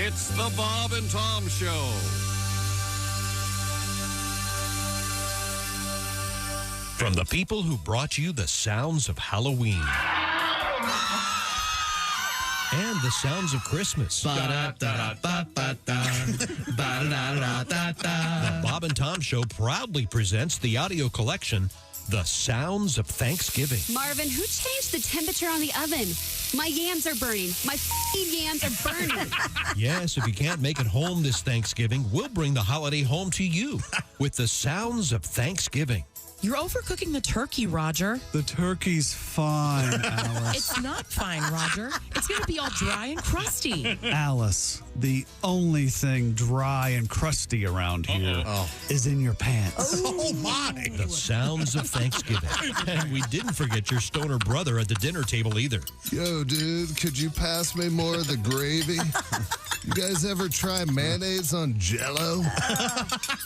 It's the Bob and Tom Show. From the people who brought you the sounds of Halloween and the sounds of Christmas. The Bob and Tom Show proudly presents the audio collection, The Sounds of Thanksgiving. Marvin, who changed the temperature on the oven? My yams are burning. My yams are burning. Yes, if you can't make it home this Thanksgiving, we'll bring the holiday home to you with The Sounds of Thanksgiving. You're overcooking the turkey, Roger. The turkey's fine, Alice. It's not fine, Roger. It's going to be all dry and crusty. Alice, the only thing dry and crusty around here is in your pants. Oh, my! The Sounds of Thanksgiving. And we didn't forget your stoner brother at the dinner table either. Yo, dude, could you pass me more of the gravy? You guys ever try mayonnaise on Jell-O?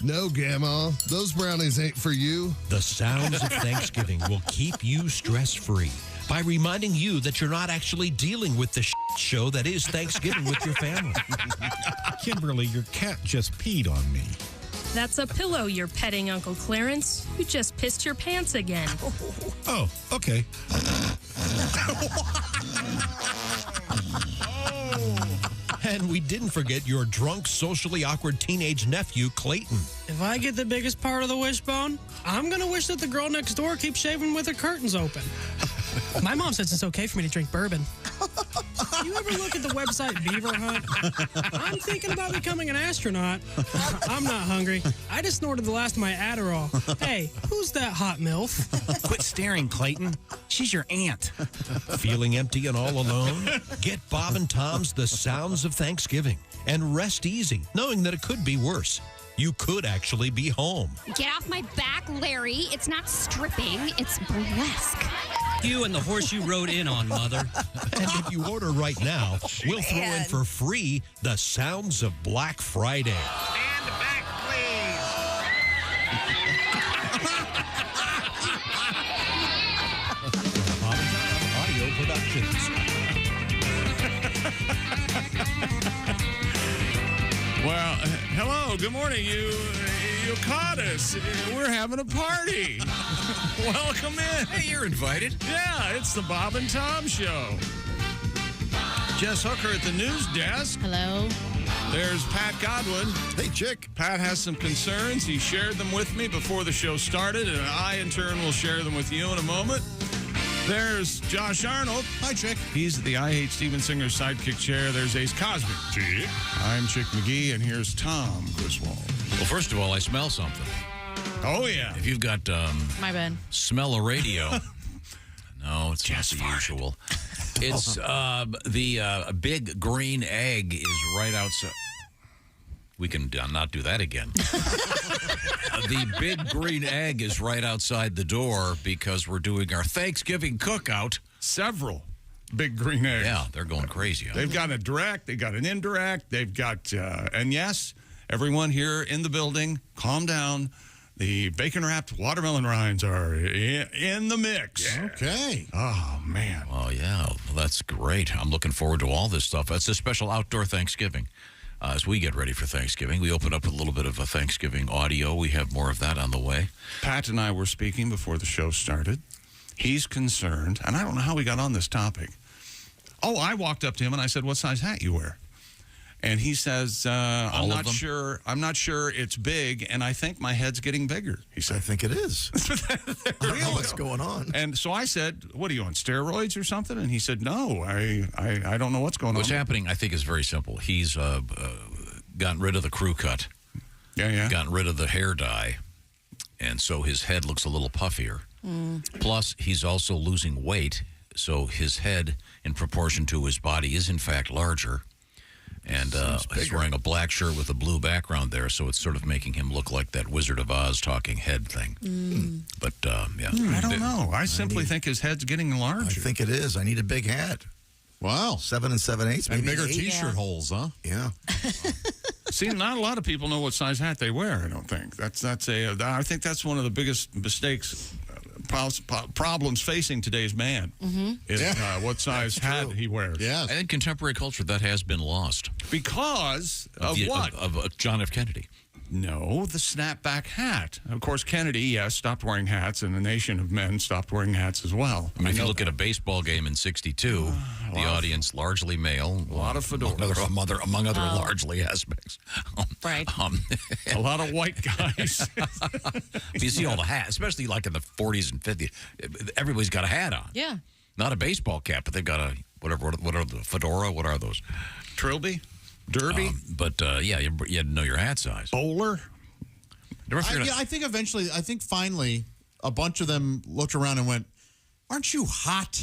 No, Gamma. Those brownies ain't for you. The Sounds of Thanksgiving will keep you stress-free by reminding you that you're not actually dealing with the show that is Thanksgiving with your family. Kimberly, your cat just peed on me. That's a pillow you're petting, Uncle Clarence. You just pissed your pants again. Oh, okay. And we didn't forget your drunk, socially awkward teenage nephew, Clayton. If I get the biggest part of the wishbone, I'm going to wish that the girl next door keeps shaving with her curtains open. My mom says it's okay for me to drink bourbon. You ever look at the website Beaver Hunt? I'm thinking about becoming an astronaut. I'm not hungry. I just snorted the last of my Adderall. Hey, who's that hot MILF? Quit staring, Clayton. She's your aunt. Feeling empty and all alone? Get Bob and Tom's The Sounds of Thanksgiving and rest easy, knowing that it could be worse. You could actually be home. Get off my back, Larry. It's not stripping, it's burlesque. You and the horse you rode in on, Mother. And if you order right now, we'll throw in for free The Sounds of Black Friday. Stand back, please. Bob and Tom Audio Productions. Well, hello, good morning. You caught us. We're having a party. Welcome in. Hey, you're invited. Yeah, it's the Bob and Tom Show. Jess Hooker at the news desk. Hello. There's Pat Godwin. Hey, chick. Pat has some concerns. He shared them with me before the show started, and I, in turn, will share them with you in a moment. There's Josh Arnold. Hi, Chick. He's at the I Hate Steven Singer's sidekick chair. There's Ace Cosby. Chick. I'm Chick McGee, and here's Tom Griswold. Well, first of all, I smell something. Oh, yeah. If you've got My bad. smell a radio, no, it's just the usual. It's the big green egg is right outside. We can not do that again. The big green egg is right outside the door because we're doing our Thanksgiving cookout. Several big green eggs. Yeah, they're going crazy. They've got a direct, they've got an indirect, they've got, and yes, everyone here in the building, calm down. The bacon-wrapped watermelon rinds are in the mix. Yeah. Okay. Oh, man. Oh, yeah. Well, that's great. I'm looking forward to all this stuff. It's a special outdoor Thanksgiving. As we get ready for Thanksgiving, we open up with a little bit of a Thanksgiving audio. We have more of that on the way. Pat and I were speaking before the show started. He's concerned, and I don't know how we got on this topic. Oh, I walked up to him and I said, "What size hat you wear?" And he says, I'm not sure it's big, and I think my head's getting bigger. He said, I think it is. What's going on? And so I said, "What are you on, steroids or something?" And he said, "No, I don't know what's going on." What's happening, I think, is very simple. He's gotten rid of the crew cut. Yeah. Gotten rid of the hair dye. And so his head looks a little puffier. Plus, he's also losing weight. So his head, in proportion to his body, is in fact larger. And he's wearing a black shirt with a blue background there, so it's sort of making him look like that Wizard of Oz talking head thing. But, yeah. I don't know. I simply think his head's getting larger. I think it is. I need a big hat. Wow. 7 7/8, maybe And bigger 8. T-shirt holes, huh? Yeah. See, not a lot of people know what size hat they wear, I don't think. I think that's one of the biggest mistakes problems facing today's man is what size hat he wears. Yeah, and in contemporary culture, that has been lost because of what? Of John F. Kennedy. No, the snapback hat. Of course, Kennedy, yes, stopped wearing hats, and the nation of men stopped wearing hats as well. I mean, if you look at a baseball game in '62, the audience largely male, a lot of fedoras, among other largely aspects. Right. A lot of white guys. You see all the hats, especially like in the 40s and 50s. Everybody's got a hat on. Yeah. Not a baseball cap, but they've got a whatever. What are the fedora? What are those? Trilby. Derby? You had to know your hat size. Bowler? I think finally, a bunch of them looked around and went, "Aren't you hot?"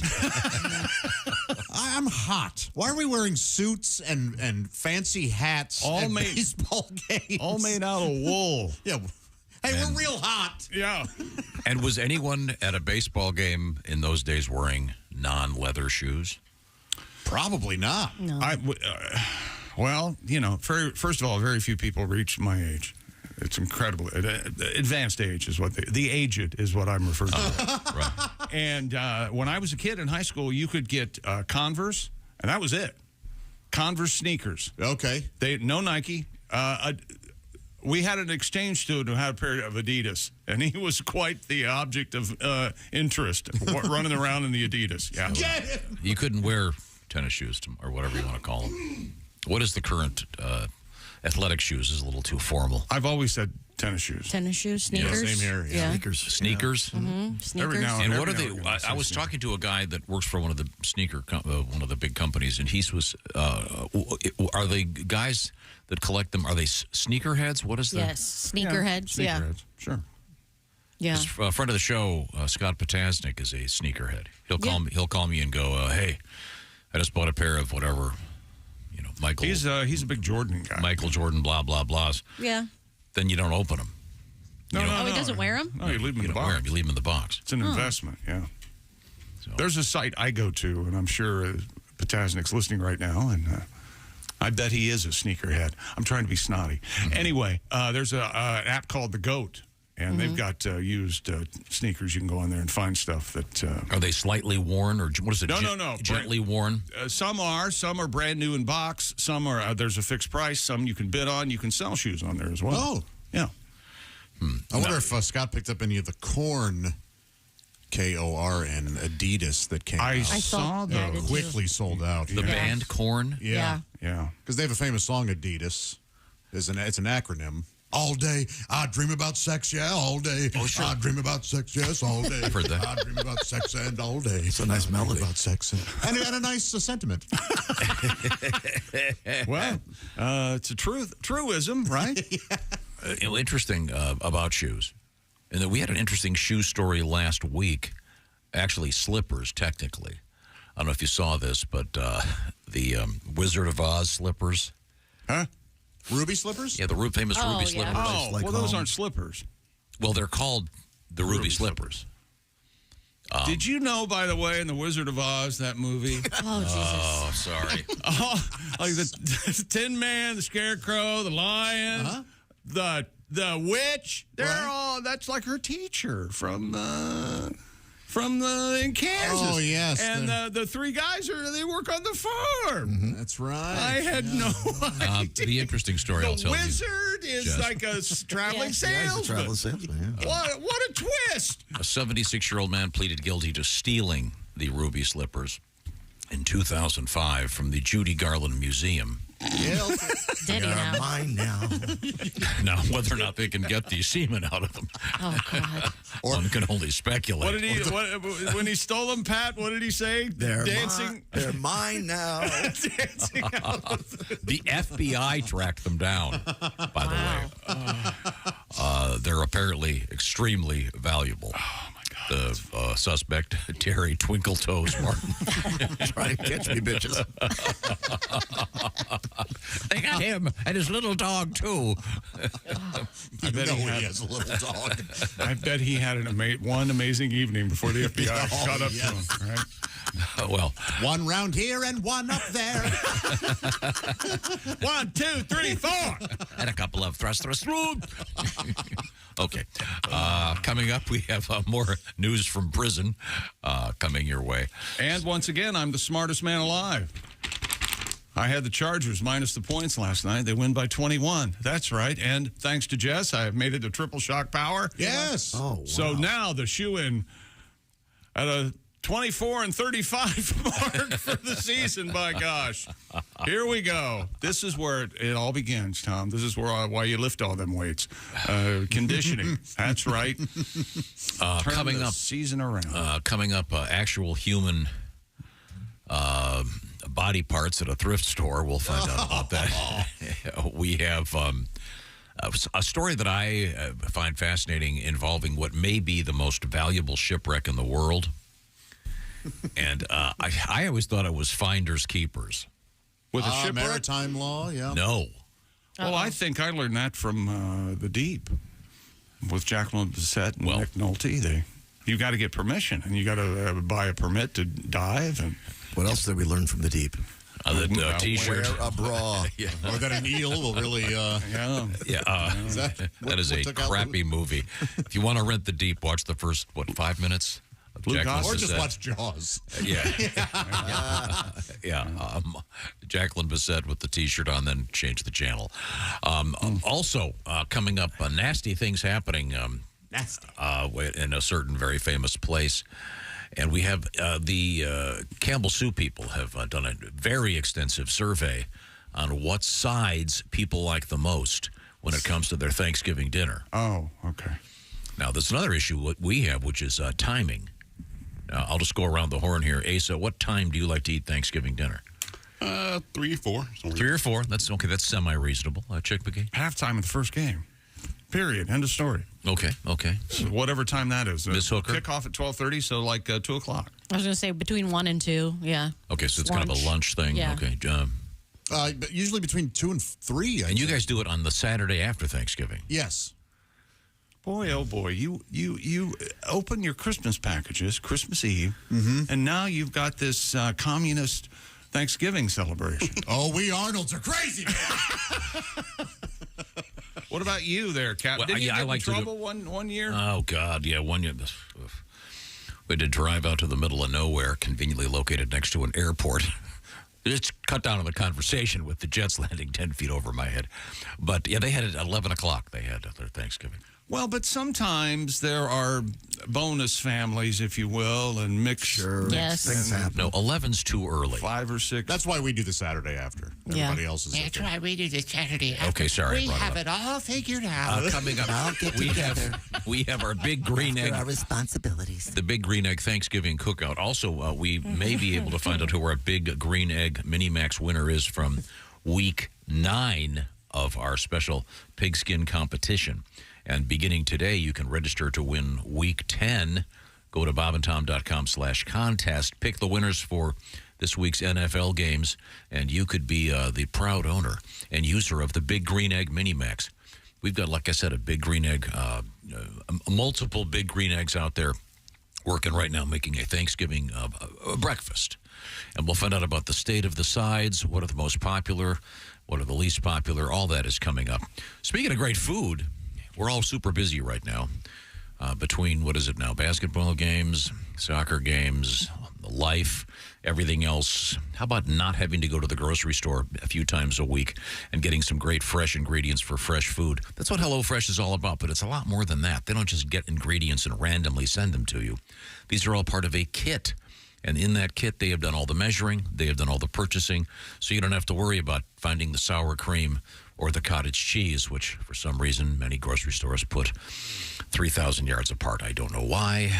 I'm hot. Why are we wearing suits and fancy hats at baseball games? All made out of wool. Yeah. Hey, we're real hot. Yeah. And was anyone at a baseball game in those days wearing non-leather shoes? Probably not. No. Well, first of all, very few people reach my age. It's incredible. Advanced age is what the aged is what I'm referring to. Right. And when I was a kid in high school, you could get Converse, and that was it. Converse sneakers. Okay. No Nike. We had an exchange student who had a pair of Adidas, and he was quite the object of interest, running around in the Adidas. Yeah. You couldn't wear tennis shoes or whatever you want to call them. What is the current athletic shoes? Is a little too formal. I've always said tennis shoes. Tennis shoes, sneakers. Yeah, same here. Yeah. Sneakers. Mm-hmm. Sneakers. Every now And what are then they? I was talking to a guy that works for one of the one of the big companies, and he was. Are they guys that collect them? Are they sneakerheads? What is that? Yes, sneakerheads. Yeah. Sneakerheads. Sure. Yeah. A friend of the show, Scott Potasnik, is a sneakerhead. He'll call me. He'll call me and go, "Hey, I just bought a pair of whatever." Michael. He's a big Jordan guy. Michael Jordan, blah blah blahs. Yeah. Then you don't open them. No, he doesn't wear them? No, you leave them in the box. Wear 'em. You leave them in the box. It's an investment, yeah. So. There's a site I go to, and I'm sure Potasnik's listening right now, and I bet he is a sneakerhead. I'm trying to be snotty. Anyway, there's an app called The GOAT, and they've got used sneakers. You can go on there and find stuff that... Are they slightly worn, or what is it? No. Gently worn? Some are brand new in box. Some are, there's a fixed price. Some you can bid on. You can sell shoes on there as well. Oh. Yeah. I wonder if Scott picked up any of the Korn, K-O-R-N, Adidas that came out. I saw those. Quickly sold out. The band Korn? Yeah. Yeah. Because they have a famous song, Adidas. It's an acronym. All day, I dream about sex, yeah, all day. Oh, sure. I dream about sex, yes, all day. I've heard that. I dream about sex and all day. It's a nice melody. About sex and a nice sentiment. Well, it's a truism, right? Interesting about shoes. And then we had an interesting shoe story last week. Actually, slippers, technically. I don't know if you saw this, but the Wizard of Oz slippers. Huh? Ruby slippers? Yeah, the famous Ruby slippers. Oh, well, those aren't slippers. Well, they're called the Ruby slippers. Did you know, by the way, in The Wizard of Oz, that movie? Oh, Jesus. Oh, sorry. Like the Tin Man, the Scarecrow, the Lion, the witch. They're all, that's like her teacher from in Kansas. Oh, yes. And the three guys, they work on the farm. That's right. I had no idea. The interesting story I'll tell you. The wizard is Jess. like a traveling salesman. What a twist. A 76-year-old man pleaded guilty to stealing the Ruby slippers in 2005 from the Judy Garland Museum. Did he now? Mine now. Now, whether or not they can get the semen out of them, Oh, God. one can only speculate. What did he? When he stole them, Pat? What did he say? They're mine now. Dancing out of The FBI tracked them down, by the way. They're apparently extremely valuable. Oh, my God. The suspect, Terry Twinkle Toes Martin. Trying to catch me, bitches. They got him and his little dog, too. I bet he has a little dog. I bet he had one amazing evening before the FBI caught up to him. Right? Well, one round here and one up there. 1, 2, 3, 4. and a couple of thrust. Okay. Coming up, we have more news from prison coming your way. And once again, I'm the smartest man alive. I had the Chargers minus the points last night. They win by 21. That's right. And thanks to Jess, I have made it a triple shock power. Yes. Oh, wow. So now the shoe-in at a 24 and 35 mark for the season, by gosh. Here we go. This is where it all begins, Tom. This is why you lift all them weights. Conditioning. That's right. Coming up, season around. Coming up, actual human body parts at a thrift store. We'll find out about that. We have a story that I find fascinating involving what may be the most valuable shipwreck in the world. And I always thought it was finders keepers. With a shipwreck? Maritime law, yeah. No. Well, I think I learned that from the deep with Jacqueline Bissett and Nick Nolte. You got to get permission, and you got to buy a permit to dive. And what else did we learn from the deep? The T-shirt. Wear a bra. Yeah. Or that an eel will really... That is a crappy movie. If you want to rent the deep, watch the first, 5 minutes? Or just watch Jaws. Jacqueline Bissett with the T-shirt on, then change the channel. Also, coming up, nasty things happening in a certain very famous place. And we have the Campbell Soup people have done a very extensive survey on what sides people like the most when it comes to their Thanksgiving dinner. Oh, okay. Now, there's another issue what we have, which is timing. I'll just go around the horn here. Asa, what time do you like to eat Thanksgiving dinner? 3 or 4. 3 or 4. That's okay. That's semi-reasonable. Chick McGee? Halftime of the first game. Period. End of story. Okay. So whatever time that is. Miss Hooker? Kickoff at 12:30, so like 2 o'clock. I was going to say between 1 and 2, yeah. Okay, so it's kind of a lunch thing. Yeah. Okay. But usually between 2 and 3. And you guys do it on the Saturday after Thanksgiving? Yes. Boy, oh boy, you open your Christmas packages Christmas Eve, and now you've got this communist Thanksgiving celebration. Oh, we Arnolds are crazy, man. What about you there, Cap? Well, Didn't you get I in trouble one year? Oh, God, yeah, 1 year. We had to drive out to the middle of nowhere, conveniently located next to an airport. It's cut down on the conversation with the jets landing 10 feet over my head. But, yeah, they had it at 11 o'clock. They had their Thanksgiving. Well, but sometimes there are bonus families, if you will, and mixture. Yes. Things happen. No, 11's too early. 5 or 6. That's why we do the Saturday after. Everybody else is That's why we do the Saturday after. Okay, sorry. We have it all figured out. Coming up, I'll get together. we have our big green egg. Our responsibilities. The big green egg Thanksgiving cookout. Also, we may be able to find out who our big green egg Mini-Max winner is from week 9 of our special pigskin competition. And beginning today, you can register to win week 10. Go to bobandtom.com/contest. Pick the winners for this week's NFL games, and you could be the proud owner and user of the Big Green Egg Mini-Max. We've got, like I said, a big green egg, multiple big green eggs out there working right now, making a Thanksgiving breakfast. And we'll find out about the state of the sides, what are the most popular, what are the least popular. All that is coming up. Speaking of great food, we're all super busy right now between, what is it now, basketball games, soccer games, life, everything else. How about not having to go to the grocery store a few times a week and getting some great fresh ingredients for fresh food? That's what HelloFresh is all about, but it's a lot more than that. They don't just get ingredients and randomly send them to you. These are all part of a kit. And in that kit, they have done all the measuring, they have done all the purchasing, so you don't have to worry about finding the sour cream or the cottage cheese, which for some reason many grocery stores put 3,000 yards apart. I don't know why.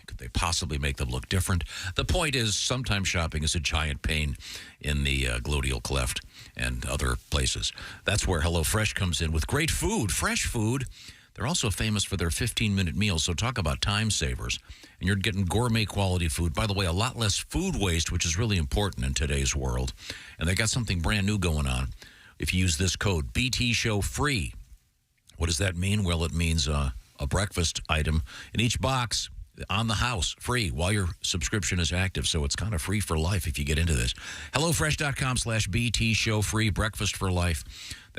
Could they possibly make them look different? The point is, sometimes shopping is a giant pain in the gluteal cleft and other places. That's where HelloFresh comes in with great food, fresh food. They're also famous for their 15-minute meals, so talk about time savers. And you're getting gourmet quality food. By the way, a lot less food waste, which is really important in today's world. And they got something brand new going on. If you use this code, BT Show Free. What does that mean? Well, it means a breakfast item in each box on the house, free, while your subscription is active. So it's kind of free for life if you get into this. HelloFresh.com/BT Show Free, breakfast for life.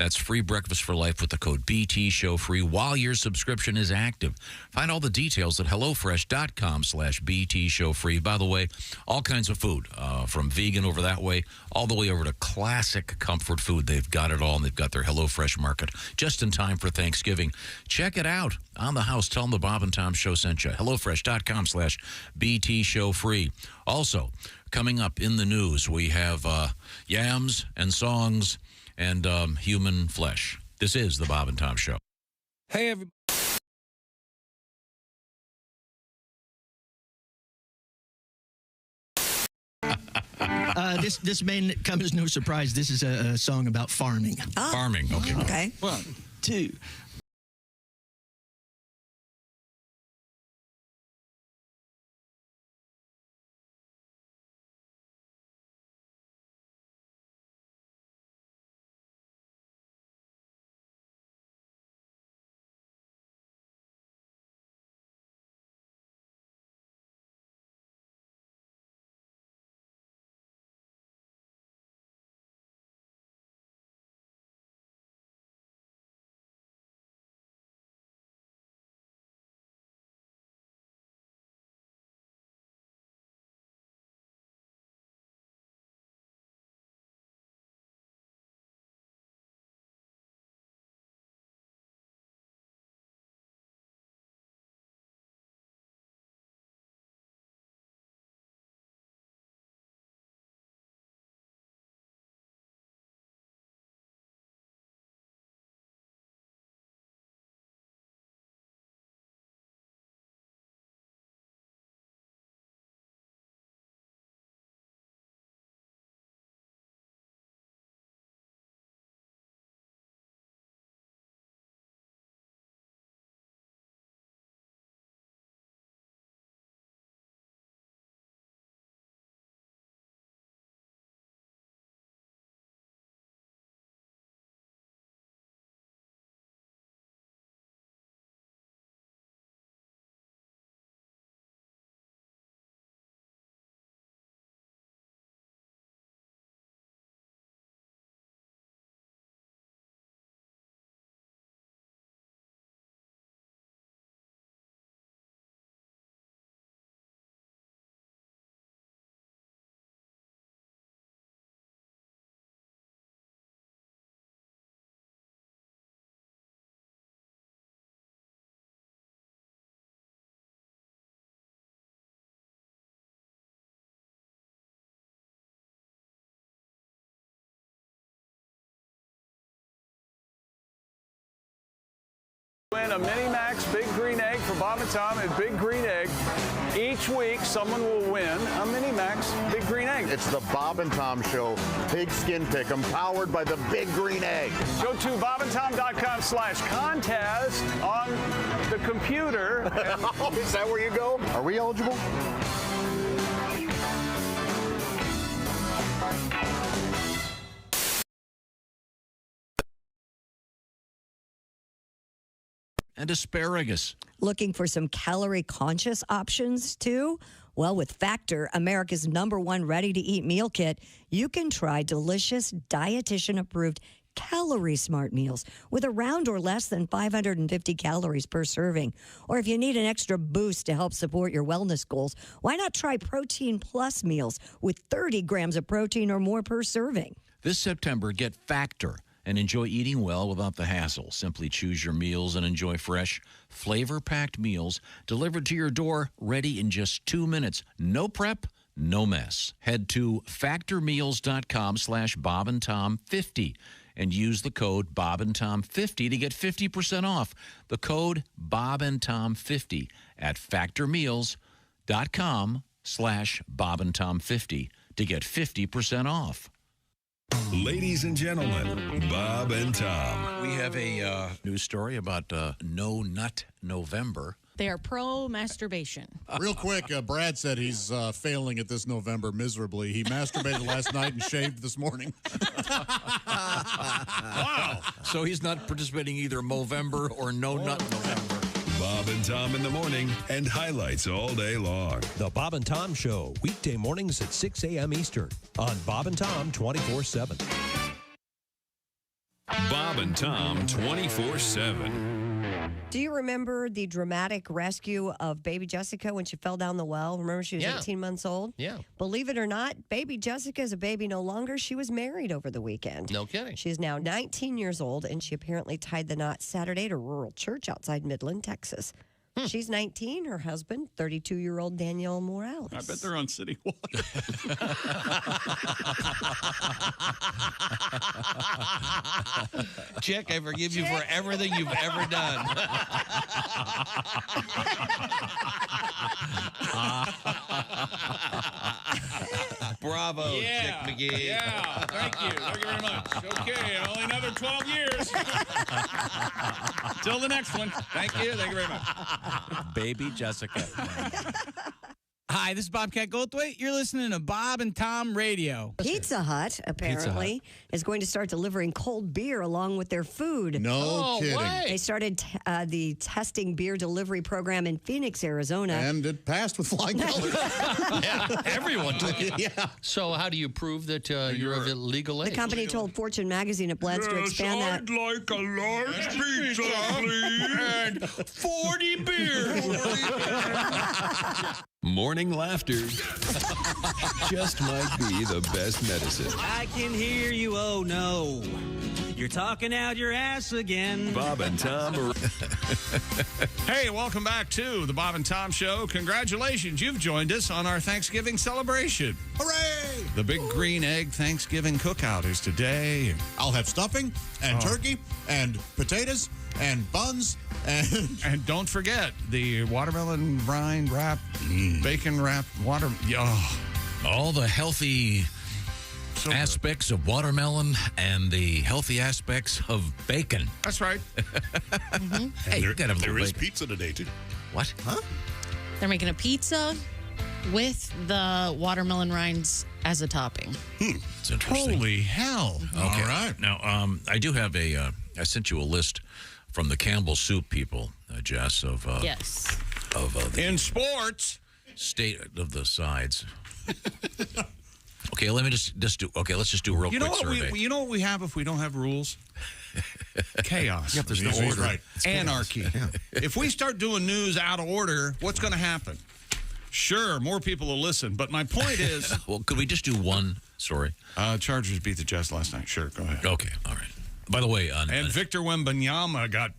That's free breakfast for life with the code BT Show Free while your subscription is active. Find all the details at HelloFresh.com/BT Show Free. By the way, all kinds of food, from vegan over that way, all the way over to classic comfort food. They've got it all, and they've got their HelloFresh market just in time for Thanksgiving. Check it out on the house. Tell them the Bob and Tom Show sent you. HelloFresh.com/BT Show Free. Also, coming up in the news, we have yams and songs and human flesh. This is the Bob and Tom Show. Hey, everybody. This may come as no surprise. This is a song about farming. Farming, okay. Okay. 1, 2. Win a Mini Max Big Green Egg for Bob and Tom at Big Green Egg. Each week, someone will win a Mini Max Big Green Egg. It's the Bob and Tom Show Pigskin Pick'em, powered by the Big Green Egg. Go to bobandtom.com/contest on the computer. Is that where you go? Are we eligible? And asparagus. Looking for some calorie-conscious options, too? Well, with Factor, America's #1 ready-to-eat meal kit, you can try delicious, dietitian-approved Calorie Smart meals with around or less than 550 calories per serving. Or if you need an extra boost to help support your wellness goals, why not try Protein Plus meals with 30 grams of protein or more per serving? This September, get Factor and enjoy eating well without the hassle. Simply choose your meals and enjoy fresh, flavor-packed meals delivered to your door, ready in just 2 minutes. No prep, no mess. Head to factormeals.com/BobandTom50 and use the code BobandTom50 to get 50% off. The code BobandTom50 at factormeals.com/BobandTom50 to get 50% off. Ladies and gentlemen, Bob and Tom. We have a news story about No Nut November. They are pro-masturbation. Real quick, Brad said he's failing at this November miserably. He masturbated last night and shaved this morning. Wow. So he's not participating either Movember or No Nut November. Bob and Tom in the morning and highlights all day long. The Bob and Tom Show, weekday mornings at 6 a.m. Eastern on Bob and Tom 24/7. Bob Bob and Tom 24/7. Do you remember the dramatic rescue of baby Jessica when she fell down the well? Remember she was 18 months old? Yeah. Believe it or not, baby Jessica is a baby no longer. She was married over the weekend. No kidding. She's now 19 years old, and she apparently tied the knot Saturday at a rural church outside Midland, Texas. She's 19. Her husband, 32-year-old Daniel Morales. I bet they're on City Walk. Chick, I forgive you for everything you've ever done. Bravo, Chick McGee. Yeah, thank you. Thank you very much. Okay, only another 12 years. Till the next one. Thank you. Thank you very much. Baby Jessica. Hi, this is Bobcat Goldthwait. You're listening to Bob and Tom Radio. Pizza Hut, apparently, is going to start delivering cold beer along with their food. No kidding. What? They started the testing beer delivery program in Phoenix, Arizona. And it passed with flying colors. Yeah, everyone took it. Yeah. So how do you prove that you're of legal age? The company told Fortune magazine it plans to expand that. I'd like a large pizza, please. And 40 beers. Morning laughter just might be the best medicine. I can hear you, oh no. You're talking out your ass again. Bob and Tom are... Hey, welcome back to the Bob and Tom Show. Congratulations, you've joined us on our Thanksgiving celebration. Hooray! The Big Green Egg Thanksgiving Cookout is today. I'll have stuffing and turkey and potatoes and buns and don't forget the watermelon rind wrap, bacon wrap, all the healthy aspects of watermelon and the healthy aspects of bacon. That's right. Hey, you got a there little is bacon. pizza today, too. What? Huh? They're making a pizza with the watermelon rinds as a topping. It's interesting. Holy hell. Okay. All right. Now, I do have I sent you a list from the Campbell Soup people, Jess, of Yes. The In sports. state of the sides. Okay, let me just do. Okay, let's just do a real quick survey. You know what we have if we don't have rules? Chaos. Yep, there's no He's order. Right. Anarchy. If we start doing news out of order, what's going to happen? Sure, more people will listen, but my point is... Well, could we just do one story? Chargers beat the Jets last night. Sure, go ahead. Okay, all right. By the way... and Victor Wembanyama got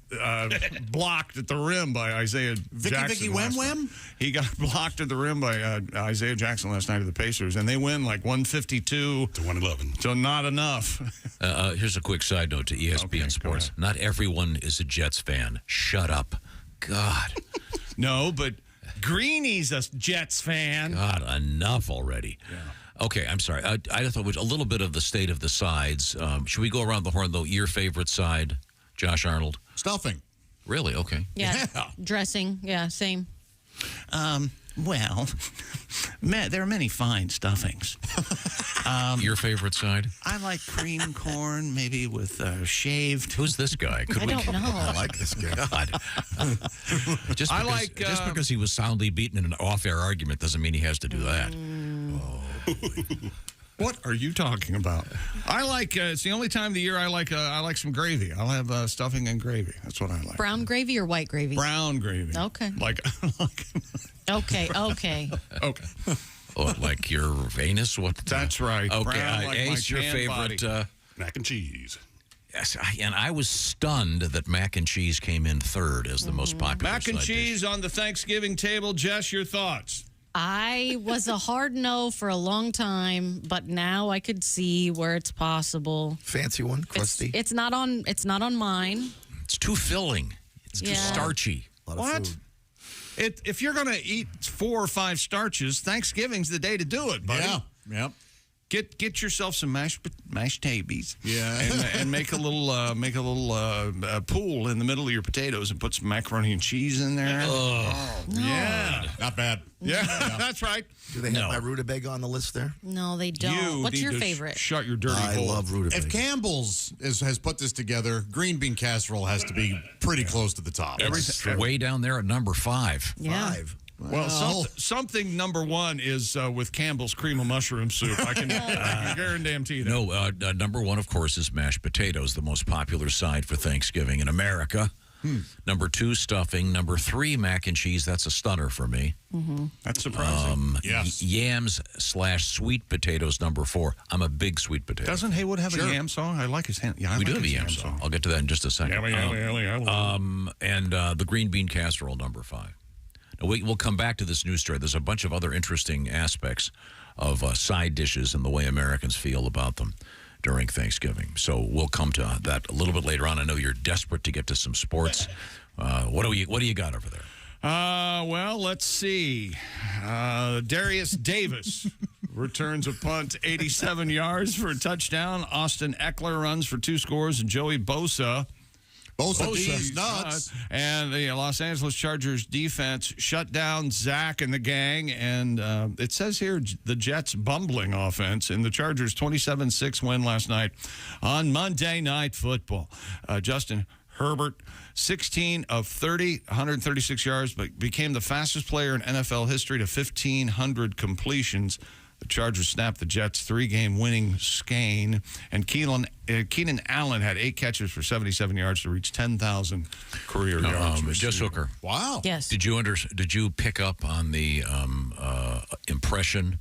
blocked at the rim by Isaiah Jackson. Vicky Wem? He got blocked at the rim by Isaiah Jackson last night of the Pacers, and they win like 152 to 111. So not enough. Here's a quick side note to ESPN Sports. Not everyone is a Jets fan. Shut up. God. No, but Greenie's a Jets fan. God, enough already. Yeah. Okay, I'm sorry. I thought it was a little bit of the state of the sides. Should we go around the horn, though? Your favorite side, Josh Arnold? Stuffing. Really? Okay. Yeah. Dressing. Yeah, same. Well, there are many fine stuffings. Your favorite side? I like cream corn, maybe with shaved. Who's this guy? I don't know. I like this guy. God. Just because he was soundly beaten in an off-air argument doesn't mean he has to do that. What are you talking about? I like. It's the only time of the year I like some gravy. I'll have stuffing and gravy. That's what I like. Brown gravy or white gravy? Brown gravy. Okay. Okay. Okay. Oh, like your anus? What? That's right. Okay. Brown, like Ace, my your favorite mac and cheese. Yes, and I was stunned that mac and cheese came in third as the most popular. Mac and cheese on the Thanksgiving table. Jess, your thoughts? I was a hard no for a long time, but now I could see where it's possible. Fancy one, crusty. It's not on mine. It's too filling. It's too starchy. What? If you're going to eat 4 or 5 starches, Thanksgiving's the day to do it, buddy. Yeah. Yep. Get yourself some mashed tabies. Yeah. and make a little pool in the middle of your potatoes and put some macaroni and cheese in there. Oh, yeah. Not bad. Yeah, that's right. Do they have my rutabaga on the list there? No, they don't. What's your favorite? Shut your dirty hole. I love rutabaga. If Campbell's has put this together, green bean casserole has to be pretty close to the top. It's way down there at number 5. Yeah. 5. Well, something number one is with Campbell's cream of mushroom soup. I can guarantee that. No, number one, of course, is mashed potatoes, the most popular side for Thanksgiving in America. Number two, stuffing. Number three, mac and cheese. That's a stunner for me. That's surprising. Yes. Yams/sweet potatoes, number four. I'm a big sweet potato. Doesn't Haywood have a yam song? I like his hand. Yeah, we do have a yam song. I'll get to that in just a second. And the green bean casserole, number five. Now, we'll come back to this news story. There's a bunch of other interesting aspects of side dishes and the way Americans feel about them during Thanksgiving. So we'll come to that a little bit later on. I know you're desperate to get to some sports. What do you got over there? Well, let's see. Darius Davis returns a punt 87 yards for a touchdown. Austin Eckler runs for 2 scores, and Joey Bosa. These nuts. And the Los Angeles Chargers defense shut down Zach and the gang. And it says here the Jets' bumbling offense in the Chargers' 27-6 win last night on Monday Night Football. Justin Herbert, 16 of 30, 136 yards, but became the fastest player in NFL history to 1,500 completions. The Chargers snapped the Jets' 3-game winning skein, and Keenan Allen had 8 catches for 77 yards to reach 10,000 career yards. Jess Hooker. Wow. Yes. Did you pick up on the impression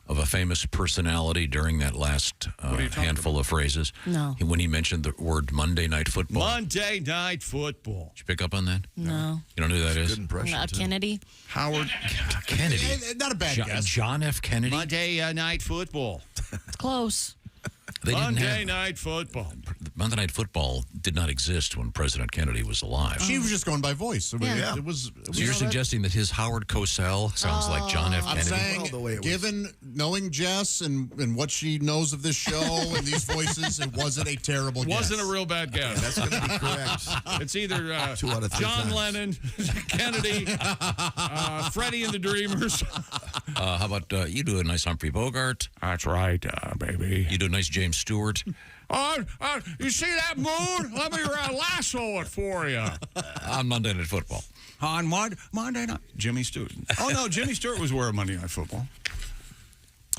of a famous personality during that last handful of phrases? No. When he mentioned the word Monday Night Football. Monday Night Football. Did you pick up on that? No. You don't know who that is? Good impression. Kennedy. Howard Kennedy. Not a bad guess. John F. Kennedy. Monday Night Football. It's close. Monday Night Football. Monday Night Football did not exist when President Kennedy was alive. She was just going by voice. I mean, Yeah. it was So you're suggesting that his Howard Cosell sounds like John F. I'm Kennedy? saying, given knowing Jess and what she knows of this show and these voices, it wasn't a terrible guess. Wasn't a real bad guess. That's going to be correct. It's either 2 out of 3 John times. Lennon, Kennedy, Freddie and the Dreamers. How about you do a nice Humphrey Bogart? That's right, baby. You do a nice James Stewart. You see that moon? Let me lasso it for you. On Monday Night Football. On Monday night. Jimmy Stewart. Oh, no, Jimmy Stewart was wearing Monday Night Football.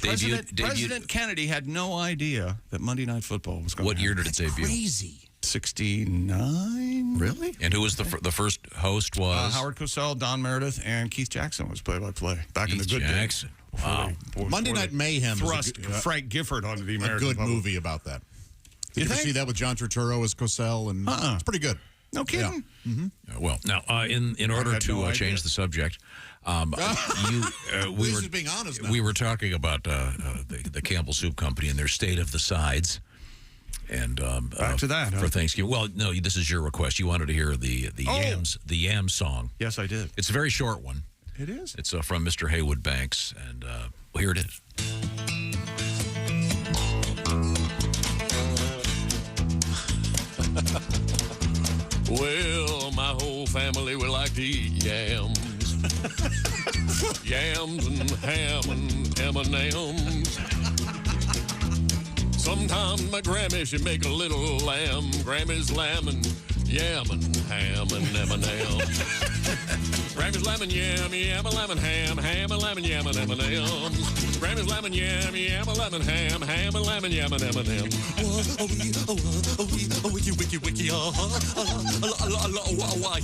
President Kennedy had no idea that Monday Night Football was going to What year did it debut? Crazy. 69. Really? And who was the first host was? Howard Cosell, Don Meredith, and Keith Jackson was play-by-play back in the good Jackson. days. Wow. Monday Night Mayhem Thrust Frank Gifford onto the American a good public. movie about that. Did you ever think? see that with John Turturro as Cosell? And it's pretty good. No kidding. Yeah. Well, now in order to change the subject, we were just being honest now. We were talking about the Campbell Soup Company and their state of the sides, and back to that for Thanksgiving. Well, no, this is your request. You wanted to hear the yams song. Yes, I did. It's a very short one. It is. It's from Mr. Haywood Banks, and here it is. Well, my whole family would like to eat yams. Yams and ham and M&M's. Sometimes my Grammy should make a little lamb. Grammy's lamb and yam and ham and M&M's. Grammy's lamb and yam, yam and lamb and ham and lamb and yam and M&M's. Grammy's lamb and yam, yam and lamb and ham and lamb and yam and M&M's. Wiki, wiki, wiki,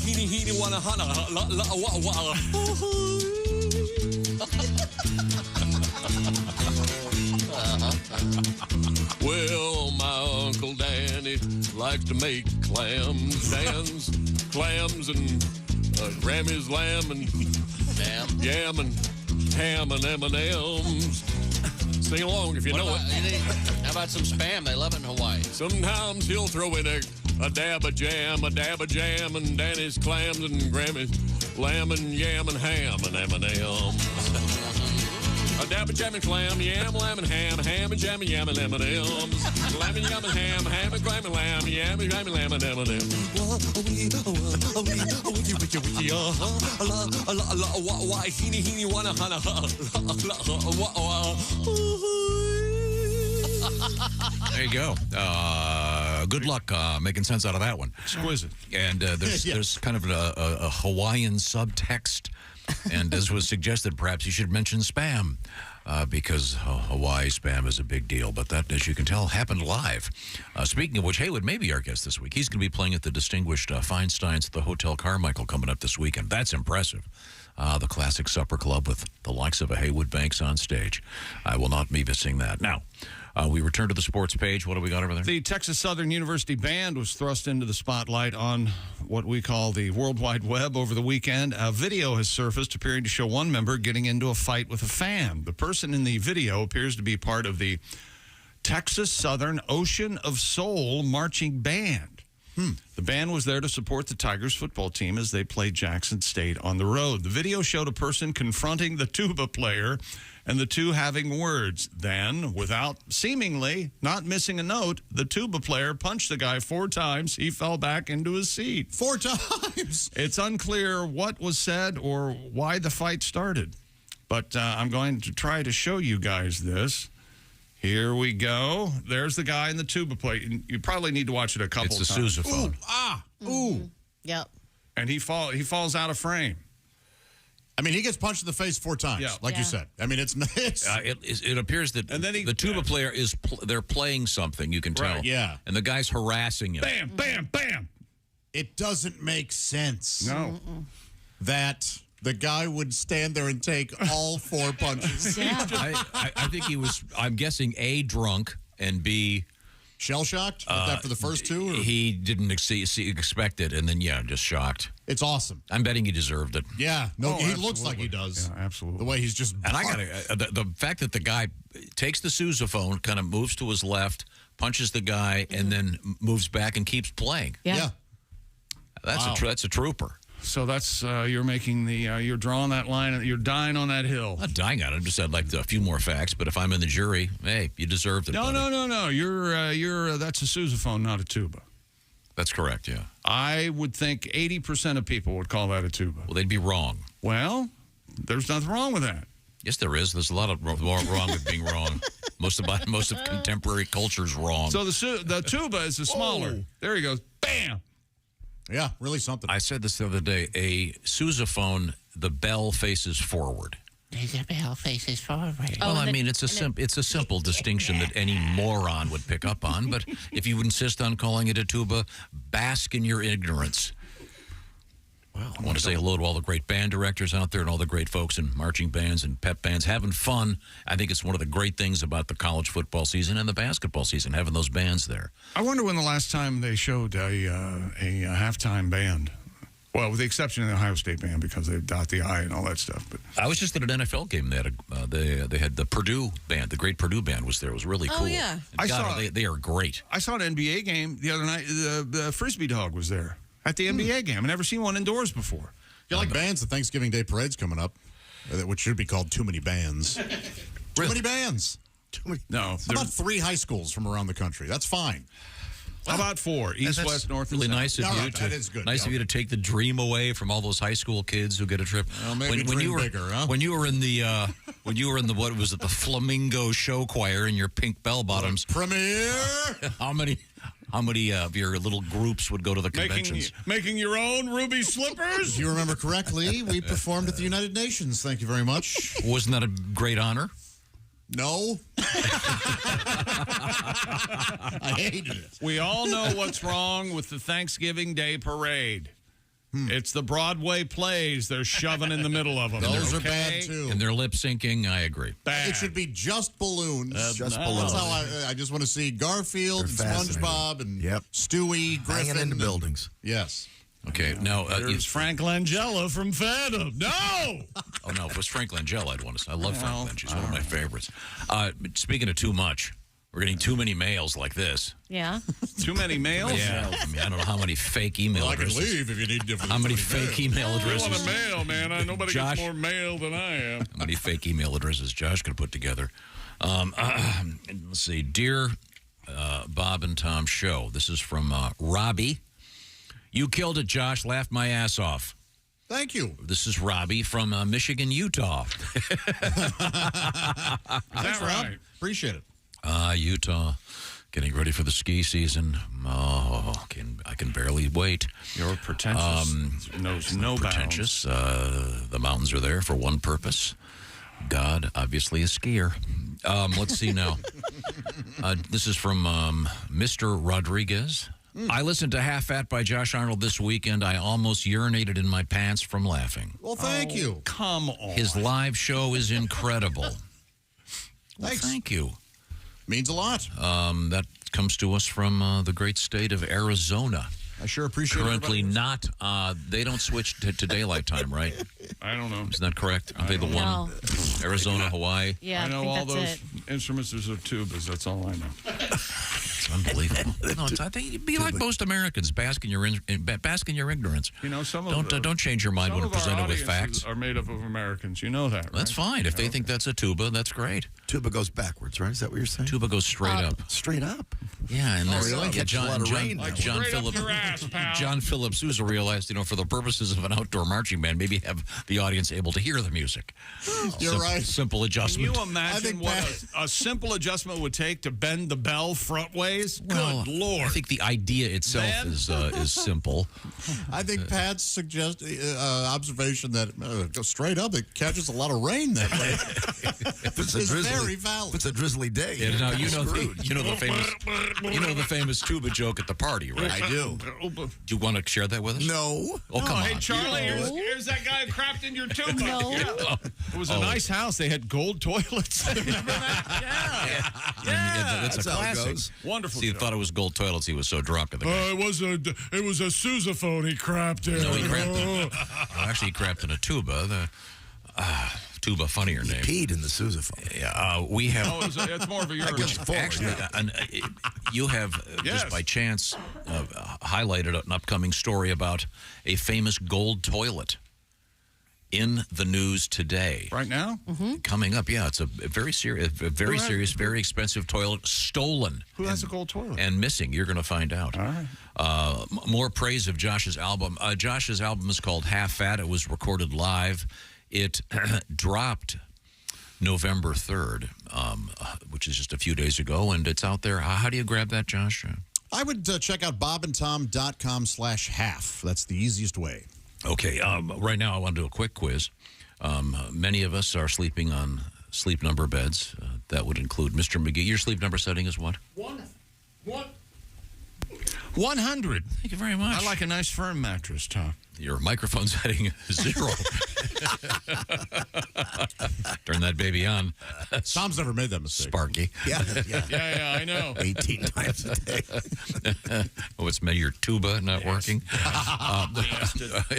heeny, heeny, wanna, Well, my Uncle Danny likes to make clams, clams and Grammy's lamb and yam and ham and M&M's. Sing along if you know it. How about some Spam? They love it in Hawaii. Sometimes he'll throw in a dab of jam, and Danny's clams and Grammy's lamb and yam and ham and M&M's. A dab of jam and clam, yam, lamb and ham and jam and yam and M&M's. Lamb and yam and ham and clam and lamb, yam and jam and lamb and M&M's. There you go. Good luck making sense out of that one. Exquisite. And there's kind of a Hawaiian subtext And as was suggested, perhaps you should mention spam because Hawaii spam is a big deal. But that, as you can tell, happened live. Speaking of which, Haywood may be our guest this week. He's going to be playing at the distinguished Feinstein's at the Hotel Carmichael coming up this weekend. That's impressive. The classic supper club with the likes of a Haywood Banks on stage. I will not be missing that. Now, we return to the sports page. What do we got over there? The Texas Southern University Band was thrust into the spotlight on what we call the World Wide Web over the weekend. A video has surfaced appearing to show one member getting into a fight with a fan. The person in the video appears to be part of the Texas Southern Ocean of Soul marching band. The band was there to support the Tigers football team as they played Jackson State on the road. The video showed a person confronting the tuba player and the two having words. Then, without seemingly not missing a note, the tuba player punched the guy 4 times. He fell back into his seat. 4 times? It's unclear what was said or why the fight started. But I'm going to try to show you guys this. Here we go. There's the guy in the tuba player. You probably need to watch it a couple times. times. It's a sousaphone. Ooh. Yep. And he falls out of frame. I mean, he gets punched in the face 4 times, like you said. I mean, it appears that the tuba player is they're playing something. You can tell. Right, yeah. And the guy's harassing him. Bam, bam, bam. It doesn't make sense. No. That the guy would stand there and take all 4 punches. Yeah. I think he was, I'm guessing, A, drunk, and B, shell-shocked after the first 2? Or? He didn't expect it, and then, just shocked. It's awesome. I'm betting he deserved it. Yeah. No, he looks like he does. Yeah, absolutely. The way he's just... And I got the fact that the guy takes the sousaphone, kind of moves to his left, punches the guy, and then moves back and keeps playing. Yeah. That's a trooper. So that's you're making the you're drawing that line. You're dying on that hill. Not dying on it. Just I'd like a few more facts. But if I'm in the jury, hey, you deserved it. No. You're that's a sousaphone, not a tuba. That's correct. Yeah. I would think 80% of people would call that a tuba. Well, they'd be wrong. Well, there's nothing wrong with that. Yes, there is. There's a lot of wrong with being wrong. Most of contemporary culture is wrong. So the tuba is the smaller. Oh. There he goes. Bam. Yeah, really something. I said this the other day. A sousaphone, the bell faces forward. The bell faces forward. Well, I mean, it's a simple distinction that any moron would pick up on. But if you insist on calling it a tuba, bask in your ignorance. Well, I want to say hello to all the great band directors out there and all the great folks in marching bands and pep bands having fun. I think it's one of the great things about the college football season and the basketball season, having those bands there. I wonder when the last time they showed a halftime band. Well, with the exception of the Ohio State band because they dot the I and all that stuff. But I was just at an NFL game. They had they had the Purdue band, the great Purdue band was there. It was really cool. Oh yeah, they are great. I saw an NBA game the other night. The Frisbee Dog was there at the NBA game. I've never seen one indoors before. You like bands? The Thanksgiving Day parade's coming up, which should be called Too Many Bands. Too many bands. No. How about 3 high schools from around the country? That's fine. How about 4? East, that's West, North, really and nice South. of you. That is good. Nice of you to take the dream away from all those high school kids who get a trip. Well, maybe when you were bigger, huh? When you were in the what was it, the Flamingo Show Choir in your pink bell bottoms. Premiere. How many of your little groups would go to the conventions? Making your own ruby slippers? If you remember correctly, we performed at the United Nations. Thank you very much. Wasn't that a great honor? No. I hated it. We all know what's wrong with the Thanksgiving Day parade. It's the Broadway plays they're shoving in the middle of them. Those are bad, too. And they're lip syncing. I agree. Bad. It should be just balloons. Just That's balloons. how I just want to see Garfield and SpongeBob and Stewie Griffin. Hanging into buildings. Yes. Okay, now there's Frank Langella from Phantom. No! Oh no, if it was Frank Langella, I'd want to. I love Frank Langella. He's one of my favorites. Speaking of too much, we're getting too many mails like this. Yeah. Too many mails? Yeah. I mean, I don't know how many fake email addresses. I can leave if you need different. How many fake email addresses? I want a mail, man. Nobody Josh, gets more mail than I am. How many fake email addresses Josh could put together? Let's see. Dear Bob and Tom Show, this is from Robbie. You killed it, Josh. Laughed my ass off. Thank you. This is Robbie from Michigan, Utah. Is that right? Appreciate it. Utah. Getting ready for the ski season. Oh, I can barely wait. You're pretentious. Knows no pretentious. The mountains are there for one purpose. God, obviously, a skier. Let's see now. This is from Mr. Rodriguez. I listened to Half Fat by Josh Arnold this weekend. I almost urinated in my pants from laughing. Well, thank you. Come on. His live show is incredible. Thanks. Thank you. Means a lot. That comes to us from the great state of Arizona. I sure appreciate it. Currently not. They don't switch to daylight time, right? I don't know. Isn't that correct? Aren't they the one? Arizona, Hawaii. Yeah, I know think all that's those instruments. There's a tubas. That's all I know. It's unbelievable. No, I think you'd be like most Americans, bask in your ignorance. You know, some of don't change your mind when presented with facts. Are made up of Americans. You know that, right? That's fine. If they think that's a tuba, that's great. Tuba goes backwards, right? Is that what you're saying? Tuba goes straight up. Straight up. Yeah, and that's really? yeah, Catches a lot of rain, though. John Phillips. John Phillips Sousa realized, for the purposes of an outdoor marching band, maybe have the audience able to hear the music. You're right. Simple adjustment. Can you imagine what a simple adjustment would take to bend the bell front ways? Well, Good Lord. I think the idea itself is simple. I think Pat's observation that go straight up, it catches a lot of rain that way. It's very valid. It's a drizzly day. Yeah, now the famous tuba joke at the party, right? I do. Do you want to share that with us? No. Oh, come on. Hey, Charlie, here's that guy who crapped in your tuba. No. Yeah. It was a nice house. They had gold toilets. Remember that? Yeah. That's a how it classic. goes. Wonderful. See, he thought it was gold toilets. He was so drunk at the guy. It was a sousaphone he crapped in. No, he crapped in. Actually, he crapped in a tuba. Tuba, funnier name. He peed in the sousaphone. Yeah, we have. Oh, it's more of a urine. Actually, you have just by chance highlighted an upcoming story about a famous gold toilet in the news today. Right now? Mm-hmm. Coming up, yeah. It's a very serious, very expensive toilet stolen. Who has a gold toilet? And missing. You're going to find out. All right. More praise of Josh's album. Josh's album is called Half Fat. It was recorded live. It dropped November 3rd, which is just a few days ago, and it's out there. How do you grab that, Josh? I would check out bobandtom.com/half. That's the easiest way. Okay, right now I want to do a quick quiz. Many of us are sleeping on sleep number beds. That would include Mr. McGee. Your sleep number setting is what? 100. Thank you very much. I like a nice firm mattress, Tom. Your microphone setting is 0. Turn that baby on. Tom's never made that mistake. Sparky. Yeah. Yeah, I know. 18 times a day. Oh, it's your tuba not working.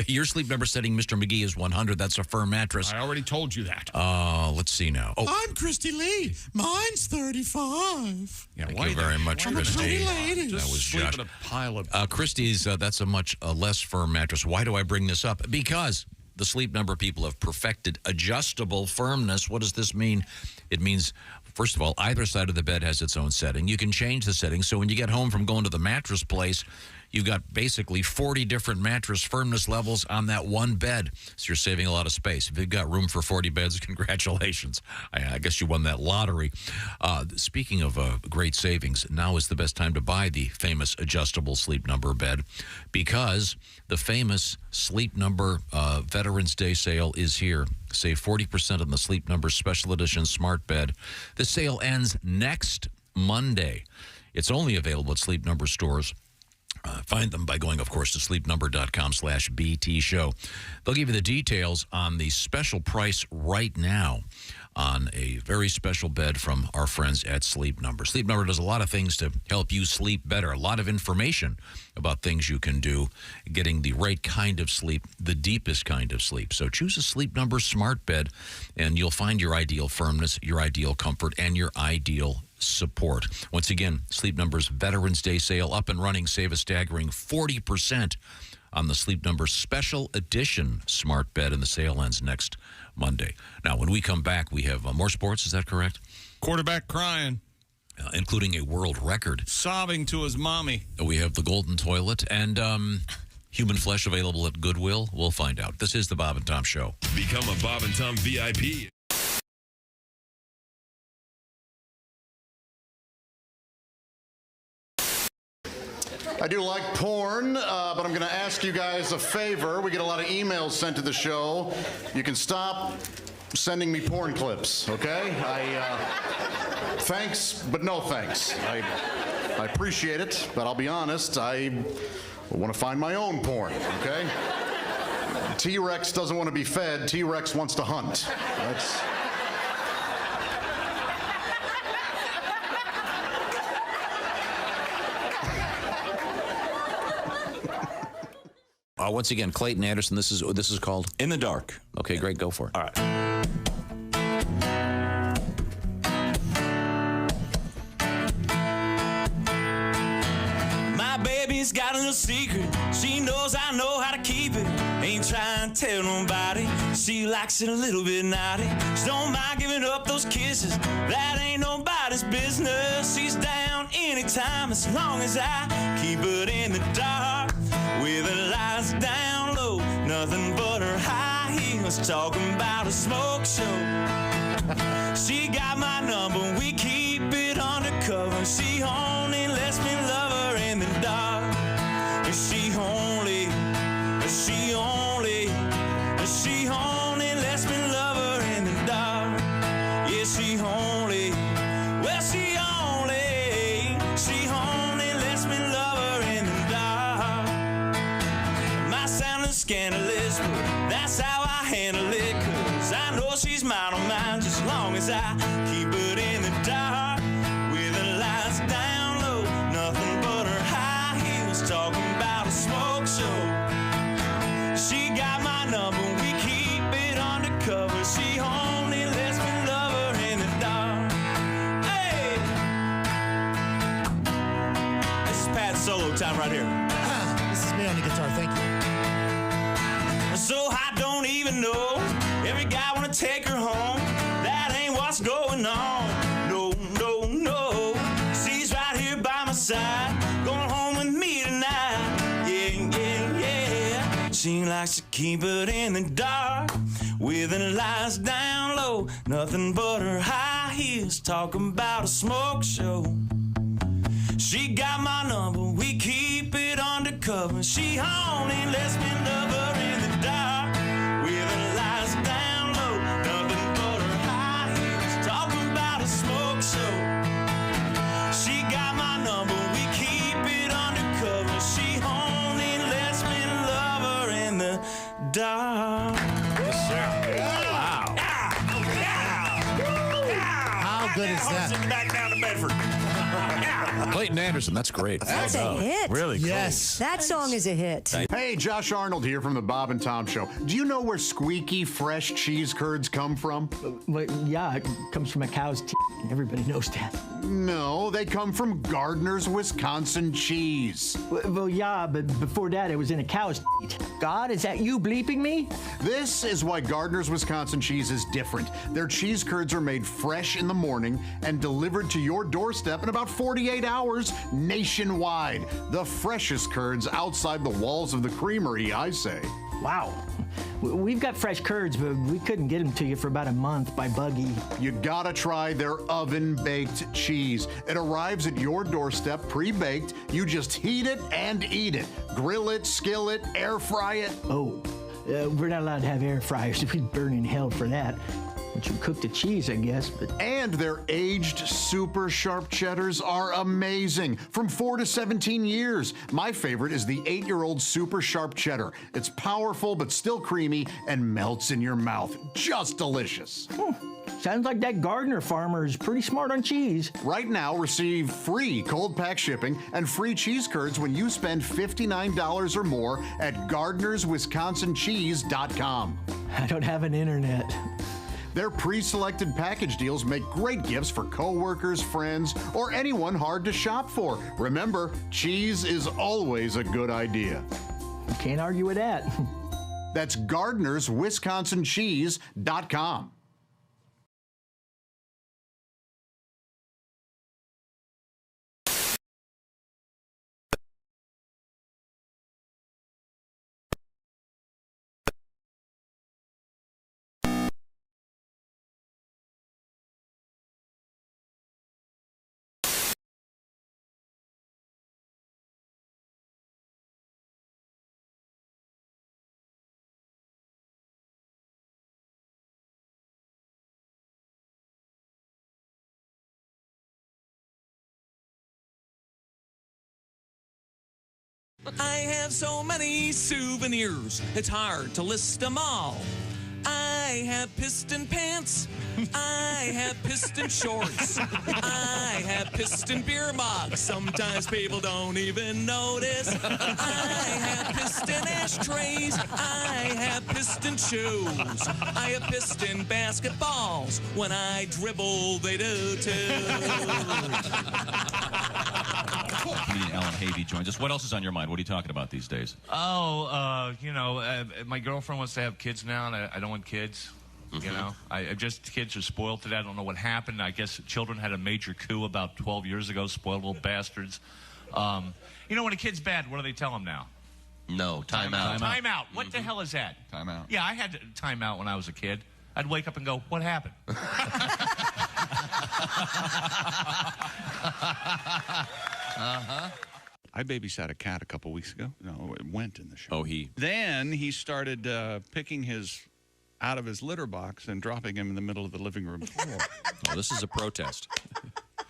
Your sleep number setting, Mr. McGee, is 100. That's a firm mattress. I already told you that. Let's see now. Oh, I'm Christy Lee. Mine's 35. Yeah, thank you very much, Christy. That was sleep Josh. in a pile of... Christy's, that's a much less firm mattress. Why do I bring this up? Because the Sleep Number people have perfected adjustable firmness. What does this mean? It means, first of all, either side of the bed has its own setting. You can change the setting. So when you get home from going to the mattress place, you've got basically 40 different mattress firmness levels on that one bed. So you're saving a lot of space. If you've got room for 40 beds, congratulations. I guess you won that lottery. Speaking of great savings, now is the best time to buy the famous adjustable Sleep Number bed because the famous Sleep Number Veterans Day sale is here. Save 40% on the Sleep Number Special Edition Smart Bed. The sale ends next Monday. It's only available at Sleep Number stores. Find them by going, of course, to sleepnumber.com/BT show. They'll give you the details on the special price right now on a very special bed from our friends at Sleep Number. Sleep Number does a lot of things to help you sleep better, a lot of information about things you can do, getting the right kind of sleep, the deepest kind of sleep. So choose a Sleep Number smart bed, and you'll find your ideal firmness, your ideal comfort, and your ideal support. Once again, Sleep Number's Veterans Day sale up and running. Save a staggering 40% on the Sleep Number Special Edition smart bed, and the sale ends next Monday. Now, when we come back, we have more sports. Is that correct? Quarterback crying. Including a world record. Sobbing to his mommy. We have the golden toilet and human flesh available at Goodwill. We'll find out. This is the Bob and Tom Show. Become a Bob and Tom VIP I do like porn, but I'm going to ask you guys a favor. We get a lot of emails sent to the show. You can stop sending me porn clips, okay? Thanks, but no thanks. I appreciate it, but I'll be honest, I want to find my own porn, okay? T-Rex doesn't want to be fed. T-Rex wants to hunt. That's... Once again, Clayton Anderson, this is called In the Dark. Okay, great, go for it. All right. My baby's got a little secret. She knows I know how to keep it. Ain't trying to tell nobody. She likes it a little bit naughty. She don't mind giving up those kisses. That ain't nobody's business. She's down anytime as long as I keep it in the dark. With her lights down low, nothing but her high heels, talking about a smoke show. She got my number, we keep it undercover. She only lets me love her in the dark. She only lets me love her in the dark. Yeah, she only lets me love her in the dark. Might sound scandalous, but that's how I handle it. Cause I know she's mine on mine, just as long as I keep it in the dark. With her lights down low, nothing but her high heels, talking about a smoke show. She got my number, we keep it undercover. She only lets me love her in the dark. Hey! This is Pat's solo time right here. This is me on the guitar, thank you. So I don't even know. Every guy wanna take her home. That ain't what's going on. No, no, no. She's right here by my side, going home with me tonight. Yeah, yeah, yeah. She likes to keep it in the dark, with her lights down low, nothing but her high heels, talking about a smoke show. She got my number, we keep it undercover. She only lets me love her in the dark, with her lights down low, nothing but her high heels, talking about a smoke show. She got my number, we keep it undercover. She only lets me love her in the dark. Yes, sir. Wow. How good is that? Back down to Bedford. Clayton Anderson, that's great. That's a hit. Really cool. Yes. That song is a hit. Hey, Josh Arnold here from the Bob and Tom Show. Do you know where squeaky, fresh cheese curds come from? Well, yeah, it comes from a cow's teeth. Everybody knows that. No, they come from Gardner's Wisconsin cheese. Well, yeah, but before that, it was in a cow's teeth. God, is that you bleeping me? This is why Gardner's Wisconsin cheese is different. Their cheese curds are made fresh in the morning and delivered to your doorstep in about 48 hours nationwide. The freshest curds outside the walls of the creamery, I say. Wow. We've got fresh curds, but we couldn't get them to you for about a month by buggy. You gotta try their oven-baked cheese. It arrives at your doorstep pre-baked. You just heat it and eat it. Grill it, skill it, air fry it. Oh, we're not allowed to have air fryers. We'd burn in hell for that. But you cook the cheese, I guess. But And their aged super sharp cheddars are amazing. From 4 to 17 years. My favorite is the 8-year-old super sharp cheddar. It's powerful but still creamy and melts in your mouth. Just delicious. Sounds like that Gardner farmer is pretty smart on cheese. Right now, receive free cold pack shipping and free cheese curds when you spend $59 or more at GardnersWisconsinCheese.com. I don't have an internet. Their pre-selected package deals make great gifts for coworkers, friends, or anyone hard to shop for. Remember, cheese is always a good idea. Can't argue with that. That's GardnersWisconsinCheese.com. I have so many souvenirs, it's hard to list them all. I have piston pants. I have piston shorts. I have piston beer mugs. Sometimes people don't even notice. I have piston ashtrays. I have piston shoes. I have piston basketballs. When I dribble, they do too. Comedian Alan Havey joins us. What else is on your mind? What are you talking about these days? Oh, my girlfriend wants to have kids now, and I don't want kids. You know, kids are spoiled today. I don't know what happened. I guess children had a major coup about 12 years ago. Spoiled little bastards. When a kid's bad, what do they tell them now? No, time out. Time out. What the hell is that? Time out. Yeah, I had time out when I was a kid. I'd wake up and go, what happened? I babysat a cat a couple weeks ago. No, it went in the show. Oh, Then he started picking his out of his litter box and dropping him in the middle of the living room floor. Oh, this is a protest.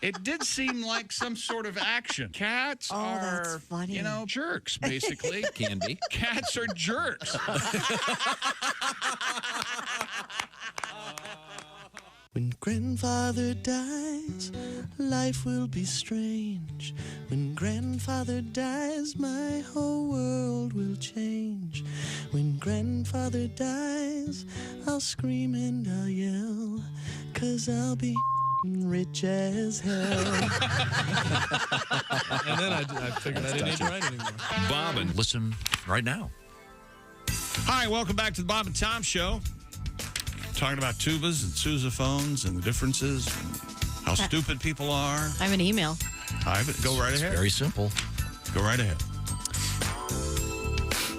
It did seem like some sort of action. Cats are, jerks, basically. Can be. Cats are jerks. When grandfather dies, life will be strange. When grandfather dies, my whole world will change. When grandfather dies, I'll scream and I'll yell, 'cause I'll be rich as hell. And then I figured I didn't need to write anymore. Bob, and listen right now. Hi, welcome back to the Bob and Tom Show. Talking about tubas and sousaphones and the differences and how stupid people are. I have an email. Go right ahead. Very simple. Go right ahead.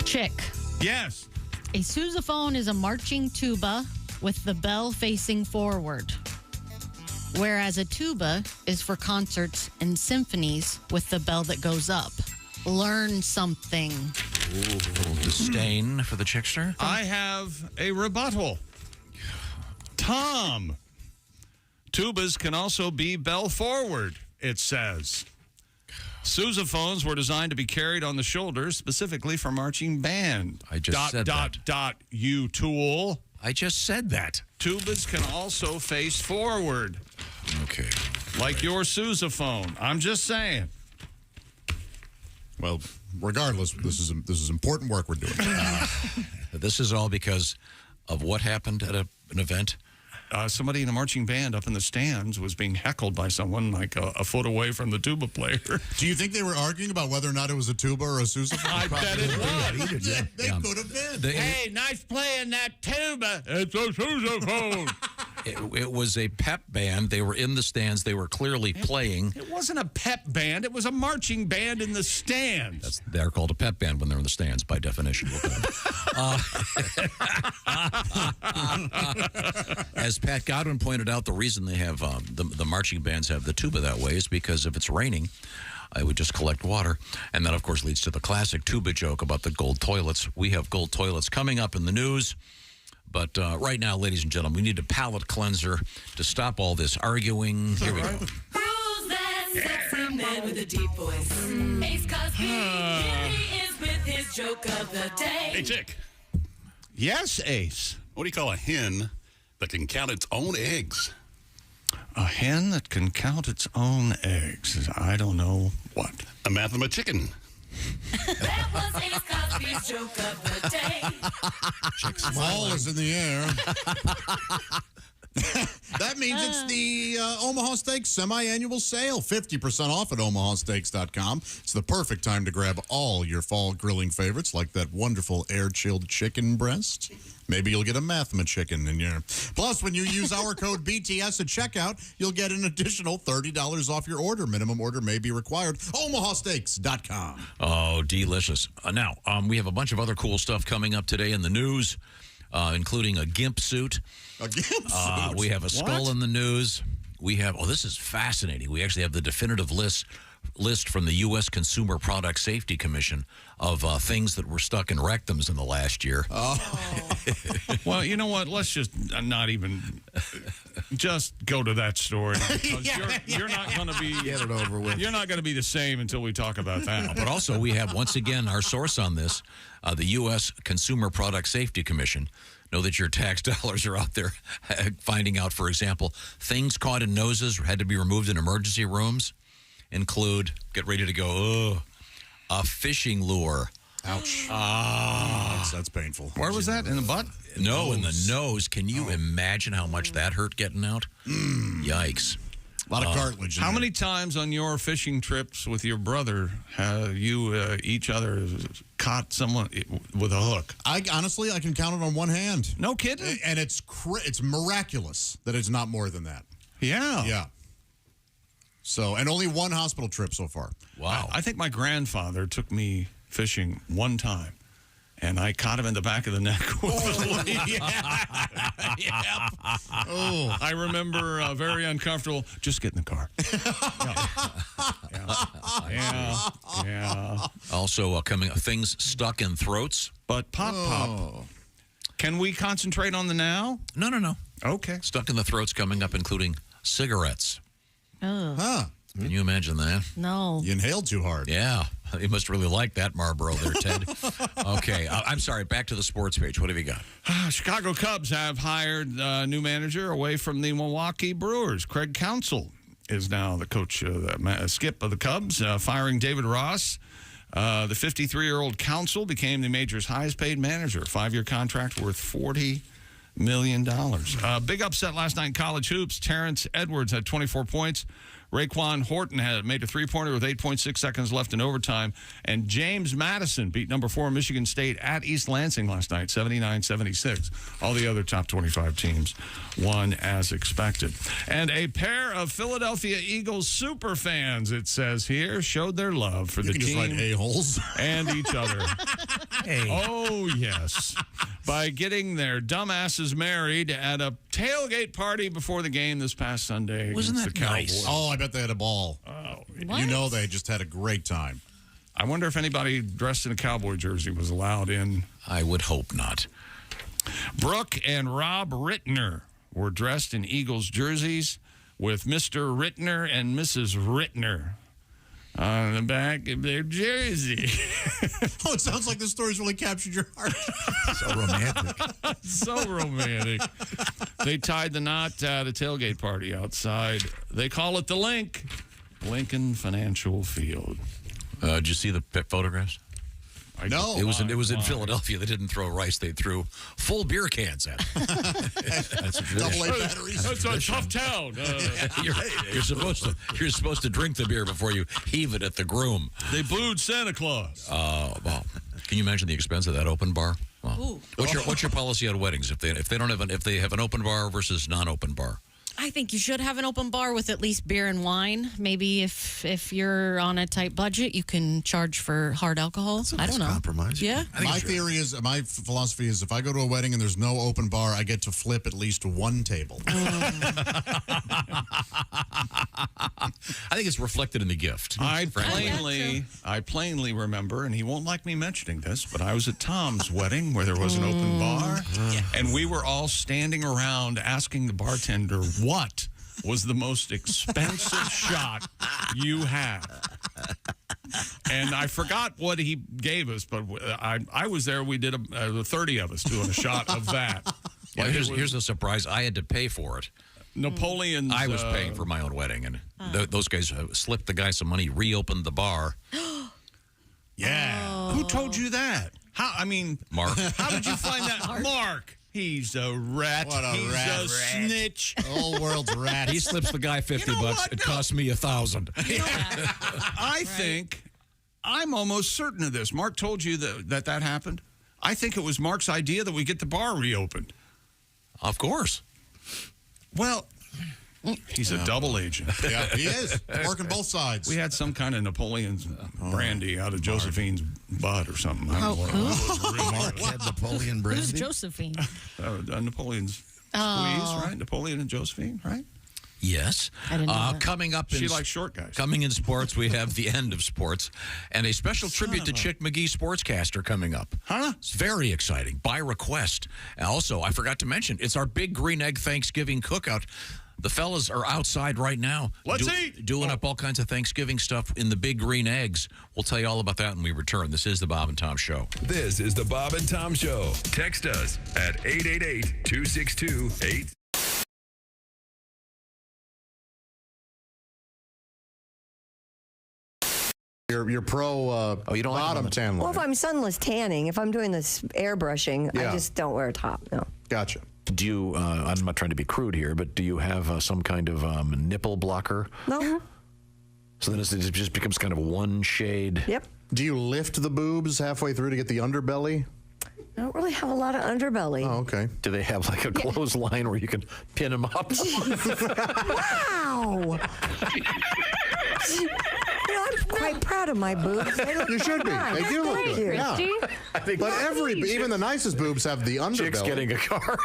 Chick. Yes. A sousaphone is a marching tuba with the bell facing forward, whereas a tuba is for concerts and symphonies with the bell that goes up. Learn something. Ooh, a little disdain for the chickster. I have a rebuttal. Tom, tubas can also be bell forward, it says. Sousaphones were designed to be carried on the shoulders specifically for marching band. I just said that. You tool. I just said that. Tubas can also face forward. Okay. Like your sousaphone. I'm just saying. Well, regardless, this is important work we're doing. This is all because of what happened at an event. Somebody in a marching band up in the stands was being heckled by someone like a foot away from the tuba player. Do you think they were arguing about whether or not it was a tuba or a sousaphone? I bet it was. They could have been. Hey, nice playing that tuba. It's a sousaphone. It was a pep band. They were in the stands. They were clearly playing. It wasn't a pep band. It was a marching band in the stands. They're called a pep band when they're in the stands, by definition. As Pat Godwin pointed out, the reason they have the marching bands have the tuba that way is because if it's raining, I would just collect water. And that, of course, leads to the classic tuba joke about the gold toilets. We have gold toilets coming up in the news. But right now, ladies and gentlemen, we need a palate cleanser to stop all this arguing. Here we go. Who's that sexy man with a deep voice? Ace Cosby, here he is with his joke of the day. Hey, Chick. Yes, Ace. What do you call a hen that can count its own eggs? A hen that can count its own eggs. I don't know what. A mathemachicken. That was Ace Cosby's joke of the day. Chick Small is in the air. That means it's the Omaha Steaks semi-annual sale. 50% off at omahasteaks.com. It's the perfect time to grab all your fall grilling favorites, like that wonderful air-chilled chicken breast. Maybe you'll get a mathema-chicken in your... Plus, when you use our code BTS at checkout, you'll get an additional $30 off your order. Minimum order may be required. omahasteaks.com. Oh, delicious. Now, we have a bunch of other cool stuff coming up today in the news, including a GIMP suit. A GIMP suit? We have a skull in the news. We have, this is fascinating. We actually have the definitive list list from the U.S. Consumer Product Safety Commission of things that were stuck in rectums in the last year. Well, you know what? Let's just not even just go to that story. Because you're not going to be Get it over with. You're not going to be the same until we talk about that. But also, we have, once again, our source on this, the U.S. Consumer Product Safety Commission. Know that your tax dollars are out there finding out, for example, things caught in noses had to be removed in emergency rooms include, get ready to go, a fishing lure. Ouch. That's painful. Where was that? In the butt? No, in the nose. Can you imagine how much that hurt getting out? Yikes. A lot of cartilage. How many times on your fishing trips with your brother have you each other caught someone with a hook? I honestly can count it on one hand. No kidding. And it's miraculous that it's not more than that. Yeah. Yeah. So, and only one hospital trip so far. Wow. I think my grandfather took me fishing one time, and I caught him in the back of the neck. Oh, I remember very uncomfortable. Just get in the car. Yeah. Also coming up, things stuck in throats. But pop. Can we concentrate on the now? No. Okay. Stuck in the throats coming up, including cigarettes. Oh. Huh. Can you imagine that? No. You inhaled too hard. Yeah. You must really like that Marlboro there, Ted. Okay. I'm sorry. Back to the sports page. What have you got? Chicago Cubs have hired a new manager away from the Milwaukee Brewers. Craig Counsell is now the coach, skip of the Cubs, firing David Ross. The 53-year-old Counsell became the major's highest-paid manager. 5-year contract worth $40 million. Big upset last night in college hoops. Terrence Edwards had 24 points. Raekwon Horton had made a three-pointer with 8.6 seconds left in overtime. And James Madison beat number 4 Michigan State at East Lansing last night, 79-76. All the other top 25 teams won as expected. And a pair of Philadelphia Eagles super fans, it says here, showed their love for the team. Just write a-holes. And each other. Hey. Oh, yes. By getting their dumbasses married at a tailgate party before the game this past Sunday Wasn't against that the nice? Cowboys. Oh, I bet they had a ball. Oh, You know they just had a great time. I wonder if anybody dressed in a Cowboy jersey was allowed in. I would hope not. Brooke and Rob Rittner were dressed in Eagles jerseys with Mr. Rittner and Mrs. Rittner on the back of their jersey. Oh, it sounds like this story's really captured your heart. So romantic. So romantic. They tied the knot at a tailgate party outside. They call it the Link. Lincoln Financial Field. Did you see the photographs? No. It was in Philadelphia. They didn't throw rice. They threw full beer cans at it. That's a tradition. Double A batteries. That's a tough town. You're supposed to drink the beer before you heave it at the groom. They booed Santa Claus. Well, can you imagine the expense of that open bar? Well, what's your policy on weddings if they have an open bar versus non-open bar? I think you should have an open bar with at least beer and wine. Maybe if you're on a tight budget, you can charge for hard alcohol. I don't know. Compromise. Yeah. My philosophy is if I go to a wedding and there's no open bar, I get to flip at least one table. I think it's reflected in the gift. I plainly remember, and he won't like me mentioning this, but I was at Tom's wedding where there was an open bar, and we were all standing around asking the bartender what was the most expensive shot you had. And I forgot what he gave us, but I was there. We did 30 of us doing a shot of that. Well, here's a surprise. I had to pay for it. Napoleon's... I was paying for my own wedding, and those guys slipped the guy some money, reopened the bar. Yeah. Who told you that? Mark. How did you find that? Mark. He's a rat. What a He's rat. a snitch. The whole world's rat. He slips the guy $50. It cost me $1,000. I think, I'm almost certain of this. Mark told you that happened. I think it was Mark's idea that we get the bar reopened. Of course. Well, he's a double agent. Yeah, he is. Working both sides. We had some kind of Napoleon's brandy out of Josephine's butt or something. I don't know what it was. Mark had Napoleon brandy. Who's Josephine? Napoleon's squeeze, right? Napoleon and Josephine, right? Yes. I didn't know that. Coming up in She likes short guys. Coming in sports, we have the end of sports and a special tribute to Chick McGee, sportscaster, coming up. Huh? It's very exciting. By request. And also, I forgot to mention, it's our big Green Egg Thanksgiving cookout. The fellas are outside right now. Let's eat! Doing up all kinds of Thanksgiving stuff in the big green eggs. We'll tell you all about that when we return. This is the Bob and Tom Show. This is the Bob and Tom Show. Text us at 888-262-8. Your pro you don't like bottom tan Well, line. if I'm sunless tanning, if I'm doing this airbrushing, Yeah. I just don't wear a top. No. Gotcha. Do you, I'm not trying to be crude here, but do you have some kind of nipple blocker? No. So then it just becomes kind of one shade. Yep. Do you lift the boobs halfway through to get the underbelly? I don't really have a lot of underbelly. Oh, okay. Do they have like a clothesline where you can pin them up? Wow. I'm quite proud of my boobs. They look You should be. nice. They do look Thank good. you. Yeah. I think But even the nicest boobs have the underbelly. Chick's getting a car.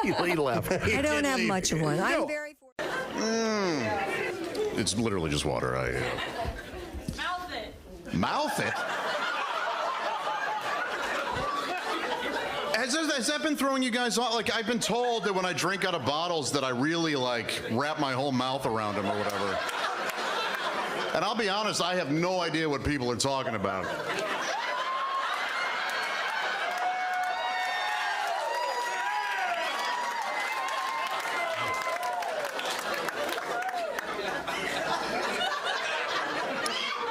He left. I don't have much of one. I'm very It's literally just water. Mouth it. Mouth it? Has that been throwing you guys off? Like, I've been told that when I drink out of bottles that I really, like, wrap my whole mouth around them or whatever. And I'll be honest, I have no idea what people are talking about.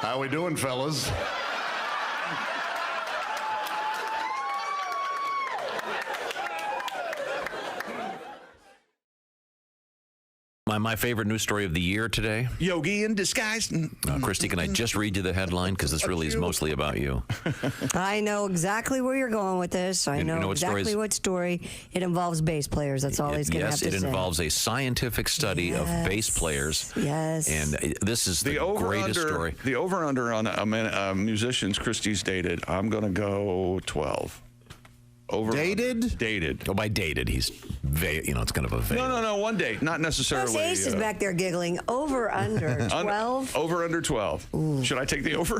How we doing, fellas? My favorite news story of the year today. Yogi in disguise. Christy, can I just read you the headline? Because this really is mostly about you. I know exactly where you're going with this. I You know know what exactly what story. It involves bass players. That's all he's going to have Yes, to it say. involves a scientific study of bass players. Yes. And this is the greatest story. The over-under on musicians Christie's dated, I'm going to go 12. Dated? Dated. Oh, by dated, he's, it's kind of a veil. No, one date. Not necessarily. Plus, Ace is back there giggling. Over, under, 12? Over, under 12. Should I take the over?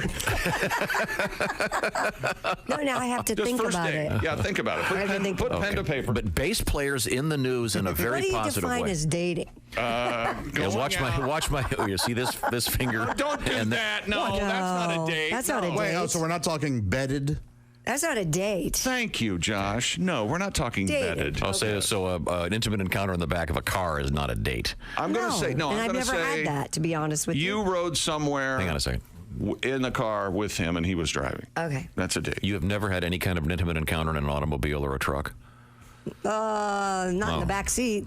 No, now I have to Just think first about date. it. Yeah, think about it. I have to think Put about pen to paper. But bass players in the news in a very What do you positive define way. as dating? Watch my. Oh, you see this finger? Don't do that. No, that's not a date. That's not a Wait, date. so we're not talking bedded? That's not a date. Thank you, Josh. No, we're not talking Dated. bedded. I'll say so. An intimate encounter in the back of a car is not a date. I'm going to say no. And I'm I've going to never say had that, to be honest with you. you rode somewhere. Hang on a second. In the car with him, and he was driving. Okay. That's a date. You have never had any kind of an intimate encounter in an automobile or a truck? Not in the back seat.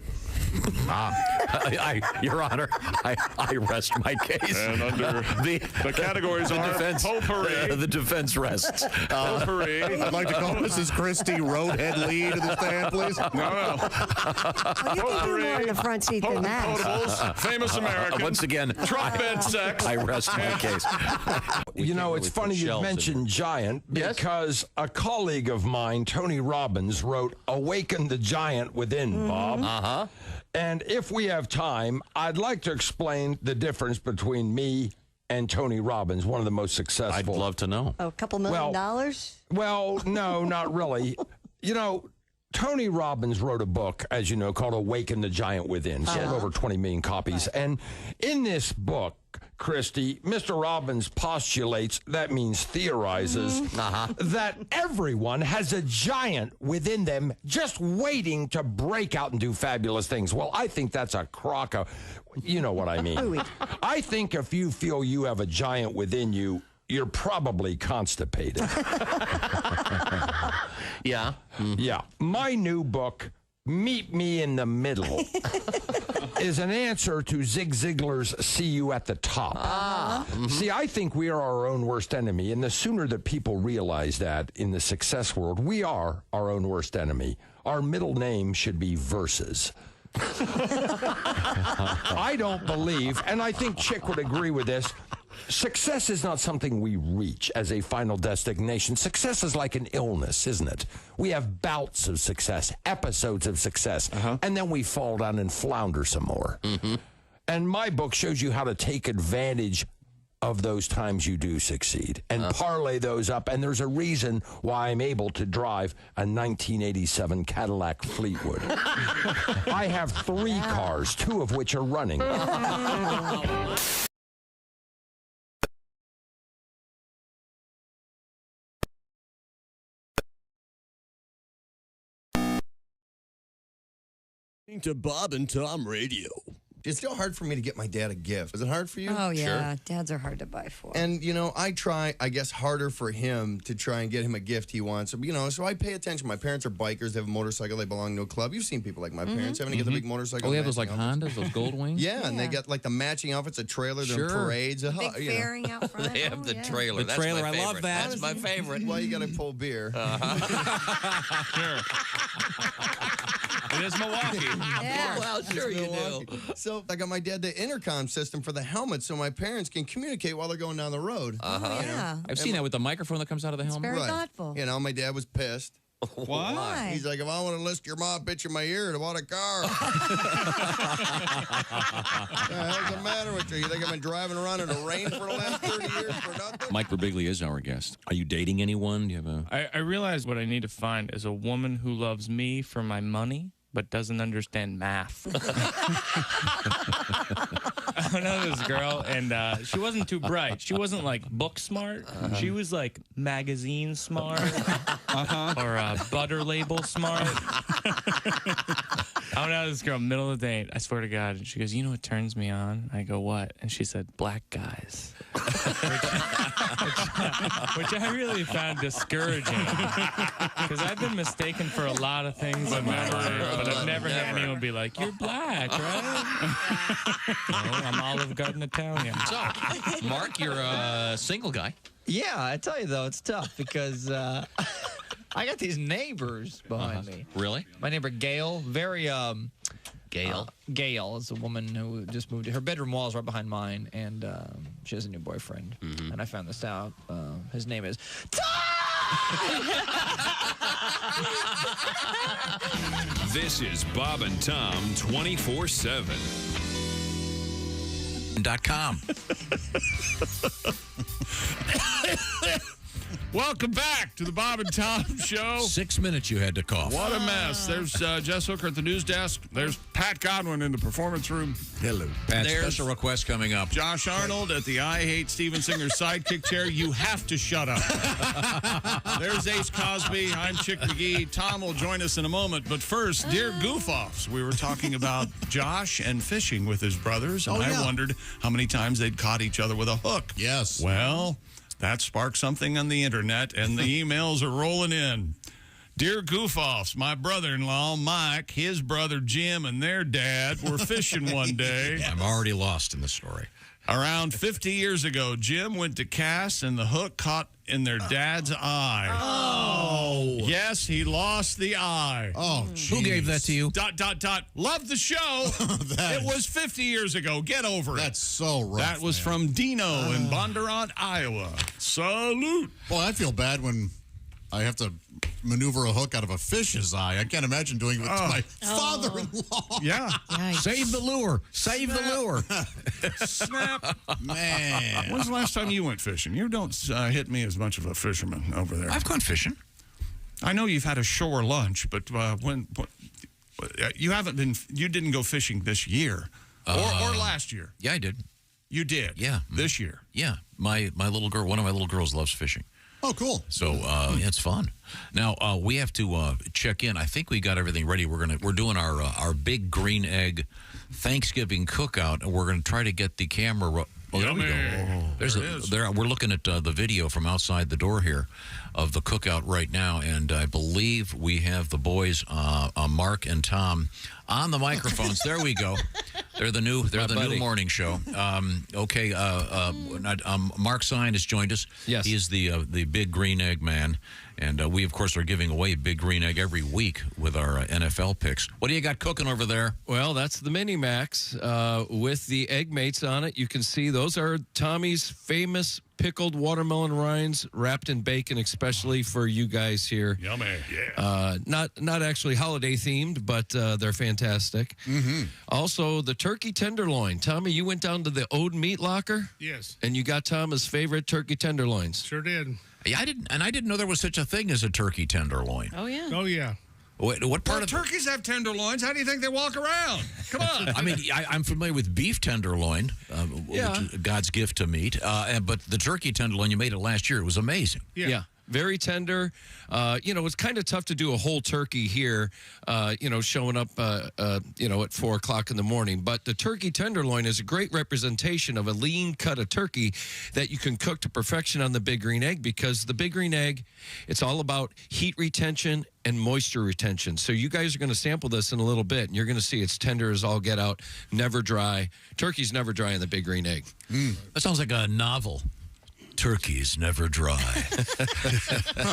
Your Honor, I rest my case. And under the categories are defense, potpourri. the defense rests. Potpourri. I'd like to call Mrs. Christie roadhead lead to the stand, please. No. Well, you can do more in the front seat than that. Potables, famous American. Once again, Truck bed sex. I rest my case. You know, it's funny you mentioned Giant because a colleague of mine, Tony Robbins, wrote Awaken the Giant Within, Bob. Uh-huh. And if we have time, I'd like to explain the difference between me and Tony Robbins, one of the most successful. I'd love to know. A couple $1 million? Well, no, not really. You know, Tony Robbins wrote a book, as you know, called Awaken the Giant Within. Sold over 20 million copies. And in this book, Christy, Mr. Robbins postulates, that means theorizes, that everyone has a giant within them just waiting to break out and do fabulous things. Well, I think that's a crock of, you know what I mean. I think if you feel you have a giant within you, you're probably constipated. Yeah. Yeah. My new book, Meet Me in the Middle, is an answer to Zig Ziglar's See You at the Top. See, I think we are our own worst enemy, and the sooner that people realize that in the success world, we are our own worst enemy. Our middle name should be Versus. I don't believe, and I think Chick would agree with this, Success is not something we reach as a final destination. Success is like an illness, isn't it? We have bouts of success, episodes of success, and then we fall down and flounder some more. And my book shows you how to take advantage of those times you do succeed and parlay those up. And there's a reason why I'm able to drive a 1987 Cadillac Fleetwood. I have 3 cars, 2 of which are running. To Bob and Tom Radio. It's still hard for me to get my dad a gift. Is it hard for you? Oh, yeah. Dads are hard to buy for. And, you know, I try, I guess, harder for him to try and get him a gift he wants. You know, so I pay attention. My parents are bikers. They have a motorcycle. They belong to a club. You've seen people like my parents having to get the big motorcycle. Oh, we have those like Hondas, those gold wings? Yeah, and they got like the matching outfits, a trailer, they're in parades. Big fairing out front. They have the trailer. The That's trailer, my I love favorite. that. That's my favorite. Well, you got to pull beer. Sure. It is Milwaukee. Yeah. Well, sure you do. So I got my dad the intercom system for the helmet so my parents can communicate while they're going down the road. Yeah. I've seen that with the microphone that comes out of the helmet. Very thoughtful. You know, my dad was pissed. Why? He's like, if I want to list your mom bitch in my ear, I want a car. What the hell's the matter with you? You think I've been driving around in the rain for the last 30 years for nothing? Mike Birbiglia is our guest. Are you dating anyone? Do you have a... I realize what I need to find is a woman who loves me for my money, but doesn't understand math. I know this girl, and she wasn't too bright. She wasn't like book smart. She was like magazine smart or butter label smart. I went out with this girl middle of the date. I swear to God. And she goes, "You know what turns me on?" I go, "What?" And she said, "Black guys." which I really found discouraging because I've been mistaken for a lot of things in my life, but I've never had anyone be like, "You're black, right?" No, I'm Olive Garden Italian. So, Mark, you're a single guy. Yeah, I tell you though, it's tough because I got these neighbors behind me. Really? My neighbor Gail, very Gail. Gail is a woman who just moved. Her bedroom wall is right behind mine, and she has a new boyfriend. And I found this out. His name is This is Bob and Tom 24/7. .com. Welcome back to the Bob and Tom Show. 6 minutes you had to cough. What a mess. There's Jess Hooker at the news desk. There's Pat Godwin in the performance room. Hello. Pat, special request coming up. Josh Arnold at the I Hate Steven Singer's sidekick chair. You have to shut up. There's Ace Cosby. I'm Chick McGee. Tom will join us in a moment. But first, dear goof-offs, we were talking about Josh and fishing with his brothers. And I wondered how many times they'd caught each other with a hook. Yes. Well, that sparked something on the internet, and the emails are rolling in. Dear goof-offs, my brother-in-law, Mike, his brother Jim, and their dad were fishing one day. I'm already lost in the story. Around 50 years ago, Jim went to cast, and the hook caught in their dad's eye. Oh. Yes, he lost the eye. Oh, Who gave that to you? ... Love the show. It was 50 years ago. Get over it. That's so rough. That was from Dino in Bondurant, Iowa. Salute. Boy, I feel bad when I have to maneuver a hook out of a fish's eye. I can't imagine doing it with my father-in-law. Yeah. Save the lure. Save the lure. Snap. Man. When's the last time you went fishing? You don't hit me as much of a fisherman over there. I've gone fishing. I know you've had a shore lunch, but when you haven't been, you didn't go fishing this year or last year. Yeah, I did. You did? Yeah. This year? Yeah. My little girl, one of my little girls loves fishing. Oh, cool. So it's fun. Now we have to check in. I think we got everything ready. We're doing our big green egg Thanksgiving cookout, and we're going to try to get the camera. There we go. We're looking at the video from outside the door here of the cookout right now, and I believe we have the boys, Mark and Tom, on the microphones. There we go. They're the new morning show. Mark Sine has joined us. Yes. He is the Big Green Egg man. And we, of course, are giving away Big Green Egg every week with our NFL picks. What do you got cooking over there? Well, that's the Mini Max with the egg mates on it. You can see those are Tommy's famous pickled watermelon rinds wrapped in bacon, especially for you guys here. Yummy, yeah. Not actually holiday themed, but they're fantastic. Mm-hmm. Also, the turkey tenderloin. Tommy, you went down to the Ode Meat Locker? Yes. And you got Thomas' favorite turkey tenderloins. Sure did. Yeah, I didn't know there was such a thing as a turkey tenderloin. Oh, yeah. Oh, yeah. What part of turkeys have tenderloins? How do you think they walk around? Come on. I mean, I'm familiar with beef tenderloin, which is God's gift to meat. But the turkey tenderloin, you made it last year. It was amazing. Yeah. Very tender. It's kind of tough to do a whole turkey here, showing up, at 4 o'clock in the morning. But the turkey tenderloin is a great representation of a lean cut of turkey that you can cook to perfection on the Big Green Egg, because the Big Green Egg, it's all about heat retention and moisture retention. So you guys are going to sample this in a little bit, and you're going to see it's tender as all get out, never dry. Turkey's never dry in the Big Green Egg. That sounds like a novel. Turkeys never dry.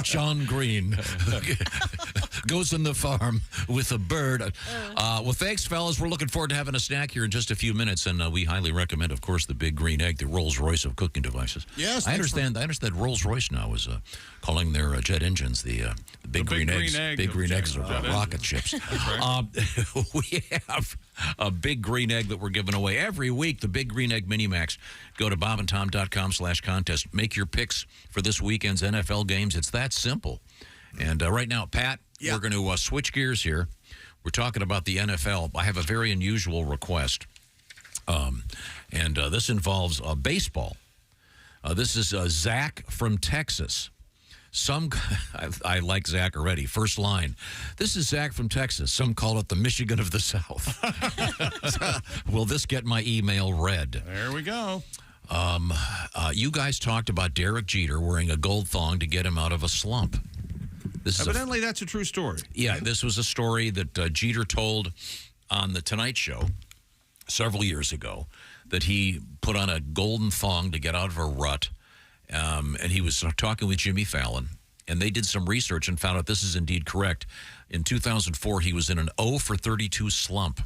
John Green goes on the farm with a bird. Well, thanks, fellas. We're looking forward to having a snack here in just a few minutes, and we highly recommend, of course, the Big Green Egg, the Rolls-Royce of cooking devices. Yes, I understand Rolls-Royce now is calling their jet engines the Big Green Eggs. Big Green Eggs are rocket ships. We have a Big Green Egg that we're giving away every week, the Big Green Egg Mini Max. Go to bobandtom.com/contest. Make your picks for this weekend's NFL games. It's that simple. And right now, Pat, we're going to switch gears here. We're talking about the NFL. I have a very unusual request, and this involves baseball. This is Zach from Texas. I like Zach already. First line. This is Zach from Texas. Some call it the Michigan of the South. Will this get my email read? There we go. You guys talked about Derek Jeter wearing a gold thong to get him out of a slump. Evidently, that's a true story. Yeah, this was a story that Jeter told on The Tonight Show several years ago, that he put on a golden thong to get out of a rut. And he was talking with Jimmy Fallon, and they did some research and found out this is indeed correct. In 2004, he was in an 0 for 32 slump,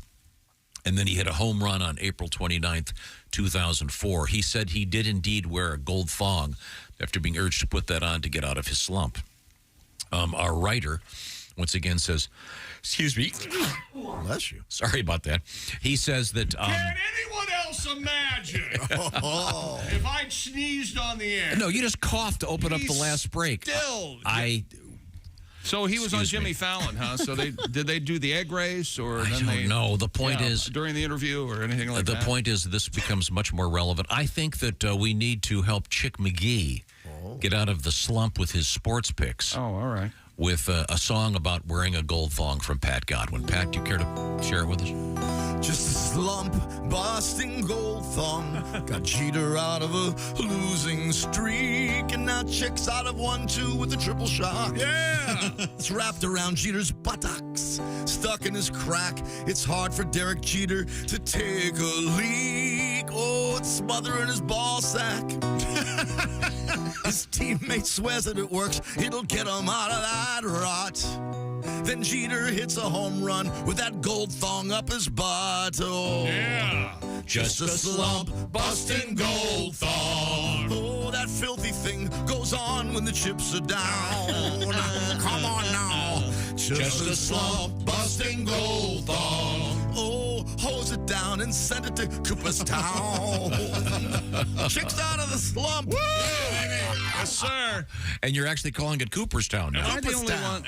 and then he hit a home run on April 29th, 2004. He said he did indeed wear a gold thong after being urged to put that on to get out of his slump. Our writer, once again, says, excuse me. Bless you. Sorry about that. He says that... Can anyone else imagine if I'd sneezed on the air? No, you just coughed to open up the last break. Still. So he was on Jimmy Fallon, huh? So did they do the egg race, or I don't know. The point is during the interview or anything like that. The point is this becomes much more relevant. I think that we need to help Chick McGee get out of the slump with his sports picks. Oh, all right. With a song about wearing a gold thong from Pat Godwin. Pat, do you care to share it with us? Just a slump, busting gold thong. Got Jeter out of a losing streak. And now Chick's out of 1-2 with a triple shot. Yeah! It's wrapped around Jeter's buttocks, stuck in his crack. It's hard for Derek Jeter to take a leak. Oh, it's smothering his ball sack. His teammate swears that it works. It'll get him out of that rot. Then Jeter hits a home run with that gold thong up his butt. Oh, yeah. Just a slump, busting gold thong. Oh, that filthy thing goes on when the chips are down. Come on now. Just a slump, busting gold thong. Oh, hose it down and send it to Cooperstown. Chick's out of the slump. Woo! Yes, sir. And you're actually calling it Cooperstown now. Am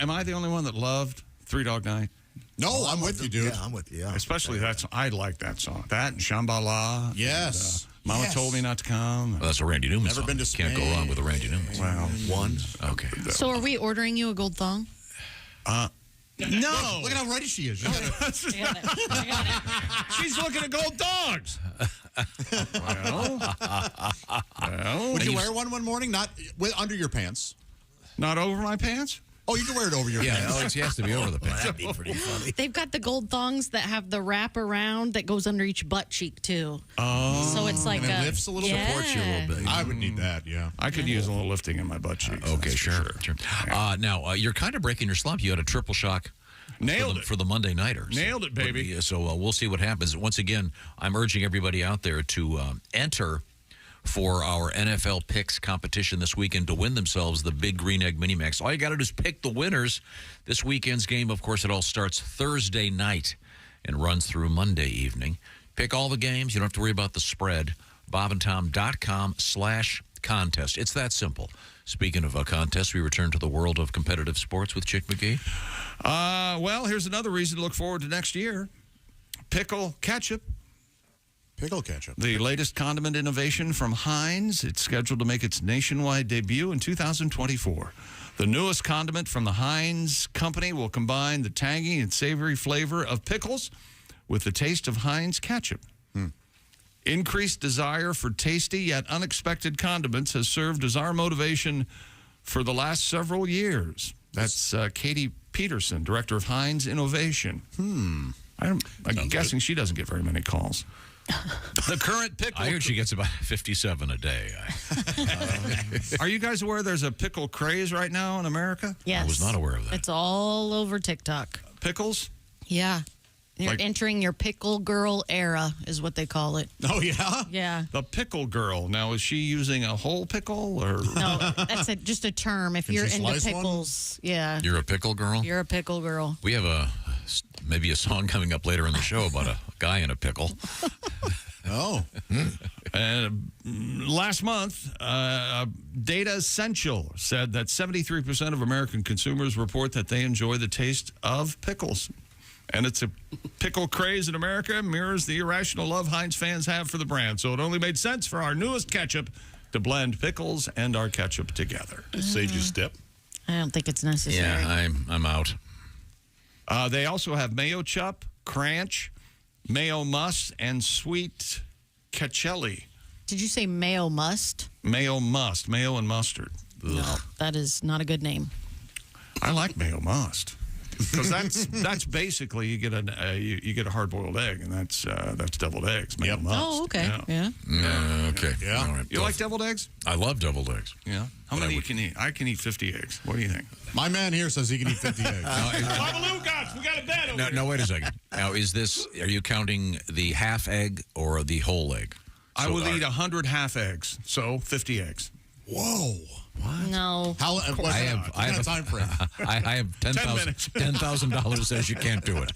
I the only one that loved Three Dog Night? No, I'm with you, dude. Yeah, I'm with you. Yeah. Especially I like that song. That and Shambhala. Yes. And, Mama told me not to come. Well, that's a Randy Newman Never song. been to Can't go Spain. wrong with a Randy Newman song. Well, one. Okay. So are we ordering you a gold thong? No. Look at how ready she is. She's looking at gold dogs. Well, would you wear one morning? Not under your pants. Not over my pants? Oh, you can wear it over your Yeah, pants. Alex, he has to be over the pants. That'd be pretty funny. They've got the gold thongs that have the wrap around that goes under each butt cheek, too. Oh. So it's like And it lifts a little bit. Supports you a little bit. I would need that, yeah. I could use a little lifting in my butt cheeks. Okay, that's for sure. Now, you're kind of breaking your slump. You had a triple shock. Nailed for the Monday Nighters. Nailed it, baby. So we'll see what happens. Once again, I'm urging everybody out there to enter for our NFL picks competition this weekend to win themselves the Big Green Egg Mini Max. All you got to do is pick the winners. This weekend's game, of course, it all starts Thursday night and runs through Monday evening. Pick all the games. You don't have to worry about the spread. bobandtom.com/contest. It's that simple. Speaking of a contest, we return to the world of competitive sports with Chick McGee. Well, here's another reason to look forward to next year. Pickle ketchup. Pickle ketchup. The latest condiment innovation from Heinz. It's scheduled to make its nationwide debut in 2024. The newest condiment from the Heinz company will combine the tangy and savory flavor of pickles with the taste of Heinz ketchup. Increased desire for tasty yet unexpected condiments has served as our motivation for the last several years. That's Katie Peterson, director of Heinz Innovation. I'm guessing she doesn't get very many calls. The current pickle. I heard she gets about 57 a day. Are you guys aware there's a pickle craze right now in America? Yes. I was not aware of that. It's all over TikTok. Pickles? Yeah. You're Like- entering your pickle girl era, is what they call it. Oh, yeah? Yeah. The pickle girl. Now, is she using a whole pickle or? No, that's just a term. If Can you're she into slice one? pickles, yeah. You're a pickle girl? You're a pickle girl. We have maybe a song coming up later in the show about a guy in a pickle. Oh. Last month, Data Essential said that 73% of American consumers report that they enjoy the taste of pickles. And it's a pickle craze in America mirrors the irrational love Heinz fans have for the brand. So it only made sense for our newest ketchup to blend pickles and our ketchup together. Saved you a step. I don't think it's necessary. Yeah, I'm out. They also have mayo chup, cranch, mayo must, and sweet cacelli. Did you say mayo must? Mayo must, mayo and mustard. No, that is not a good name. I like mayo must because that's basically you get a hard boiled egg, and that's deviled eggs. Mayo must. Oh, okay. Yeah. Okay. Yeah. All right. You like deviled eggs? I love deviled eggs. Yeah. How many you can eat? I can eat 50 eggs. What do you think? My man here says he can eat 50 eggs. Babaloo gods, we got a bed over No, wait a second. Now, are you counting the half egg or the whole egg? I will eat 100 half eggs, so 50 eggs. Whoa. What? No. How? What's I have a time frame. I have $10,000 says you can't do it.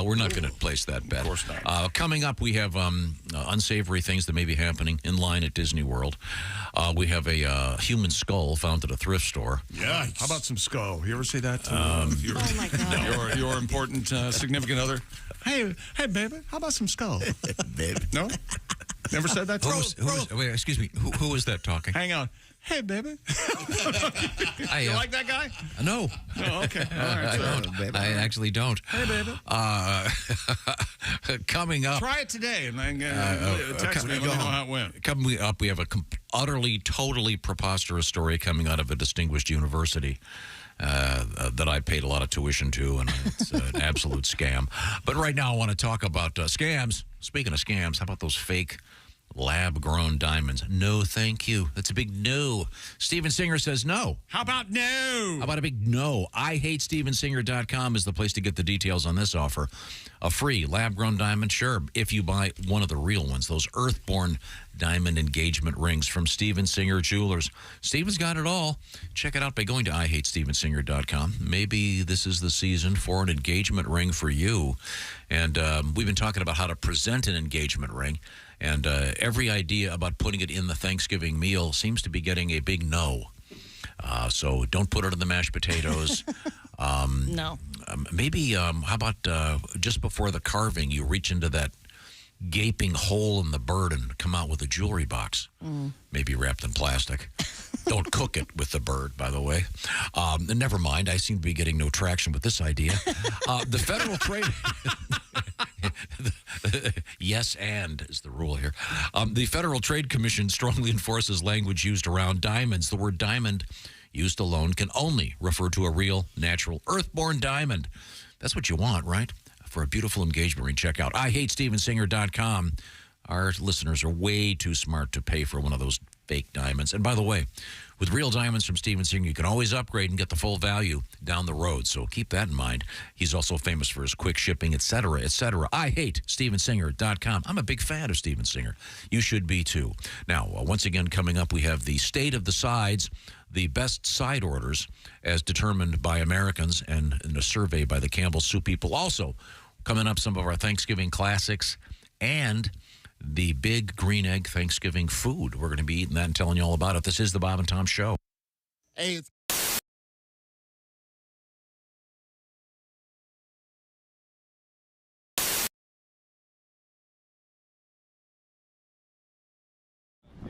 We're not going to place that bet. Of course not. Coming up, we have unsavory things that may be happening in line at Disney World. We have a human skull found at a thrift store. Yeah. How about some skull? You ever say that to Oh, my God. your important significant other? Hey, baby, how about some skull? Babe. No? Never said that to you? Wait, excuse me. Who was that talking? Hang on. Hey, baby. You like that guy? No. Oh, okay. All right. I sorry. don't. I actually don't. Hey, baby. Coming up. Try it today and then text me and let me know how it went. Coming up, we have a utterly, totally preposterous story coming out of a distinguished university that I paid a lot of tuition to, and it's an absolute scam. But right now, I want to talk about scams. Speaking of scams, how about those fake lab-grown diamonds? No, thank you. That's a big no. Steven Singer says no. How about no? How about a big no? IHateStevenSinger.com is the place to get the details on this offer. A free lab-grown diamond, sure, if you buy one of the real ones, those Earthborn diamond engagement rings from Steven Singer Jewelers. Steven's got it all. Check it out by going to IHateStevenSinger.com. Maybe this is the season for an engagement ring for you. And we've been talking about how to present an engagement ring. And every idea about putting it in the Thanksgiving meal seems to be getting a big no. So don't put it in the mashed potatoes. No. Maybe, how about just before the carving, you reach into that gaping hole in the bird and come out with a jewelry box, maybe wrapped in plastic. Don't cook it with the bird, by the way. Never mind. I seem to be getting no traction with this idea. The Federal Trade... Yes, and is the rule here. The Federal Trade Commission strongly enforces language used around diamonds. The word diamond used alone can only refer to a real, natural, earthborn diamond. That's what you want, right? For a beautiful engagement ring, check out IHateStevenSinger.com. Our listeners are way too smart to pay for one of those fake diamonds. And by the way, with real diamonds from Steven Singer, you can always upgrade and get the full value down the road. So keep that in mind. He's also famous for his quick shipping, etc., etc. IHateStevenSinger.com. I'm a big fan of Steven Singer. You should be too. Now, once again, coming up, we have the state of the sides, the best side orders as determined by Americans and in a survey by the Campbell Soup people. Also, coming up, some of our Thanksgiving classics and the big green egg Thanksgiving food. We're going to be eating that and telling you all about it. This is the Bob and Tom Show. Hey,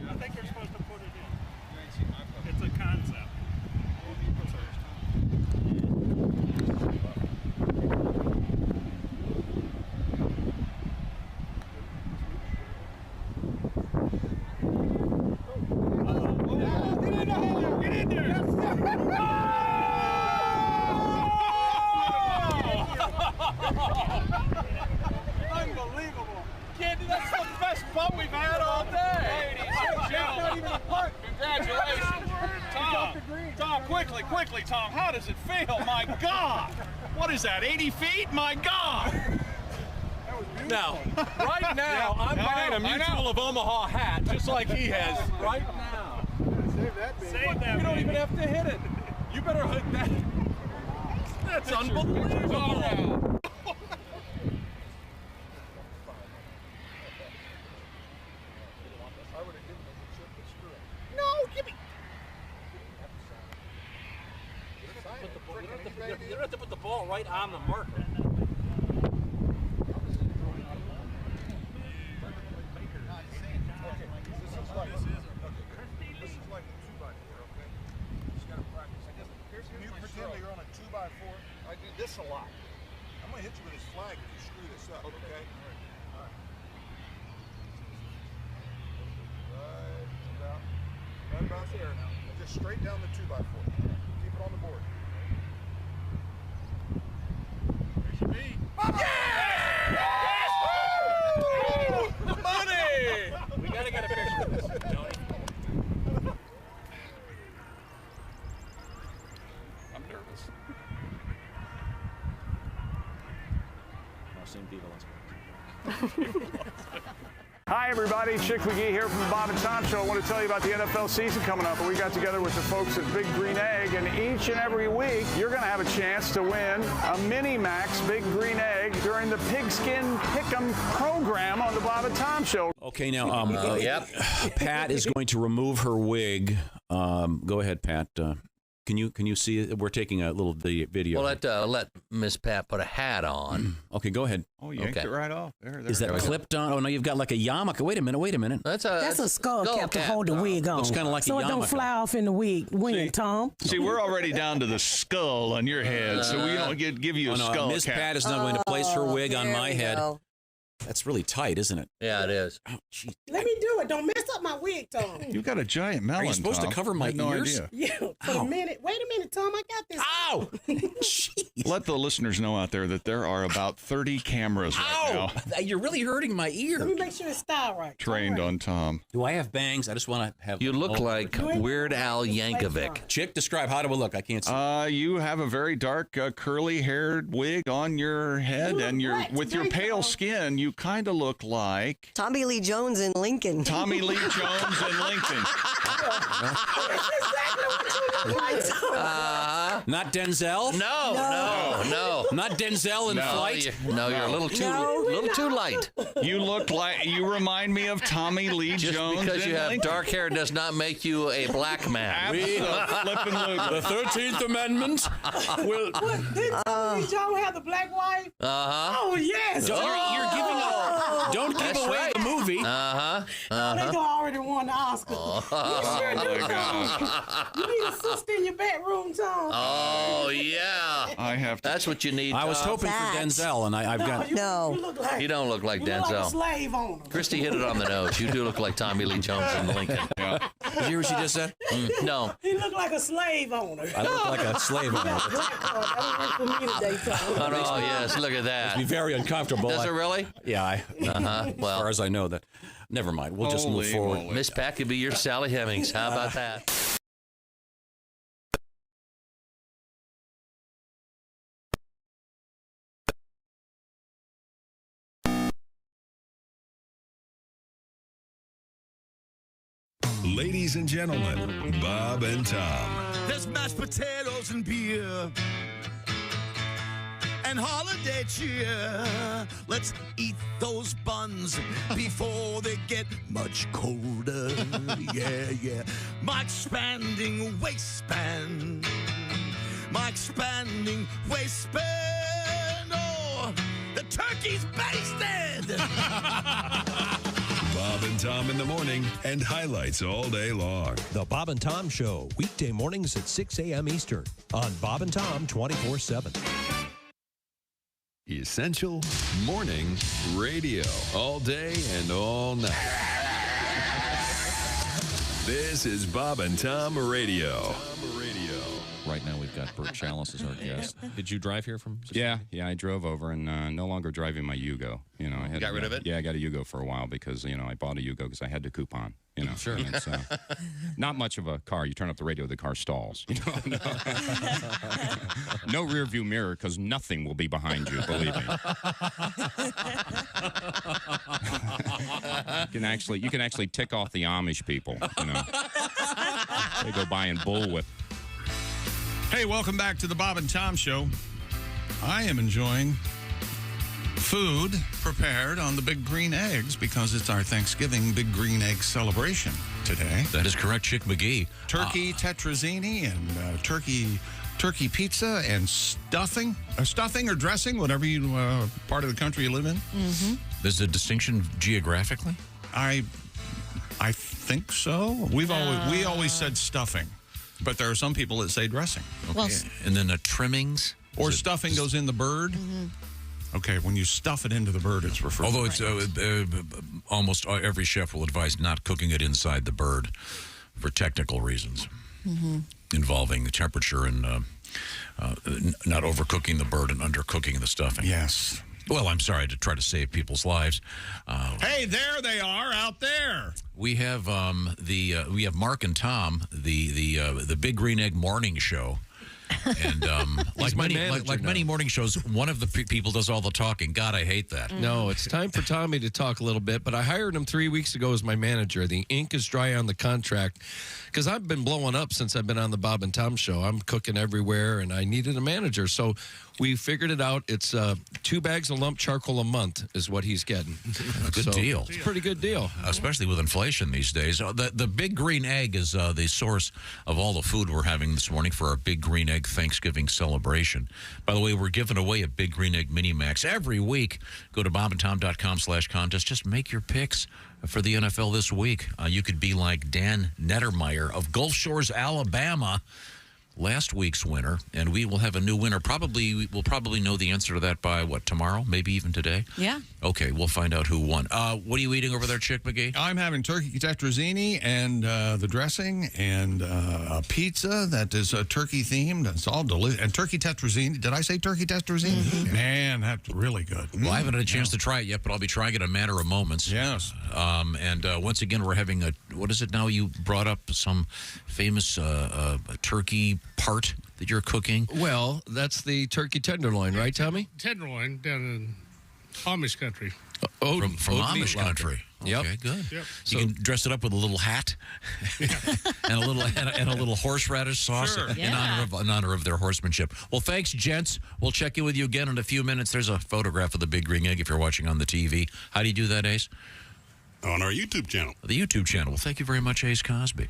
I think you're supposed to put it in. It's a concept. Get in there! Unbelievable! Candy, that's the best bump we've had all day. Not even a putt. Congratulations. Tom, quickly, Tom. How does it feel? My God. What is that, 80 feet? My God. Now, right now, I'm buying a Mutual of Omaha hat, just like he has. Right now. Save that. You don't even have to hit it. You better hit that. That's unbelievable. No, give me. You don't have to put the ball right on the marker. This is like a 2x4, okay? You just gotta practice. Can you pretend that you're on a 2x4? I do this a lot. I'm gonna hit you with this flag if you screw this up, okay? All right. Right about there now. And just straight down the 2x4. Keep it on the board. There should be. Yeah! Woo! Money! We gotta get a picture of this, Tony. I'm nervous. Same people. Let's go. Hi, everybody. Chick McGee here from the Bob and Tom Show. I want to tell you about the NFL season coming up. We got together with the folks at Big Green Egg, and each and every week, you're going to have a chance to win a Mini Max Big Green Egg during the Pigskin Pick'em program on the Bob and Tom Show. Okay, now, Pat is going to remove her wig. Go ahead, Pat. Can you see it? We're taking a little video. Well, let Miss Pat put a hat on. Okay, go ahead. Oh, you yanked it right off. There is that clipped on? Oh, no, you've got like a yarmulke. Wait a minute. That's a skull cap to hold the wig on. Looks kind of like so a yarmulke. So it don't fly off in the wing, Tom. See, we're already down to the skull on your head, so we don't give you a skull Miss cap. Pat is not going to place her wig on my head. Go. That's really tight, isn't it? Yeah, it is. Oh, geez. Let me do it. Don't mess up my wig, Tom. You got a giant melon. Are you supposed Tom. to cover my I had no ears? idea. Yeah, for a minute. Wait a minute, Tom. I got this. Ow! Let the listeners know out there that there are about 30 cameras right now. You're really hurting my ear. Let me make sure it's styled right. Trained on Tom. Do I have bangs? I just want to have. You look like Weird Al Yankovic. Chick, describe how do I look? I can't see. You have a very dark, curly-haired wig on your head, and with your pale skin, you kind of look like Tommy Lee Jones in Lincoln. Tommy Lee Jones in Lincoln. Not Denzel? No. Not Denzel in Flight? You're a little too light. You remind me of Tommy Lee Just Jones. because you have Lincoln. dark hair does not make you a black man. The 13th Amendment will. Didn't Tommy Lee Jones have the black wife? Oh, yes. You're giving Don't give away the movie. They already won the Oscar. You sure do, Tom. You need a sister in your bedroom, Tom. Oh, yeah. I have to. That's what you need. I was hoping for Denzel, and I've got. You look like, You don't look like you Denzel. look like a slave owner. Christy hit it on the nose. You do look like Tommy Lee Jones in Lincoln. Yeah. you hear what she just said? No. He looked like a slave owner. I look like a slave owner. That was for me today, Tom. Oh, yes, look at that. It'd be very uncomfortable. Does it really? Yeah. Uh-huh. Well, as far as I know that. Never mind. We'll just move forward. Miss Pat could be your Sally Hemings. How about that? Ladies and gentlemen, Bob and Tom. There's mashed potatoes and beer and holiday cheer. Let's eat those buns before they get much colder. Yeah. My expanding waistband. My expanding waistband. Oh, the turkey's basted. Bob and Tom in the morning and highlights all day long. The Bob and Tom Show, weekday mornings at 6 a.m. Eastern on Bob and Tom 24/7. Essential morning radio. All day and all night. This is Bob and Tom Radio. Right now, we've got Bert Chalice as our guest. Did you drive here from? Yeah, I drove over and no longer driving my Yugo. You know, I had Got rid of it? Yeah, I got a Yugo for a while because I bought a Yugo because I had the coupon. Sure. And it's not much of a car. You turn up the radio, the car stalls. No rear view mirror because nothing will be behind you. Believe me. You can actually tick off the Amish people. They go by and bullwhip. Hey, welcome back to the Bob and Tom Show. I am enjoying food prepared on the Big Green Eggs because it's our Thanksgiving Big Green Egg celebration today. That is correct, Chick McGee. Turkey tetrazzini and turkey pizza and stuffing or dressing, whatever part of the country you live in. Mm-hmm. There's a distinction geographically? I think so. We always said stuffing. But there are some people that say dressing. Okay. Well, and then the trimmings? Or stuffing goes in the bird. Mm-hmm. Okay, when you stuff it into the bird, it's referred Although to. it's almost every chef will advise not cooking it inside the bird for technical reasons involving the temperature and not overcooking the bird and undercooking the stuffing. Yes. Well, I'm sorry to try to save people's lives. Hey, there they are out there. We have we have Mark and Tom, the Big Green Egg morning show. And like many morning shows, one of the people does all the talking. God, I hate that. No, it's time for Tommy to talk a little bit, but I hired him 3 weeks ago as my manager. The ink is dry on the contract because I've been blowing up since I've been on the Bob and Tom Show. I'm cooking everywhere, and I needed a manager. So we figured it out. It's 2 bags of lump charcoal a month is what he's getting. A good deal. It's a pretty good deal. Especially with inflation these days. The Big Green Egg is the source of all the food we're having this morning for our Big Green Egg Thanksgiving celebration. By the way, we're giving away a Big Green Egg Mini Max every week. Go to bobandtom.com/contest. Just make your picks for the NFL this week. You could be like Dan Nettermeyer of Gulf Shores, Alabama, last week's winner, and we will have a new winner. We'll probably know the answer to that by, tomorrow? Maybe even today? Yeah. Okay, we'll find out who won. What are you eating over there, Chick McGee? I'm having turkey tetrazzini and the dressing and a pizza that is turkey-themed. It's all delicious. And turkey tetrazzini. Did I say turkey tetrazzini? Mm-hmm. Man, that's really good. Well, I haven't had a chance to try it yet, but I'll be trying it in a matter of moments. Yes. And once again, we're having what is it now? You brought up some famous turkey part that you're cooking. Well, that's the turkey tenderloin, right, Tommy? Tenderloin down in Amish country. From Amish country. Yep. Okay, good. Yep. You can dress it up with a little hat and a little horseradish sauce in honor of their horsemanship. Well, thanks, gents. We'll check in with you again in a few minutes. There's a photograph of the Big Green Egg if you're watching on the TV. How do you do that, Ace? On our YouTube channel. The YouTube channel. Well, thank you very much, Ace Cosby.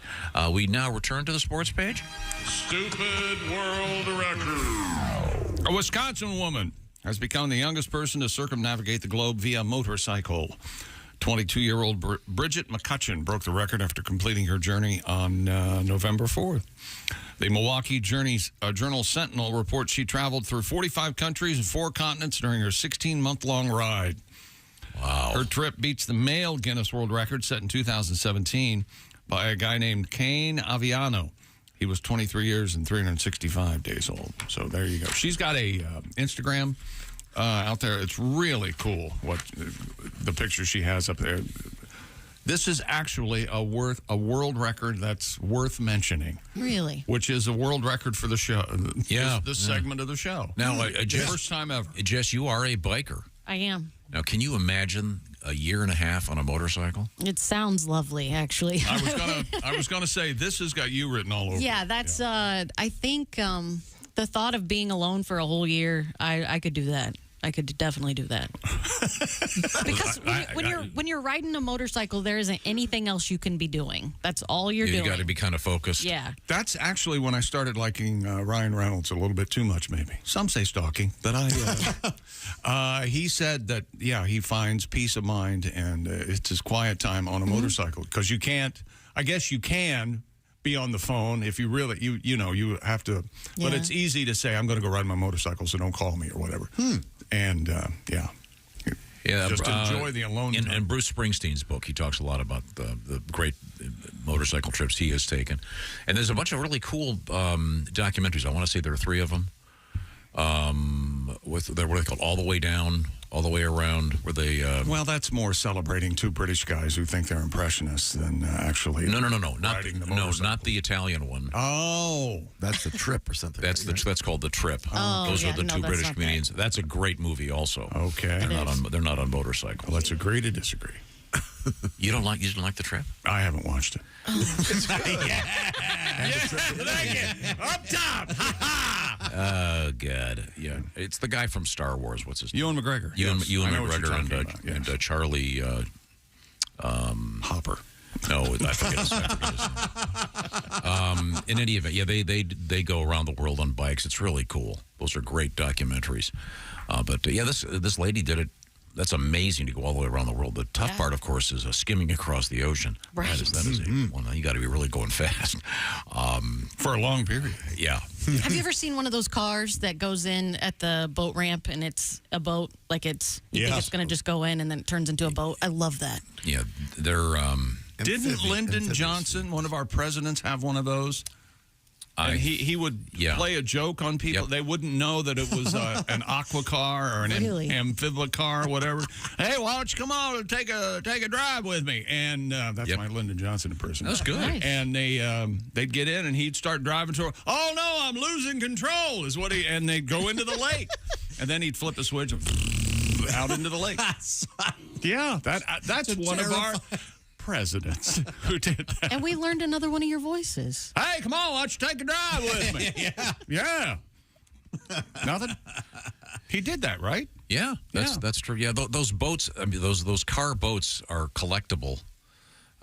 We now return to the sports page. Stupid world record. A Wisconsin woman has become the youngest person to circumnavigate the globe via motorcycle. 22-year-old Bridget McCutcheon broke the record after completing her journey on November 4th. The Milwaukee Journal Sentinel reports she traveled through 45 countries and 4 continents during her 16-month-long ride. Wow. Her trip beats the male Guinness World Record set in 2017 by a guy named Kane Aviano. He was 23 years and 365 days old. So there you go. She's got a Instagram out there. It's really cool what the picture she has up there. This is actually a world record that's worth mentioning. Really? Which is a world record for the show. Yeah. This segment of the show. Now, Jess, first time ever. Jess, you are a biker. I am. Now, can you imagine a year and a half on a motorcycle? It sounds lovely, actually. I was gonna say this has got you written all over. Yeah, that's. I think the thought of being alone for a whole year, I could do that. I could definitely do that. Because when you're riding a motorcycle, there isn't anything else you can be doing. That's all you're doing. You got to be kind of focused. Yeah. That's actually when I started liking Ryan Reynolds a little bit too much, maybe. Some say stalking, but he said that, he finds peace of mind and it's his quiet time on a motorcycle. Because you can't, I guess you can be on the phone if you really, you have to, but it's easy to say, I'm going to go ride my motorcycle, so don't call me or whatever. And, just enjoy the alone time. In Bruce Springsteen's book, he talks a lot about the great motorcycle trips he has taken. And there's a bunch of really cool documentaries. I want to say there are 3 of them. What are they called? All the Way Down, All the Way Around, where they... well, that's more celebrating 2 British guys who think they're impressionists than actually... No, not the Italian one. Oh. That's The Trip or something. That's called The Trip. Those are the 2 British comedians. That's a great movie also. Okay. They're not on motorcycles. Well, let's agree to disagree. You didn't like The Trip? I haven't watched it. Up top! Oh, God. Yeah. It's the guy from Star Wars. What's his name? Ewan McGregor. Ewan I know what you're McGregor talking about, and Charlie... Hopper. No, I forget his name. In any event, they go around the world on bikes. It's really cool. Those are great documentaries. This lady did it. That's amazing to go all the way around the world. The tough part, of course, is skimming across the ocean. Right. That is you got to be really going fast. For a long period. Yeah. Have you ever seen one of those cars that goes in at the boat ramp and it's a boat, you think it's going to just go in and then it turns into a boat? I love that. Yeah, they're... Didn't Lyndon Johnson, one of our presidents, have one of those? And he would play a joke on people. Yep. They wouldn't know that it was an aqua car or an amphibia car or whatever. Hey, why don't you come on and take a drive with me? And that's my Lyndon Johnson impersonation. That's good. Nice. And they'd get in and he'd start driving to. Oh no, I'm losing control is what he. And they'd go into the lake, and then he'd flip a switch and out into the lake. Yeah, that's one of our presidents who did that. And we learned another one of your voices. Hey, come on, why don't you take a drive with me? Yeah. Nothing? He did that, right? Yeah, that's true. Yeah, those boats, those car boats are collectible.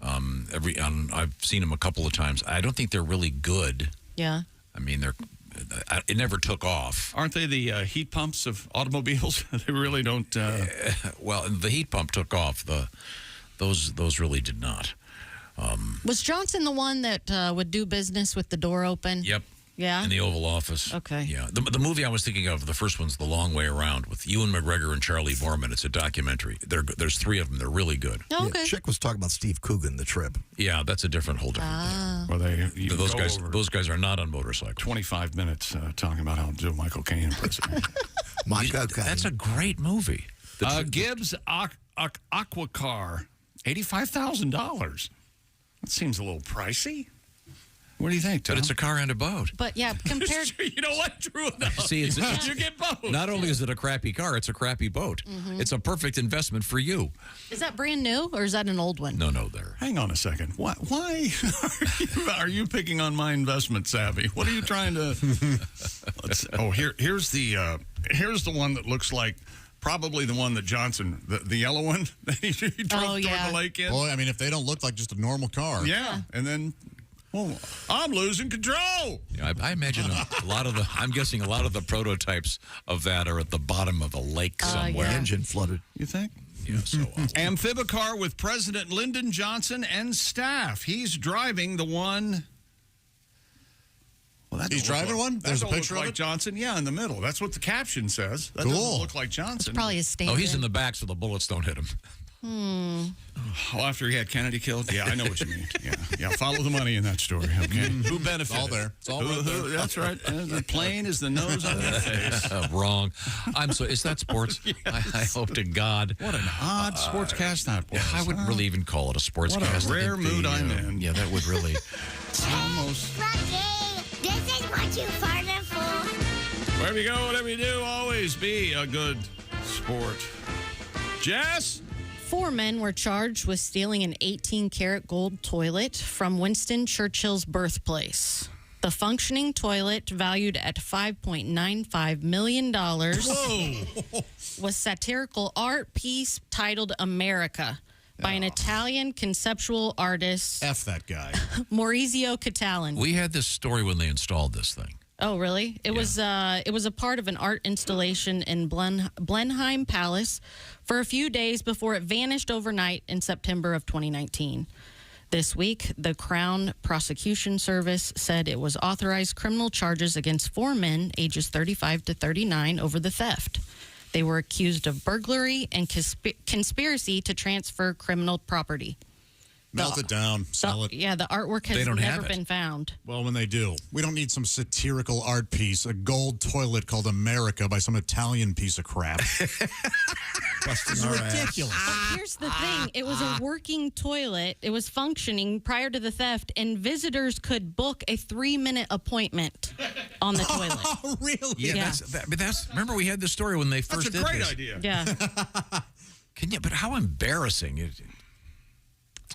I've seen them a couple of times. I don't think they're really good. Yeah. I mean, it never took off. Aren't they the heat pumps of automobiles? They really don't... well, the heat pump took off. Those really did not. Was Johnson the one that would do business with the door open? Yep. Yeah? In the Oval Office. Okay. Yeah. The movie I was thinking of, the first one's The Long Way Around with Ewan McGregor and Charlie Borman. It's a documentary. There's 3 of them. They're really good. Oh, okay. Chick was talking about Steve Coogan, The Trip. Yeah, that's a whole different thing. Well, those guys are not on motorcycles. 25 minutes talking about how Joe Michael Caine impersonated. That's a great movie. Gibbs Aqua Car, $85,000. That seems a little pricey. What do you think, Tom? But it's a car and a boat. But yeah, compared... You know what? True enough. See, you get both. Not only is it a crappy car, it's a crappy boat. Mm-hmm. It's a perfect investment for you. Is that brand new or is that an old one? No, there. Hang on a second. Why are you picking on my investment savvy? What are you trying to... here's the one that looks like probably the one that Johnson, the yellow one that he drove toward the lake in. Boy, I mean, if they don't look like just a normal car. Yeah, and then... Well, I'm losing control. Yeah, I imagine I'm guessing a lot of the prototypes of that are at the bottom of a lake somewhere. Engine flooded. You think? Yeah, so. Amphibicar with President Lyndon Johnson and staff. He's driving the one. Well, he's driving one? There's a picture of like it? Johnson, in the middle. That's what the caption says. That cool. Doesn't look like Johnson. It's probably a stand-in. Oh, he's in the back so the bullets don't hit him. Oh, after he had Kennedy killed? Yeah, I know what you mean. Yeah. Yeah, follow the money in that story. Okay, who benefited? It's all there. It's all right there. That's right. The plane is the nose on your face. Wrong. I'm so. Is that sports? Yes. I hope to God. What an odd sportscast that was. I wouldn't really even call it a sportscast. What a rare mood I'm in. Yeah, that would really. Almost. This is what you farted for. Wherever you go, whatever you do, always be a good sport. Jess? 4 men were charged with stealing an 18-karat gold toilet from Winston Churchill's birthplace. The functioning toilet, valued at $5.95 million, was satirical art piece titled America by an Italian conceptual artist, F that guy. Maurizio Catalan. We had this story when they installed this thing. Oh, really? It was a part of an art installation in Blenheim Palace for a few days before it vanished overnight in September of 2019. This week, the Crown Prosecution Service said it was authorized criminal charges against 4 men ages 35 to 39 over the theft. They were accused of burglary and conspiracy to transfer criminal property. Melt it down. Sell it. Yeah, the artwork has never been found. Well, when they do. We don't need some satirical art piece, a gold toilet called America by some Italian piece of crap. This is ridiculous. But here's the thing. It was a working toilet. It was functioning prior to the theft, and visitors could book a 3-minute appointment on the toilet. Oh, really? Yeah, that's. Remember, we had this story when they first did this. That's a great idea. Yeah. But how embarrassing!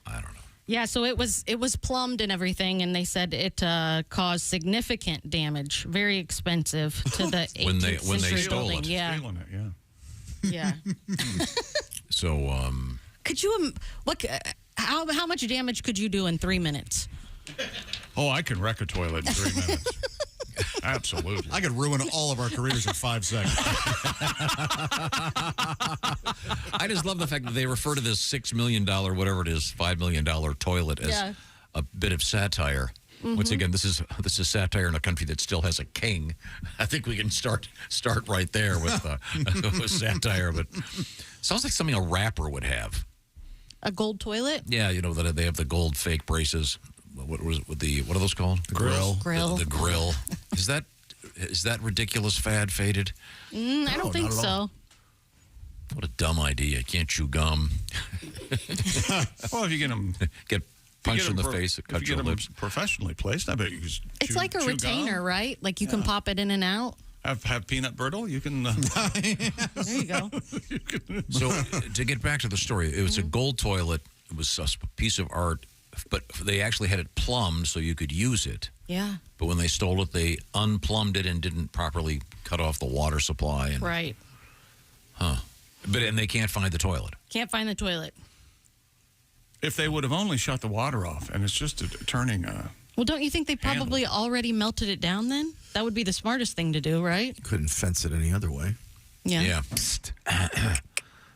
I don't know. Yeah, so it was plumbed and everything, and they said it caused significant damage, very expensive to the 18th when they century stole building. it. Yeah. Stealing it, yeah. Yeah. So, could you how much damage could you do in 3 minutes? Oh, I can wreck a toilet in 3 minutes. Absolutely. I could ruin all of our careers in 5 seconds. I just love the fact that they refer to this $6 million, whatever it is, $5 million toilet as a bit of satire. Once again, this is satire in a country that still has a king. I think we can start right there with with satire. But sounds like something a rapper would have. A gold toilet? Yeah, you know that they have the gold fake braces. What are those called? The grill. Grill. The grill. Is that ridiculous fad faded? I don't think so. What a dumb idea! You can't chew gum. Well, if you get them punched in the face, it cuts your lips. Professionally placed, I bet you could. It's like a retainer, right? Like you can pop it in and out. Have peanut brittle. You can. There you go. So to get back to the story, it was a gold toilet. It was a piece of art, but they actually had it plumbed so you could use it. Yeah. But when they stole it, they unplumbed it and didn't properly cut off the water supply. And, Right. Huh. And they can't find the toilet. Can't find the toilet. If they would have only shut the water off, and it's just turning. Well, don't you think they probably already melted it down then? That would be the smartest thing to do, right? Couldn't fence it any other way. Yeah. Yeah.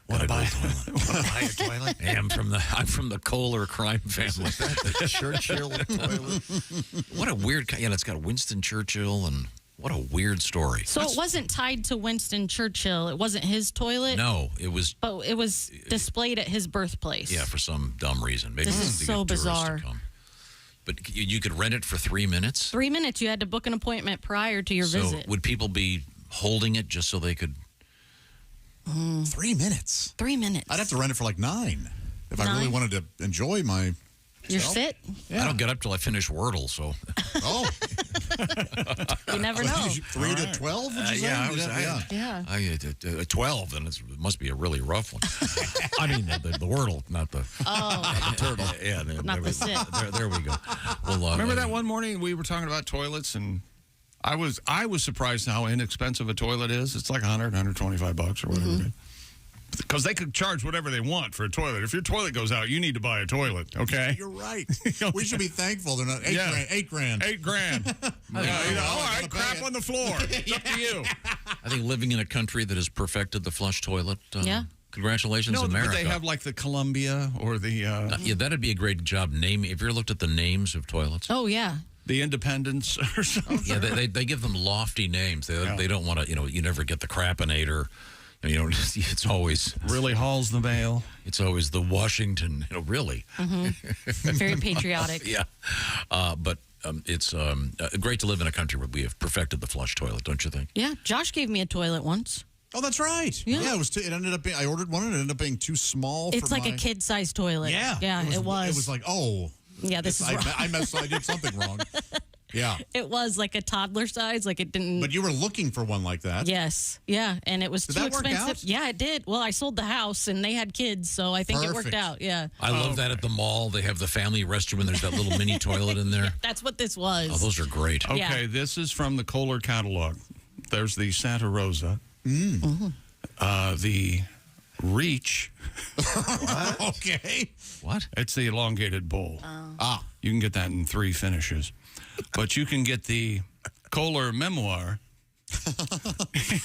Want to buy a toilet? Hey, I'm from the Kohler crime family. The Churchill toilet. What a weird. Yeah, it's got Winston Churchill, and what a weird story. So it wasn't tied to Winston Churchill. It wasn't his toilet. No, it was. But it was displayed at his birthplace. Yeah, for some dumb reason. Maybe This is to so get tourists to bizarre. come. But you could rent it for 3 minutes. 3 minutes. You had to book an appointment prior to your visit. Would people be holding it just so they could? 3 minutes. 3 minutes. I'd have to rent it for like 9 if I really 9? wanted to enjoy my. Your sit? I don't get up till I finish Wordle, so. Oh. You never know. 3 to 12, would you say? Yeah, Yeah. 12, and it must be a really rough one. I mean, the Wordle, not the turtle. Yeah, Not the sit. There we go. Well, Remember that one morning we were talking about toilets, and I was surprised how inexpensive a toilet is. It's like $100, $125 or whatever it is. Because they could charge whatever they want for a toilet. If your toilet goes out, you need to buy a toilet, okay? You're right. We should be thankful they're not $8 grand. $8 grand. All right, crap on the floor. It's up to you. I think living in a country that has perfected the flush toilet. Yeah. Congratulations, No, America. but they have like the Columbia or the... yeah, that'd be a great job naming. Have you ever looked at the names of toilets? Oh, yeah. The Independence or something. Yeah, they give them lofty names. They don't want to, you never get the Crapinator. You know, it's always really hauls the mail. It's always the Washington. You know, really. Very patriotic. Yeah, but it's great to live in a country where we have perfected the flush toilet, don't you think? Yeah, Josh gave me a toilet once. Oh, that's right. Yeah. It was. It ended up being. I ordered one, and it ended up being too small. It's for like my... a kid-sized toilet. Yeah, yeah, it was. It was like, oh, yeah, this is. I messed. I did something wrong. Yeah, it was like a toddler size. Like it didn't. But you were looking for one like that. Yes, yeah, and it was Did too that work expensive. out? Yeah, it did. Well, I sold the house, and they had kids, so I think it worked Perfect. out. Yeah, I love that at the mall. They have the family restroom, and there's that little mini toilet in there. that's what this was. Oh, those are great. Okay, Yeah. this is from the Kohler catalog. There's the Santa Rosa. The Reach. Okay. What? It's the elongated bowl. You can get that in 3 finishes. But you can get the Kohler Memoir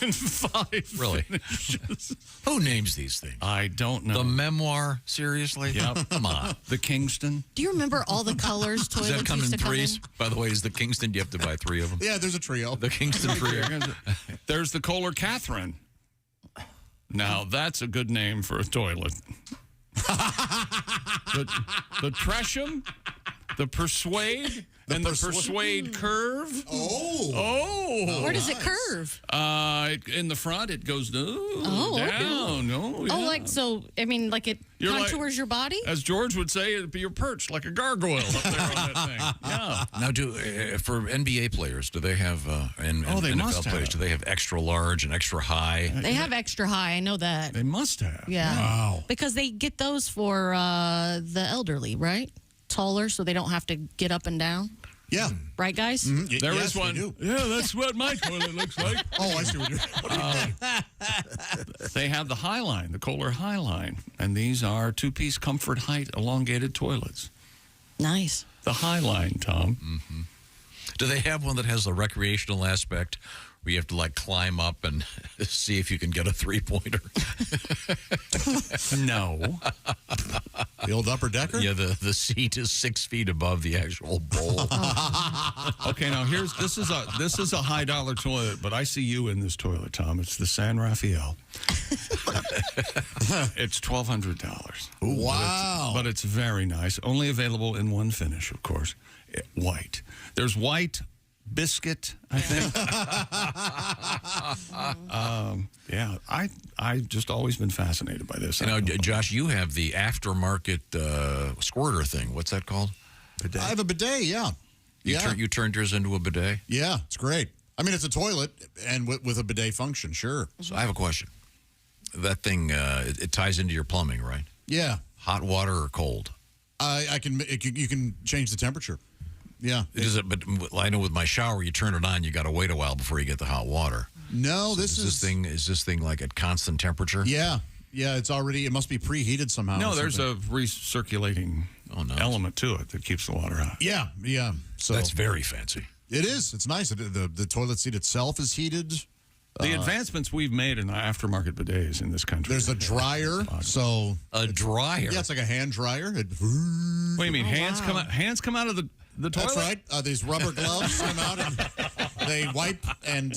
in 5 Really? finishes. Who names these things? I don't know. The Memoir? Seriously? Yep. Come on. The Kingston. Do you remember all the colors Does toilets that come used in to come in? threes? By the way, is the Kingston, do you have to buy 3 of them? Yeah, there's a trio. The Kingston trio. There's the Kohler Catherine. Now, that's a good name for a toilet. the Tresham, the Persuade, and the Persuade Curve. Oh. Where does it curve? In the front, it goes down. Okay. Oh, Oh, yeah. like so. I mean, like it You're like- contours your body. As George would say, you're perched like a gargoyle up there on that thing. Yeah. Now, for NBA players, do they have, and Oh, they NFL must players, have. do they have extra large and extra high? They have extra high. I know that. They must have. Yeah. Wow. Because they get those for the elderly, right? Taller, so they don't have to get up and down. Yeah. Right, guys? There Yes, is we one. do. Yeah, that's what my toilet looks like. Oh, I see what you're. They have the Highline, the Kohler Highline, and these are 2-piece comfort height elongated toilets. Nice. The Highline, Tom. Do they have one that has the recreational aspect where you have to like climb up and see if you can get a 3-pointer? No. The old upper decker? Yeah, the seat is 6 feet above the actual bowl. Okay, now this is a high dollar toilet, but I see you in this toilet, Tom. It's the San Rafael. It's $1,200. Wow. But it's very nice. Only available in 1 finish, of course. White. There's white, biscuit, I think. Yeah, I just always been fascinated by this. You know, Josh, you have the aftermarket squirter thing. What's that called? I have a bidet, yeah. You turned yours into a bidet? Yeah, it's great. I mean, it's a toilet and with a bidet function, sure. So I have a question. That thing, it ties into your plumbing, right? Yeah. Hot water or cold? You can change the temperature. Yeah. But I know with my shower, you turn it on, you got to wait a while before you get the hot water. No, Is this thing like at constant temperature? Yeah. Yeah, it must be preheated somehow. No, or there's something. a recirculating element to it that keeps the water hot. Yeah, yeah. So that's very fancy. It is. It's nice. The toilet seat itself is heated. The advancements we've made in the aftermarket bidets in this country. There's a dryer. So a dryer. Yeah, it's like a hand dryer. What do you mean? Hands come out of the toilet? That's right. These rubber gloves come out and they wipe and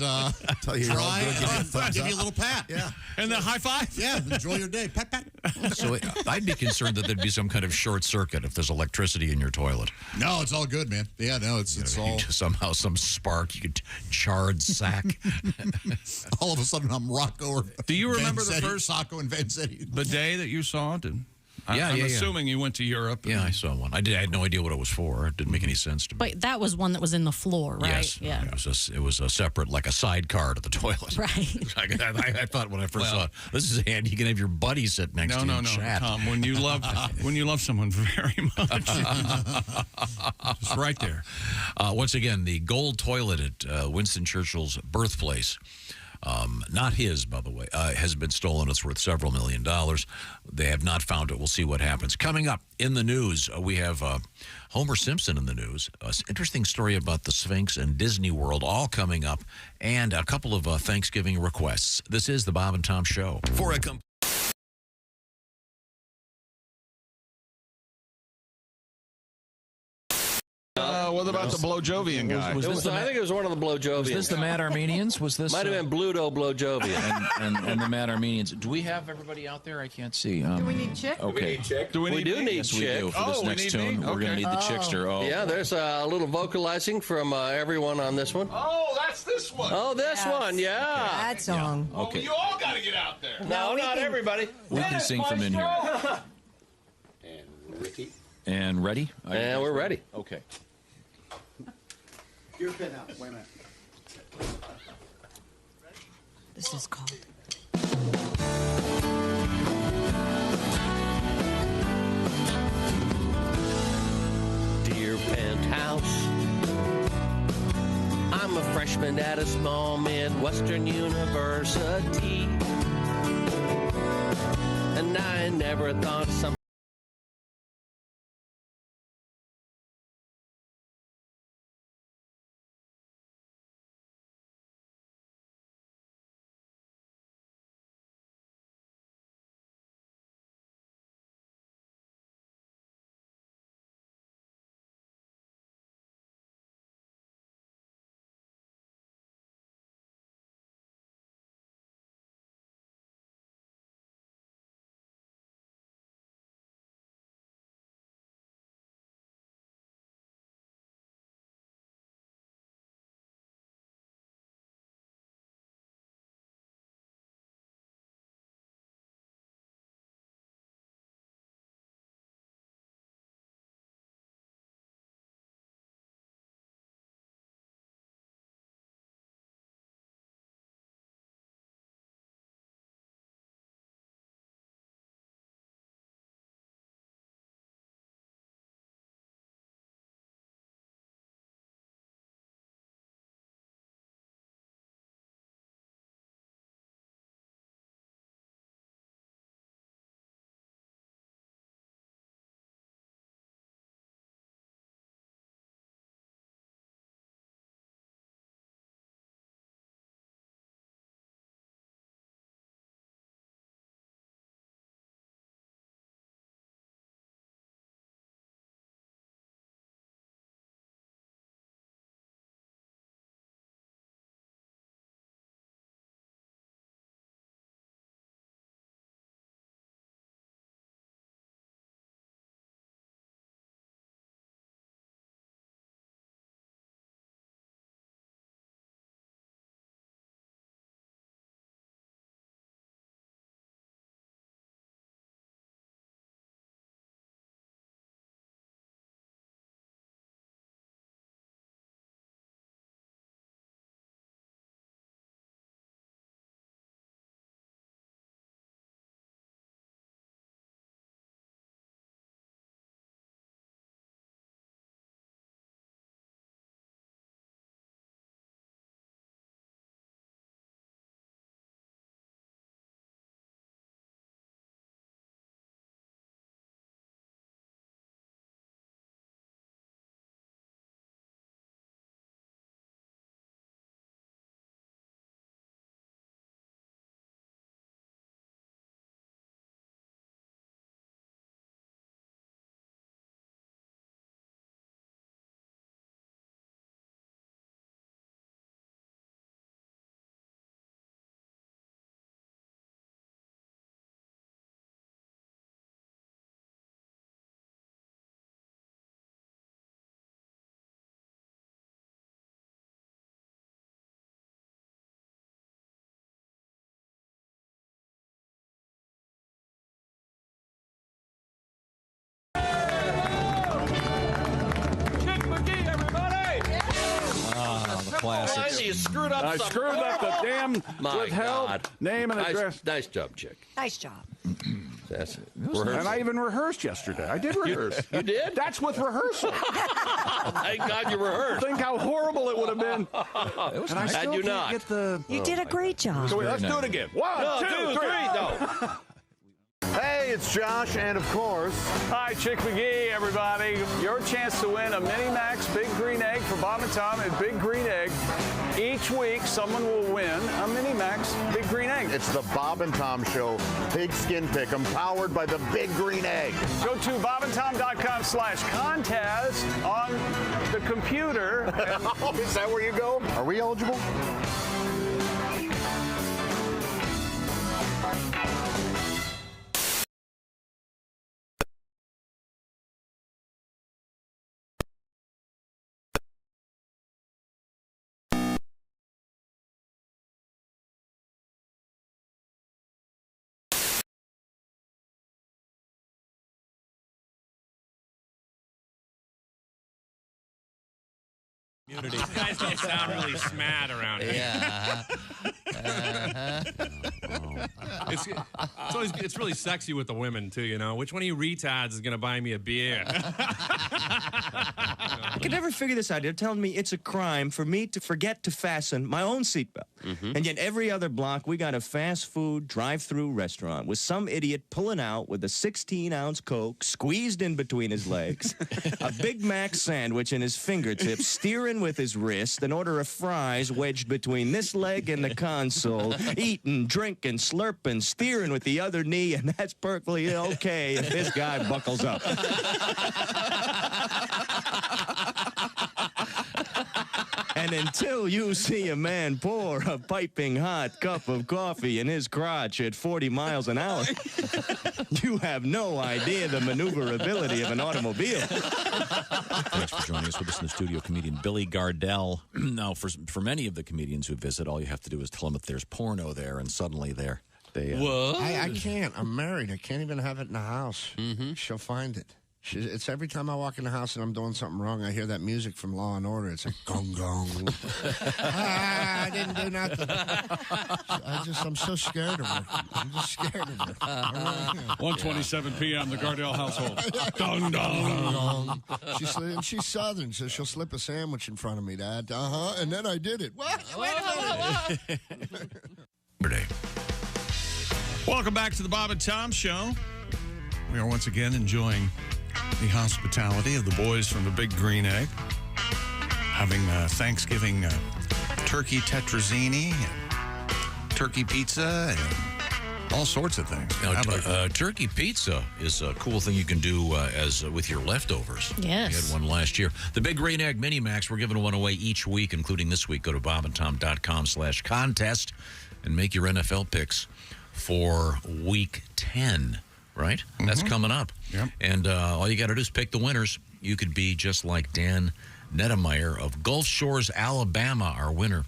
Tell you you're all dry good, give you a and thumbs give you a up. little pat. Yeah. And then high five. Yeah. Enjoy your day. Pat, pat. So I'd be concerned that there'd be some kind of short circuit if there's electricity in your toilet. No, it's all good, man. Yeah, no, it's all. Somehow some spark, you could charred sack. All of a sudden, I'm Rocco or Do you remember the Vanzetti, first Sacco and Vanzetti? bidet that you saw? I'm Yeah. assuming you went to Europe. Yeah, I saw one. I had no idea what it was for. It didn't make any sense to me. But that was one that was in the floor, right? Yes. Yeah. It was a separate, like a sidecar to the toilet. Right. I thought when I first saw it, this is handy. You can have your buddy sit next to you and chat. Tom. When you love someone very much, just right there. Once again, the gold toilet at Winston Churchill's birthplace. Not his, by the way, has been stolen. It's worth several $1 million. They have not found it. We'll see what happens. Coming up in the news, we have Homer Simpson in the news. Interesting story about the Sphinx and Disney World all coming up, and a couple of Thanksgiving requests. This is the Bob and Tom Show. For a What about the Blow-Jovian guy? I think it was one of the Blow-Jovians. Was this the Mad Armenians? Was this? Might have been Bluto Blow-Jovian. and the Mad Armenians. Do we have everybody out there? I can't see. Do we need Chick? Okay. We do need Yes, Chick. we do. For this next tune, we're going to need the Chickster. Oh. Yeah, there's a little vocalizing from everyone on this one. Oh, that's this one. Oh, this one, yeah. That song. Oh, Okay. you all got to get out there. No, not everybody. We can sing from in here. And Ricky. And ready? And we're ready. Okay. Your pen out. Wait a minute. This is called. Dear Penthouse, I'm a freshman at a small Midwestern university, and I never thought something. Classics. You screwed up I something. screwed up the damn My withheld God. name and address. Nice job, Chick. Nice job. That's it. And I even rehearsed yesterday. I did rehearse. You did? That's with rehearsal. Thank God you rehearsed. Think how horrible it would have been. And I still you can't not. get the. You did a great job. So let's do it again. One, No, two, three. No. Hey, it's Josh, and of course... Hi, Chick McGee, everybody. Your chance to win a Mini Max Big Green Egg for Bob and Tom at Big Green Egg. Each week, someone will win a Mini Max Big Green Egg. It's the Bob and Tom Show Pigskin Pick'em, powered by the Big Green Egg. Go to bobandtom.com/contest on the computer. Is that where you go? Are we eligible? These guys don't sound really smart around here. Yeah. It's really sexy with the women too, you know. Which one of you retards is gonna buy me a beer? I can never figure this out. They're telling me it's a crime for me to forget to fasten my own seatbelt. And yet every other block, we got a fast food drive-through restaurant with some idiot pulling out with a 16-ounce Coke squeezed in between his legs, a Big Mac sandwich in his fingertips, steering with his wrist, an order of fries wedged between this leg and the console, eating, drinking, slurping, steering with the other knee, and that's perfectly okay if this guy buckles up. And until you see a man pour a piping hot cup of coffee in his crotch at 40 miles an hour, you have no idea the maneuverability of an automobile. Thanks for joining us. With us in the studio, comedian Billy Gardell. Now, for many of the comedians who visit, all you have to do is tell them that there's porno there, and suddenly they What? I can't. I'm married. I can't even have it in the house. She'll find it. It's every time I walk in the house and I'm doing something wrong, I hear that music from Law and Order. It's like gong gong. I didn't do nothing. I'm so scared of her. I'm just scared of her. 1:27 p.m. The Gardell household. Dong dong. She's Southern, so she'll slip a sandwich in front of me, Dad. And then I did it. Welcome back to the Bob and Tom Show. We are once again enjoying the hospitality of the boys from the Big Green Egg, having Thanksgiving turkey tetrazzini, and turkey pizza, and all sorts of things. Now, turkey pizza is a cool thing you can do with your leftovers. Yes. We had one last year. The Big Green Egg Mini Max, we're giving one away each week, including this week. Go to bobandtom.com/contest and make your NFL picks for week 10. Right? That's coming up. Yep. And all you got to do is pick the winners. You could be just like Dan Nettemeyer of Gulf Shores, Alabama, our winner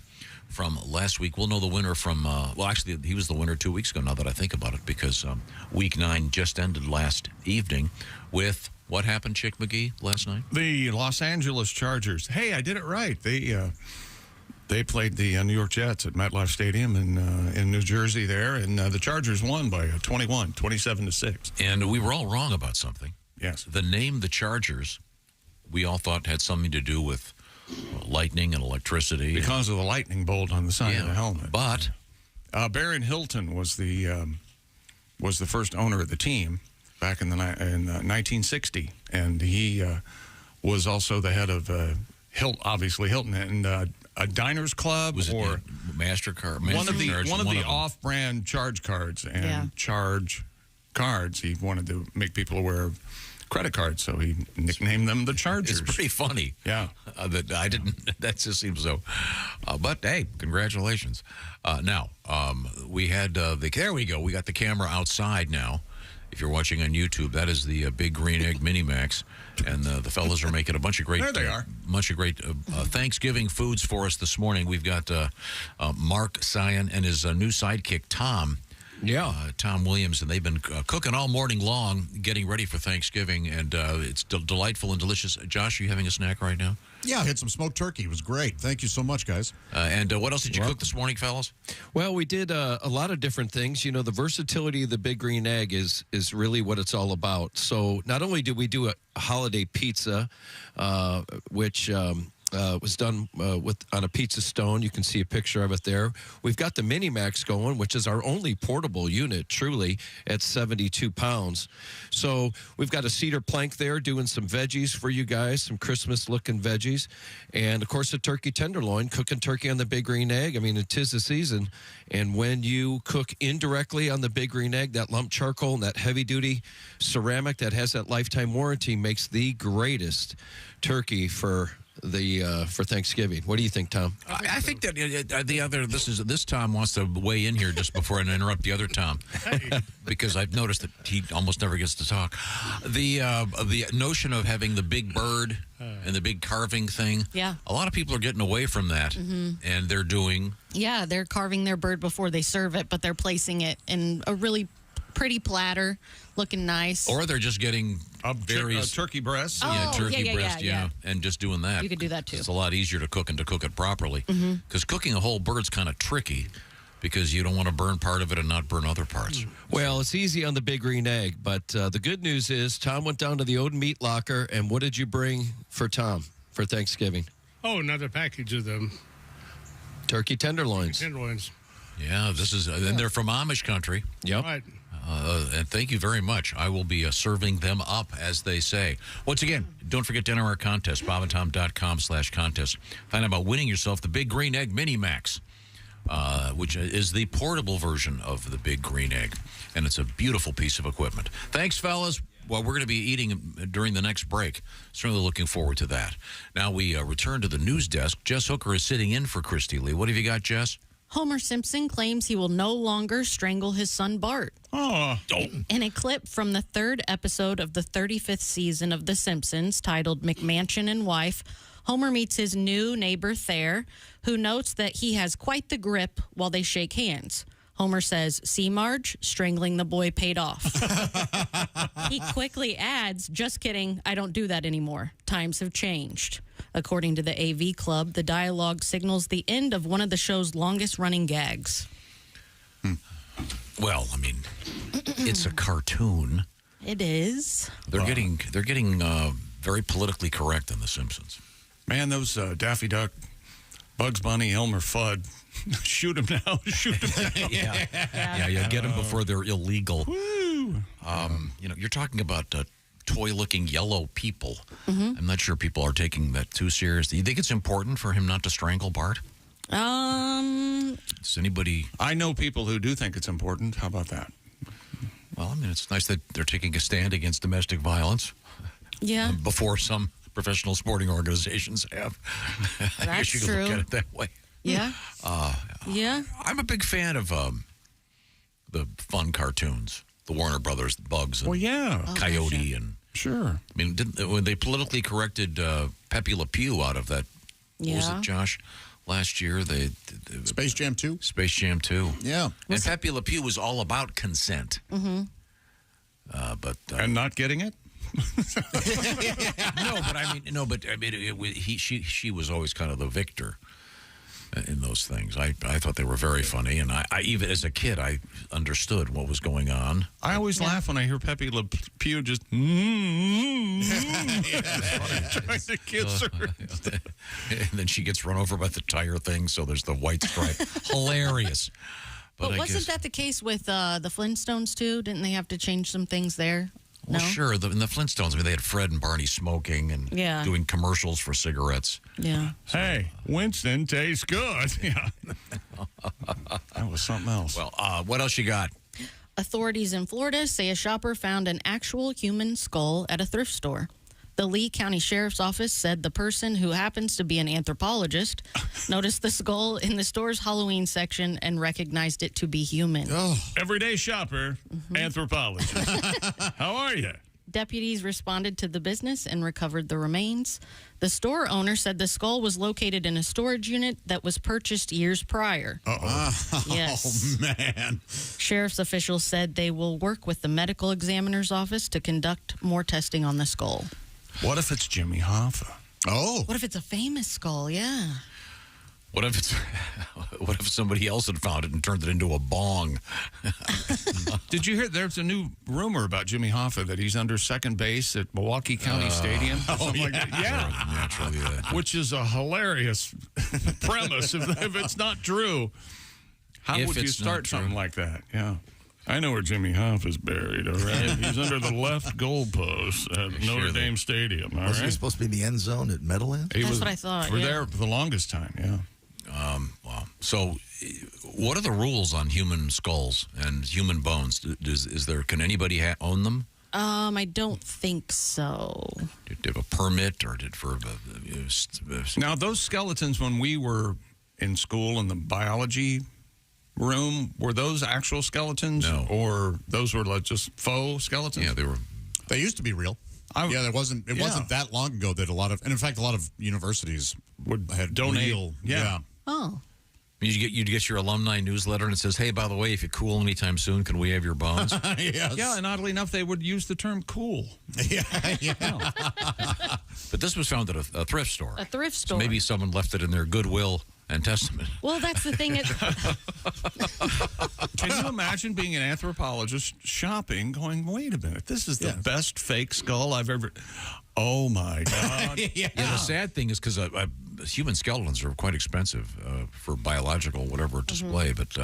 from last week. We'll know the winner from, actually, he was the winner 2 weeks ago, now that I think about it, because week 9 just ended last evening with what happened, Chick McGee, last night? The Los Angeles Chargers. Hey, I did it right. They played the New York Jets at MetLife Stadium in New Jersey there, and the Chargers won by 27-6. And we were all wrong about something. Yes. The name the Chargers, we all thought had something to do with lightning and electricity. Because of the lightning bolt on the side of the helmet. But Baron Hilton was the first owner of the team back in 1960, and he was also the head of Hilton and a Diners Club, was it or MasterCard? One of the off-brand charge cards and charge cards. He wanted to make people aware of credit cards, so he nicknamed them the Chargers. It's pretty funny. Yeah, that I didn't. That just seems so. But hey, congratulations. Now we had there we go. We got the camera outside now. If you're watching on YouTube, that is the Big Green Egg Mini Max, and the fellas are making a bunch of great. There they are. Bunch of great Thanksgiving foods for us this morning. We've got Mark Sion and his new sidekick Tom. Yeah, Tom Williams, and they've been cooking all morning long, getting ready for Thanksgiving, and it's delightful and delicious. Josh, are you having a snack right now? Yeah, I had some smoked turkey. It was great. Thank you so much, guys. And what else did you cook this morning, fellas? Well, we did a lot of different things. You know, the versatility of the Big Green Egg is really what it's all about. So not only did we do a holiday pizza, which was done on a pizza stone. You can see a picture of it there. We've got the Mini Max going, which is our only portable unit, truly, at 72 pounds. So we've got a cedar plank there doing some veggies for you guys, some Christmas-looking veggies. And, of course, a turkey tenderloin, cooking turkey on the Big Green Egg. I mean, it is the season. And when you cook indirectly on the Big Green Egg, that lump charcoal and that heavy-duty ceramic that has that lifetime warranty makes the greatest turkey for Thanksgiving. What do you think, Tom? I think that this Tom wants to weigh in here just before I interrupt the other Tom, because I've noticed that he almost never gets to talk. The notion of having the big bird and the big carving thing. Yeah. A lot of people are getting away from that, and they're doing. Yeah, they're carving their bird before they serve it, but they're placing it in a really pretty platter, looking nice. Or they're just getting various turkey breasts. Oh, turkey breast, and just doing that. You could do that too. It's a lot easier to cook and to cook it properly. Because cooking a whole bird's kind of tricky, because you don't want to burn part of it and not burn other parts. Well, it's easy on the Big Green Egg, but the good news is Tom went down to the Odin Meat Locker, and what did you bring for Tom for Thanksgiving? Oh, another package of them. Turkey tenderloins. Yeah, and they're from Amish country. Yep. Right. And thank you very much. I will be serving them up, as they say. Once again, don't forget to enter our contest, bobandtom.com/contest. Find out about winning yourself the Big Green Egg Mini Max, which is the portable version of the Big Green Egg. And it's a beautiful piece of equipment. Thanks, fellas. Well, we're going to be eating during the next break. Certainly looking forward to that. Now we return to the news desk. Jess Hooker is sitting in for Christy Lee. What have you got, Jess? Homer Simpson claims he will no longer strangle his son Bart. Oh. In a clip from the 3rd episode of the 35th season of The Simpsons, titled McMansion and Wife, Homer meets his new neighbor Thayer, who notes that he has quite the grip while they shake hands. Homer says, "See, Marge, strangling the boy paid off." He quickly adds, "Just kidding, I don't do that anymore. Times have changed." According to the AV Club, the dialogue signals the end of one of the show's longest-running gags. Well, I mean, it's a cartoon. It is. They're getting very politically correct in The Simpsons. Man, those Daffy Duck, Bugs Bunny, Elmer Fudd, shoot him now, shoot him now. Yeah, get them before they're illegal. You're talking about toy-looking yellow people. I'm not sure people are taking that too seriously. You think it's important for him not to strangle Bart? Does anybody? I know people who do think it's important. How about that? Well, I mean, it's nice that they're taking a stand against domestic violence. Yeah. Before some professional sporting organizations have. I guess you can look at it that way. Yeah. Yeah. I'm a big fan of the fun cartoons, the Warner Brothers, Bugs, and Coyote, and sure. I mean, when they politically corrected Pepe Le Pew out of that, what was it, Josh? Last year, Space Jam 2? Space Jam 2. Yeah. And Pepe Le Pew was all about consent. And not getting it? She was always kind of the victor in those things. I thought they were very funny, and I even as a kid, I understood what was going on. I always laugh when I hear Pepe Le Pew just trying to kiss her. And then she gets run over by the tire thing, so there's the white stripe. Hilarious. But wasn't that the case with the Flintstones, too? Didn't they have to change some things there? Well, sure. In the Flintstones, I mean, they had Fred and Barney smoking and doing commercials for cigarettes. Yeah. Hey, Winston tastes good. Yeah. That was something else. Well, what else you got? Authorities in Florida say a shopper found an actual human skull at a thrift store. The Lee County Sheriff's Office said the person, who happens to be an anthropologist, noticed the skull in the store's Halloween section and recognized it to be human. Oh. Everyday shopper, anthropologist. How are you? Deputies responded to the business and recovered the remains. The store owner said the skull was located in a storage unit that was purchased years prior. Yes. Oh, man. Sheriff's officials said they will work with the medical examiner's office to conduct more testing on the skull. What if it's Jimmy Hoffa? Oh. What if it's a famous skull? Yeah. What if it's? What if somebody else had found it and turned it into a bong? Did you hear? There's a new rumor about Jimmy Hoffa that he's under second base at Milwaukee County Stadium. Or something like that. Yeah. Naturally, yeah. Which is a hilarious premise if it's not true. How would you start something like that? Yeah. I know where Jimmy Hoffa is buried, all right? He's under the left goalpost at Notre Dame Stadium, all right? Was he supposed to be in the end zone at Meadowlands? That's what I thought, We're yeah. there for the longest time, yeah. Wow. So, what are the rules on human skulls and human bones? Can anybody own them? I don't think so. Did you have a permit or Now, those skeletons, when we were in school in the biology room, were those actual skeletons? No. Or those were like just faux skeletons? Yeah, they were. They used to be real. It wasn't that long ago that a lot of universities would had donate. Real, yeah. Oh. You'd get your alumni newsletter and it says, hey, by the way, if you're cool anytime soon, can we have your bones? Yes. Yeah, and oddly enough, they would use the term cool. Yeah. But this was found at a thrift store. A thrift So store. maybe someone left it in their Goodwill and Testament. Well, that's the thing. Can you imagine being an anthropologist shopping, going, wait a minute, this is the best fake skull I've ever... Oh, my God. Yeah, the sad thing is because human skeletons are quite expensive for biological whatever display. But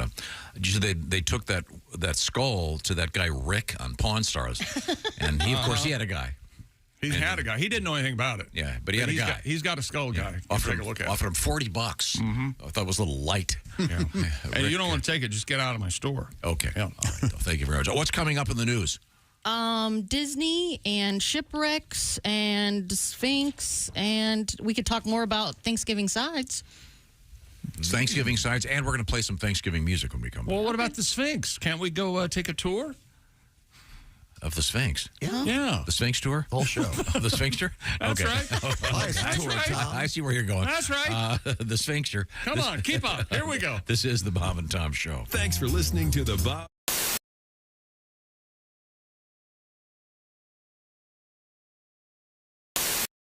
they took that skull to that guy Rick on Pawn Stars, and he, of course, he had a guy. He had a guy. He didn't know anything about it. Yeah, but he had a guy. He's got a skull guy. Offered Take a look at it. him $40. I thought it was a little light. Yeah. Hey, you don't want to take it, just get out of my store. Okay. Yeah. All right. Thank you very much. What's coming up in the news? Disney and shipwrecks and Sphinx, and we could talk more about Thanksgiving sides. Thanksgiving sides, and we're going to play some Thanksgiving music when we come back. Well, what about the Sphinx? Can't we go take a tour? Of the Sphinx? Yeah. The Sphinx tour? Whole show. The Sphinx tour? That's right. That's right. I see where you're going. That's right. The Sphinx tour. Come on, keep up. Here we go. This is the Bob and Tom Show. Thanks for listening to the Bob.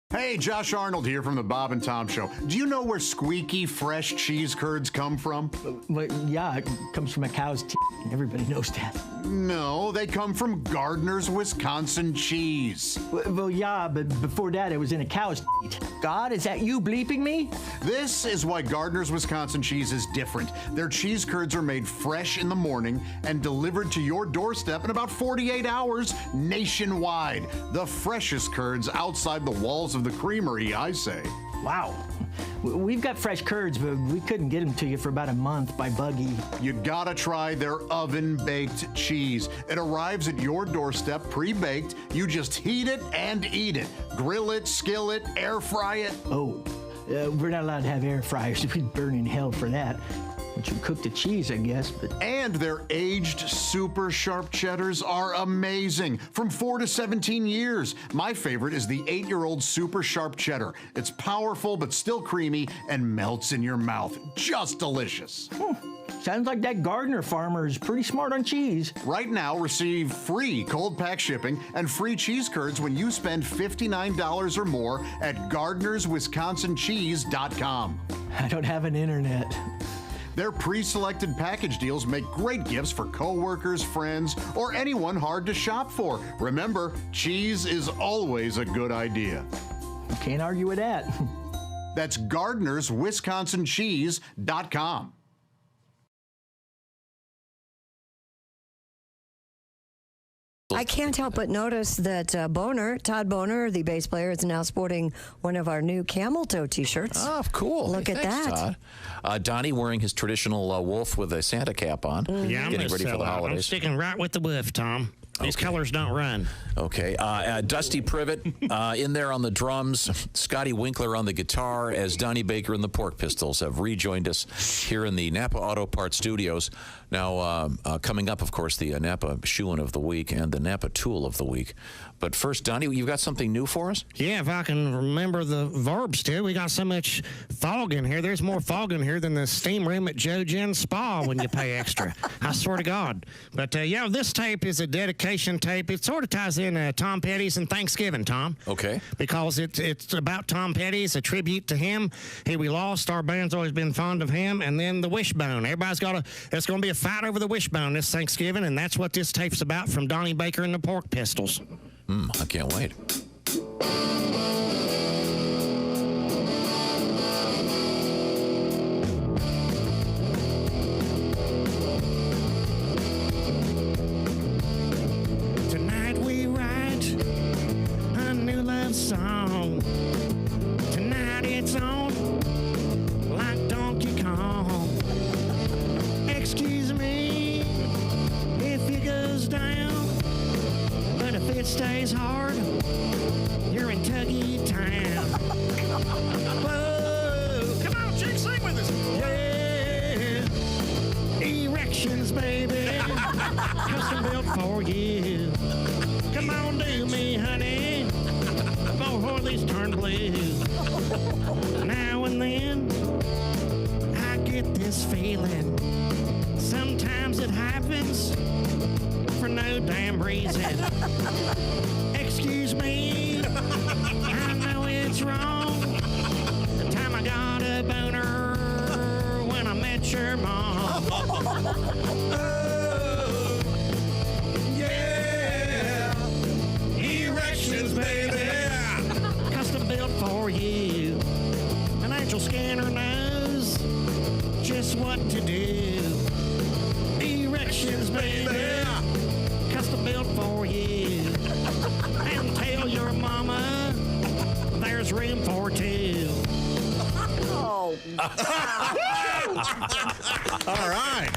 Hey, Josh Arnold here from the Bob and Tom Show. Do you know where squeaky, fresh cheese curds come from? Well, yeah, it comes from a cow's teeth. Everybody knows that. No, they come from Gardner's Wisconsin cheese. Well, yeah, but before that, it was in a cow's teeth. God, is that you bleeping me? This is why Gardner's Wisconsin cheese is different. Their cheese curds are made fresh in the morning and delivered to your doorstep in about 48 hours nationwide. The freshest curds outside the walls of the creamery, I say. Wow. We've got fresh curds, but we couldn't get them to you for about a month by buggy. You gotta try their oven-baked cheese. It arrives at your doorstep pre-baked. You just heat it and eat it. Grill it, skillet, air fry it. Oh, we're not allowed to have air fryers. We'd burn in hell for that. But you cook the cheese, I guess. But And their aged super sharp cheddars are amazing. From 4 to 17 years. My favorite is the 8-year-old super sharp cheddar. It's powerful but still creamy and melts in your mouth. Just delicious. Sounds like that Gardner farmer is pretty smart on cheese. Right now, receive free cold pack shipping and free cheese curds when you spend $59 or more at GardnersWisconsinCheese.com. I don't have an internet. Their pre-selected package deals make great gifts for coworkers, friends, or anyone hard to shop for. Remember, cheese is always a good idea. Can't argue with that. That's GardnersWisconsinCheese.com. I can't help but notice that Todd Boner, the bass player, is now sporting one of our new camel toe T-shirts. Oh, cool. Look Hey, at thanks, that. Todd. Donnie wearing his traditional wolf with a Santa cap on. Yeah, I'm getting gonna ready for sell the out. I'm holidays. sticking right with the wolf, Tom. These colors don't run. Okay. Dusty Privet in there on the drums. Scotty Winkler on the guitar as Donnie Baker and the Pork Pistols have rejoined us here in the Napa Auto Parts Studios. Now, coming up, of course, the Napa Shoe-In of the Week and the Napa Tool of the Week. But first, Donnie, you've got something new for us? Yeah, if I can remember the verbs too. We got so much fog in here. There's more fog in here than the steam room at Joe Jen's Spa when you pay extra. I swear to God. But this tape is a dedication tape. It sort of ties in Tom Petty's and Thanksgiving, Tom. Okay. Because it's about Tom Petty. It's a tribute to him. We lost. Our band's always been fond of him. And then the wishbone. There's going to be a fight over the wishbone this Thanksgiving, and that's what this tape's about from Donnie Baker and the Pork Pistols. I can't wait. Tonight we write a new love song. Tonight it's on like Donkey Kong. Excuse me if it goes down. But if it stays hard, you're in Tuggy Town. Whoa, come on, chick, sing with us. Yeah, erections, baby, custom built for you. Come on, do me, honey, before these turn blue. Now and then, I get this feeling. Sometimes it happens for no damn reason. Excuse me, I know it's wrong. The time I got a boner when I met your mom. Oh, yeah, erections, baby, custom built for you. An angel scanner knows just what to do. Erections, baby, custom built for you. And tell your mama there's room for two. Oh. All right.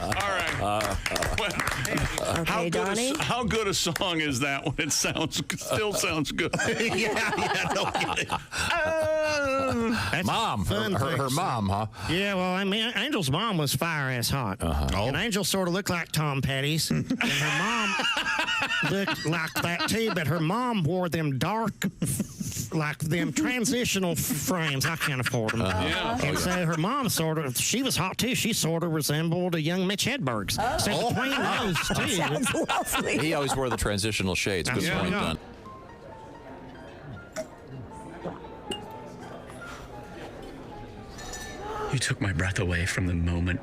Okay, Donnie? How good a song is that when it still sounds good? yeah, no kidding. Mom, her mom, huh? Yeah, well, I mean, Angel's mom was fire-ass hot. And Angel sort of looked like Tom Petty's. And her mom looked like that, too. But her mom wore them dark, like them transitional frames. I can't afford them. And so her mom she was hot, too. She sort of resembled a young Mitch Hedberg. So between those two. Sounds lovely. He always wore the transitional shades. Good point, Don. You took my breath away from the moment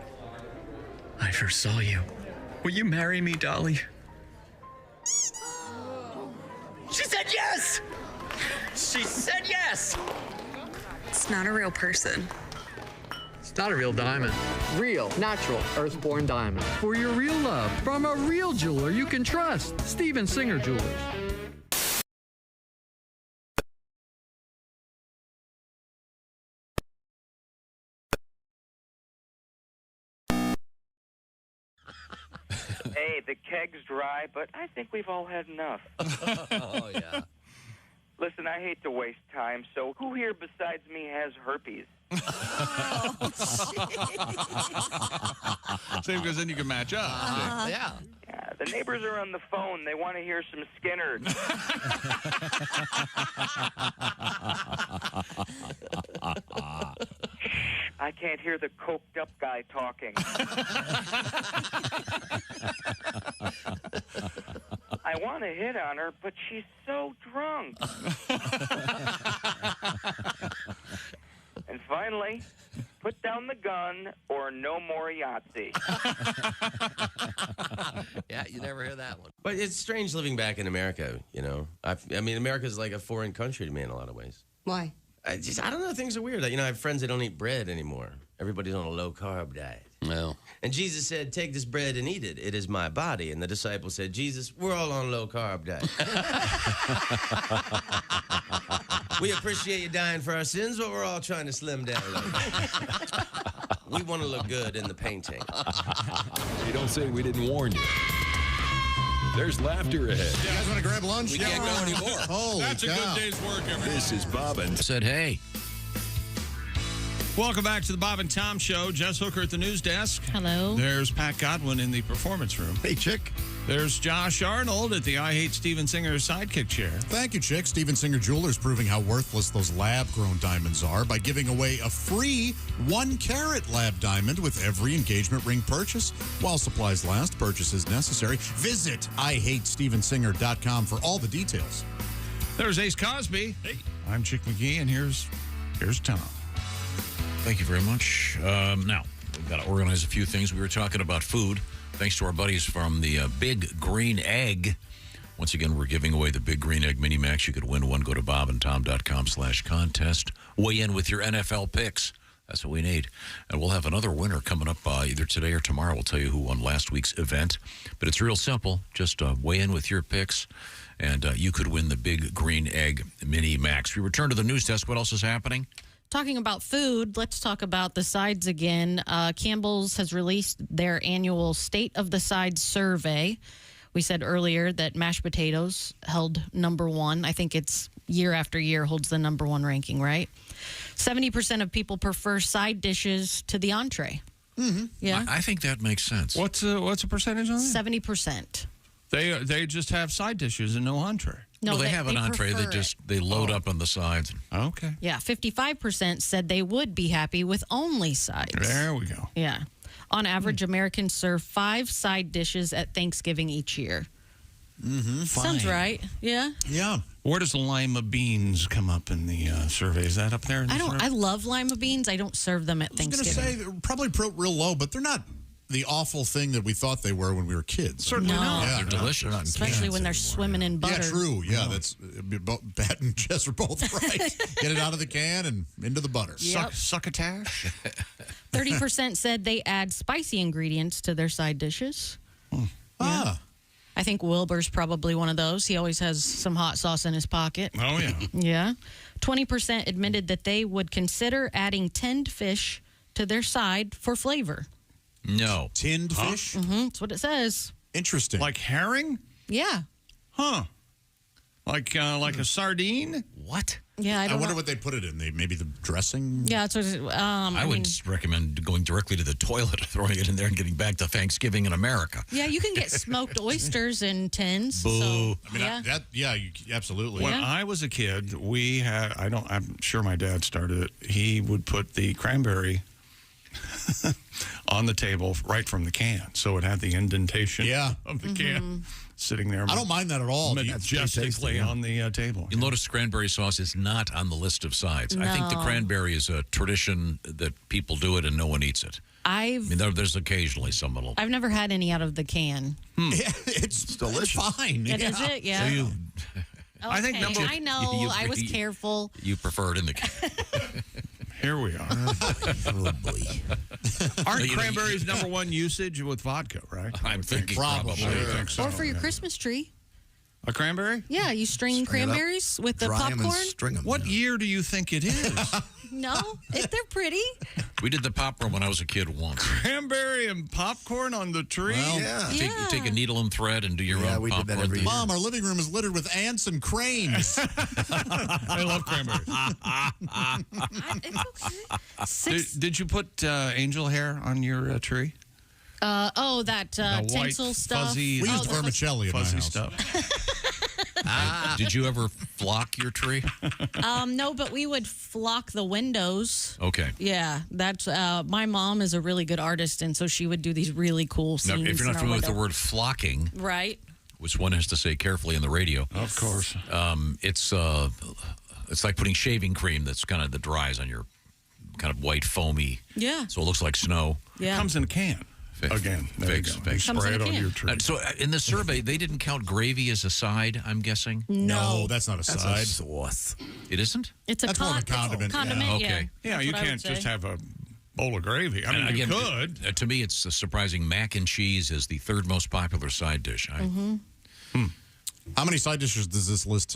I first saw you. Will you marry me, Dolly? She said yes! She said yes! It's not a real person. It's not a real diamond. Real, natural, earthborn diamond. For your real love, from a real jeweler you can trust. Steven Singer Jewelers. Hey, the keg's dry, but I think we've all had enough. Oh, yeah. Listen, I hate to waste time, so who here besides me has herpes? Same, because then you can match up. Yeah, the neighbors are on the phone. They want to hear some Skinner. I can't hear the coked up guy talking. I want to hit on her, but she's so drunk. And finally, put down the gun or no more Yahtzee. Yeah, you never hear that one. But it's strange living back in America, you know. I mean, America's like a foreign country to me in a lot of ways. Why? I don't know. Things are weird. You know, I have friends that don't eat bread anymore. Everybody's on a low-carb diet. Well. And Jesus said, take this bread and eat it. It is my body. And the disciples said, Jesus, we're all on low-carb diet. We appreciate you dying for our sins, but we're all trying to slim down a little bit. We want to look good in the painting. You don't say we didn't warn you. There's laughter ahead. You guys want to grab lunch? We can't go anymore. Holy That's cow. a good day's work, everybody. This is Bob and Said, hey. Welcome back to the Bob and Tom Show. Jess Hooker at the news desk. Hello. There's Pat Godwin in the performance room. Hey, chick. There's Josh Arnold at the I Hate Steven Singer sidekick chair. Thank you, Chick. Steven Singer Jewelers proving how worthless those lab-grown diamonds are by giving away a free 1-carat lab diamond with every engagement ring purchase. While supplies last, purchase is necessary. Visit IHateStevenSinger.com for all the details. There's Ace Cosby. Hey. I'm Chick McGee, and here's Tom. Thank you very much. Now, we've got to organize a few things. We were talking about food. Thanks to our buddies from the Big Green Egg. Once again, we're giving away the Big Green Egg Mini Max. You could win one. Go to bobandtom.com/contest. Weigh in with your NFL picks. That's what we need. And we'll have another winner coming up either today or tomorrow. We'll tell you who won last week's event. But it's real simple. Just weigh in with your picks, and you could win the Big Green Egg Mini Max. We return to the news desk. What else is happening? Talking about food, let's talk about the sides again. Campbell's has released their annual State of the Sides survey. We said earlier that mashed potatoes held number one. I think it's year after year holds the number one ranking, right? 70% of people prefer side dishes to the entree. Mm-hmm. Yeah. I think that makes sense. What's a percentage on that? 70%. They just have side dishes and no entree. No, they have an entree. They load up on the sides. Okay. Yeah, 55% said they would be happy with only sides. There we go. Yeah. On average, Americans serve 5 side dishes at Thanksgiving each year. Mm-hmm. Sounds right. Yeah. Yeah. Where does lima beans come up in the survey? Is that up there? In the survey? I love lima beans. I don't serve them at I was going to Thanksgiving. say, they're probably real low, but they're not the awful thing that we thought they were when we were kids. Certainly not. Yeah, They're delicious. They're not in Especially cans when they're anymore. swimming in butter. Yeah, true. Yeah, that's Pat and Jess are both right. Get it out of the can and into the butter. Yep. Succotash. 30% said they add spicy ingredients to their side dishes. Ah. I think Wilbur's probably one of those. He always has some hot sauce in his pocket. Oh, yeah. Yeah. 20% admitted that they would consider adding tinned fish to their side for flavor. No. Tinned fish? Mm-hmm. That's what it says. Interesting. Like herring? Yeah. Huh. Like a sardine? What? Yeah, I I don't wonder know. what they put it in. Maybe the dressing? Yeah, that's what I would recommend going directly to the toilet, throwing it in there, and getting back to Thanksgiving in America. Yeah, you can get smoked oysters in tins. Boo. So, I mean, yeah. absolutely. When I was a kid, we had, I'm sure my dad started it. He would put the cranberry on the table right from the can. So it had the indentation of the can sitting there. I don't mind that at all. Majestically on the table. You'll notice cranberry sauce is not on the list of sides. I think the No. cranberry is a tradition that people do it and no one eats it. I mean, there's occasionally some little. I've never had any out of the can. It's delicious. Fine. Is it? Yeah. So you, I think Okay, number- I know. you- I was you- careful. you prefer it in the can. Here we are. Oh, boy. Aren't You know, cranberries number one usage with vodka, right? I'm thinking Probably. probably. I think so, Or for your yeah. Christmas tree. A cranberry? Yeah, you string String it up, cranberries with the Dry 'em and popcorn. string 'em. What year do you think it is? No, if they're pretty. We did the popcorn when I was a kid once. Cranberry and popcorn on the tree? Well, Yeah. You take a needle and thread and do your Yeah, own we did popcorn that every thing. year. Mom, our living room is littered with ants and cranes. I love cranberries. It's okay. Did you put angel hair on your tree? That The white, tinsel stuff. fuzzy- We Oh, used the vermicelli in my Fuzzy house. stuff. Did you ever flock your tree? No, but we would flock the windows. Okay. Yeah, that's my mom is a really good artist, and so she would do these really cool Now, scenes. if you're in not our familiar with the window. word flocking, right? which one has to say carefully on the radio, Of course. it's like putting shaving cream that's kind of that dries on your kind of white foamy. Yeah. So it looks like snow. Yeah. Comes in a can. Again, there you Figs, go. figs. You Comes spray in it a on can. your tree. So in the survey, they didn't count gravy as a side, I'm guessing? No, that's not a That's side. a sauce. It isn't? It's a That's more of a condiment, yeah. Condiment, yeah. Okay. Yeah, That's you what I would can't just say. have a bowl of gravy. I mean, And you could. To me, it's surprising. Mac and cheese is the third most popular side dish. How many side dishes does this list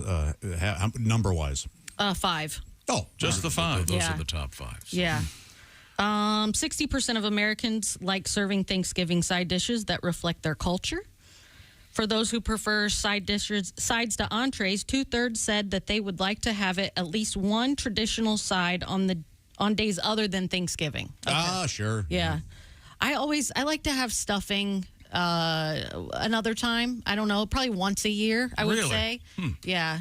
have, number-wise? 5. Oh, Just the five. Those Yeah. are the top 5. Yeah. 60% of Americans like serving Thanksgiving side dishes that reflect their culture. For those who prefer sides to entrees, 2/3 said that they would like to have it at least one traditional side on days other than Thanksgiving. Ah, sure. Yeah. I like to have stuffing another time. I don't know, probably once a year, I would Really? say. Yeah.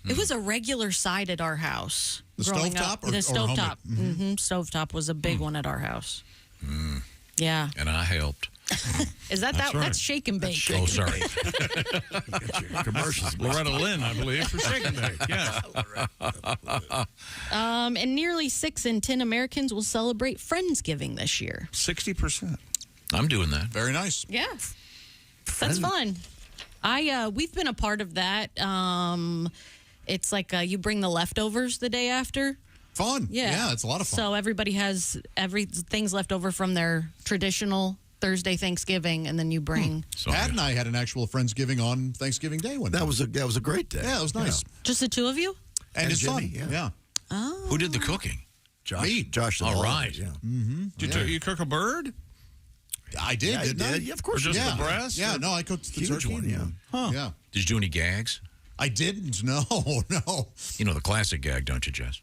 It was a regular side at our house. The growing stovetop up. or The homemade? stovetop. Mm-hmm. Stovetop was a big one at our house. Yeah. And I helped. Is that That's right. That's shake and bake. Oh, sorry. Commercials. Loretta Lynn, I believe, for Shake and Bake. Yes. And nearly 6 in 10 Americans will celebrate Friendsgiving this year. 60%. I'm doing that. Very nice. Yeah. That's fun. We've been a part of that. It's like you bring the leftovers the day after. Fun. Yeah. It's a lot of fun. So everybody has everything's left over from their traditional Thursday Thanksgiving, and then you bring. Pat and I had an actual Friendsgiving on Thanksgiving Day one day. That was a great day. Yeah, it was nice. Just the two of you? And his Jimmy, son. yeah. Oh. Who did the cooking? Josh. Me. Josh. All right. Yeah. Mm-hmm. Did you cook a bird? I did, Yeah, you didn't I? did. Yeah, of course Or just you the did. breast? Yeah, no, I cooked the Huge turkey. one, yeah. Huh. Yeah. Did you do any gags? I didn't. No, no. You know the classic gag, don't you, Jess?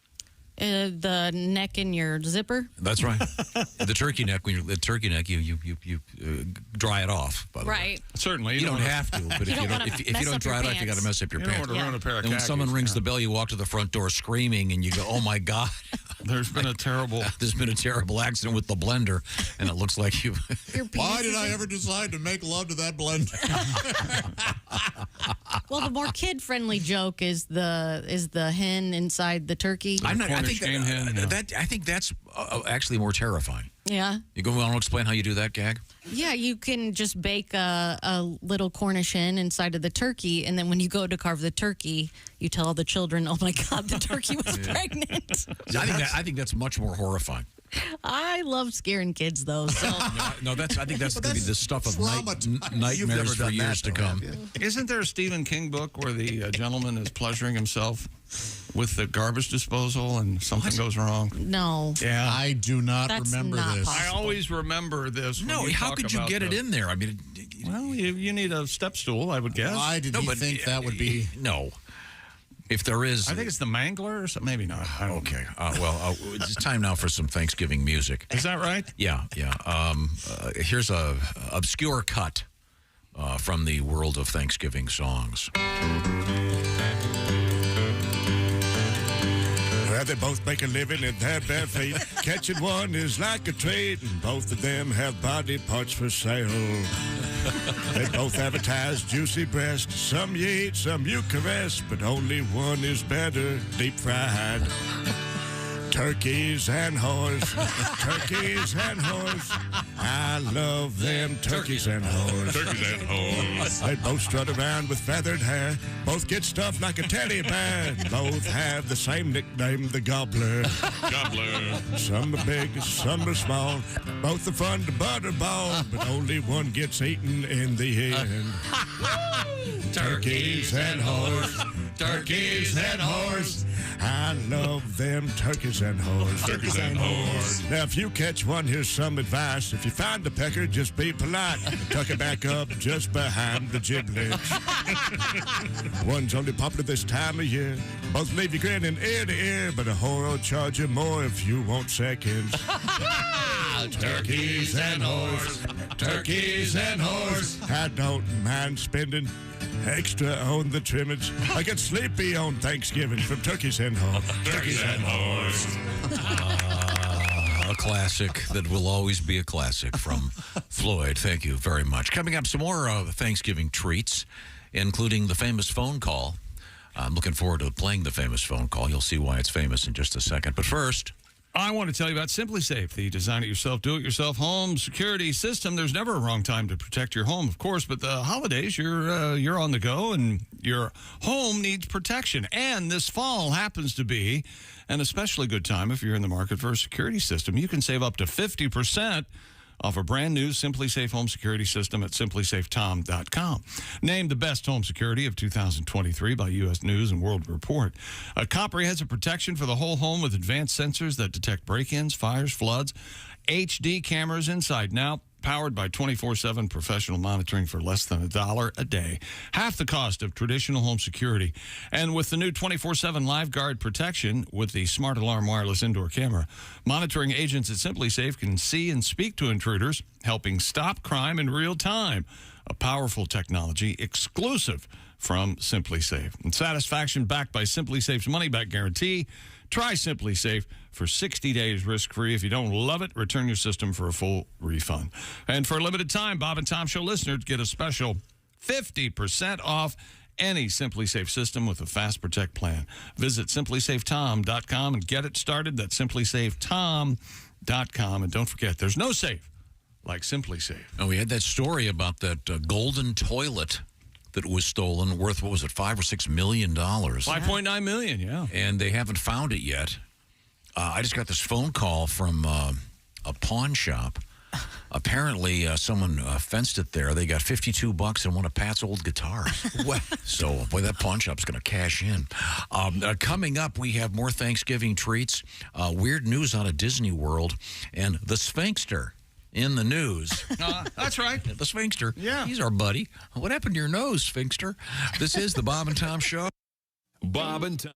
The neck in your zipper. That's right. The turkey neck. When you're the turkey neck, you dry it off. By the way. Right. Certainly. You don't have to, but You if don't you don't, wanna if you mess don't up your dry it off, you got to pants. mess up your You don't pants. want to ruin a pair of And when khakis. someone rings the bell, you walk to the front door screaming, and you go, "Oh my God!" There's been a terrible accident with the blender, and it looks like you. Why did I ever decide to make love to that blender? Well, the more kid-friendly joke is the hen inside the turkey. I think Cornish game hen, yeah. I think that's actually more terrifying. Yeah. You go, want to explain how you do that gag? Yeah, you can just bake a little Cornish hen inside of the turkey, and then when you go to carve the turkey, you tell all the children, "Oh my God, the turkey was pregnant." I think that's much more horrifying. I love scaring kids, though. So No, I think that's going to be the stuff of nightmares for years to come. Isn't there a Stephen King book where the gentleman is pleasuring himself with the garbage disposal and something goes wrong? no. Yeah. I do not That's remember not this. possible. I always remember this. No, when how talk could you about get it in there? I mean, Well, you need a step stool, I would guess. Why did he think that would be? No. If there is. I think it's the Mangler or something. Maybe not. I don't Okay. It's time now for some Thanksgiving music. Is that right? Yeah. Here's a obscure cut from the world of Thanksgiving songs. Well, they both make a living at their bare feet. Catching one is like a treat, and both of them have body parts for sale. They both advertise juicy breasts. Some you eat, some you caress, but only one is better, deep fried. Turkeys and whores, turkeys and whores. I love them turkeys and whores. Turkeys and whores. They both strut around with feathered hair. Both get stuffed like a teddy bear. Both have the same nickname, the gobbler. Gobbler. Some are big, some are small. Both are fun to butterball, but only one gets eaten in the end. Turkeys and whores. Turkeys and whores. I love them turkeys and whores. Turkeys and whores. Now, if you catch one, here's some advice. If you find a pecker, just be polite. Tuck it back up just behind the giblets. One's only popular this time of year. Both leave you grinning ear to ear, but a whore will charge you more if you want seconds. Turkeys and whores. Turkeys and whores. I don't mind spending extra on the trimmings. I get sleepy on Thanksgiving from turkeys and whores. Turkeys and whores. A classic that will always be a classic from Floyd. Thank you very much. Coming up, some more Thanksgiving treats, including the famous phone call. I'm looking forward to playing the famous phone call. You'll see why it's famous in just a second. But first, I want to tell you about Simply Safe, the design-it-yourself, do-it-yourself home security system. There's never a wrong time to protect your home, of course, but the holidays, you're on the go, and your home needs protection. And this fall happens to be an especially good time if you're in the market for a security system. You can save up to 50% off a brand new Simply Safe home security system at simplysafetom.com. Named the best home security of 2023 by U.S. News and World Report. A comprehensive protection for the whole home with advanced sensors that detect break-ins, fires, floods, HD cameras inside. Now, powered by 24/7 professional monitoring for less than $1 a day, half the cost of traditional home security. And with the new 24/7 Live Guard protection with the Smart Alarm wireless indoor camera, monitoring agents at Simply Safe can see and speak to intruders, helping stop crime in real time. A powerful technology exclusive from Simply Safe. And satisfaction backed by Simply Safe's money-back guarantee. Try Simply Safe for 60 days risk-free. If you don't love it, return your system for a full refund. And for a limited time, Bob and Tom Show listeners get a special 50% off any Simply Safe system with a Fast Protect plan. Visit simplysafetom.com and get it started. That's simplysafetom.com. And don't forget, there's no safe like Simply Safe. And we had that story about that golden toilet that was stolen, worth, what was it, $5 or $6 million? $5.9 million, yeah. And they haven't found it yet. I just got this phone call from a pawn shop. Apparently, someone fenced it there. They got $52 and one of Pat's old guitars. So, boy, that pawn shop's going to cash in. Coming up, we have more Thanksgiving treats, weird news out of Disney World, and the Sphinxter in the news. That's right. The Sphinxter. Yeah. He's our buddy. What happened to your nose, Sphinxter? This is the Bob and Tom Show. Bob and Tom.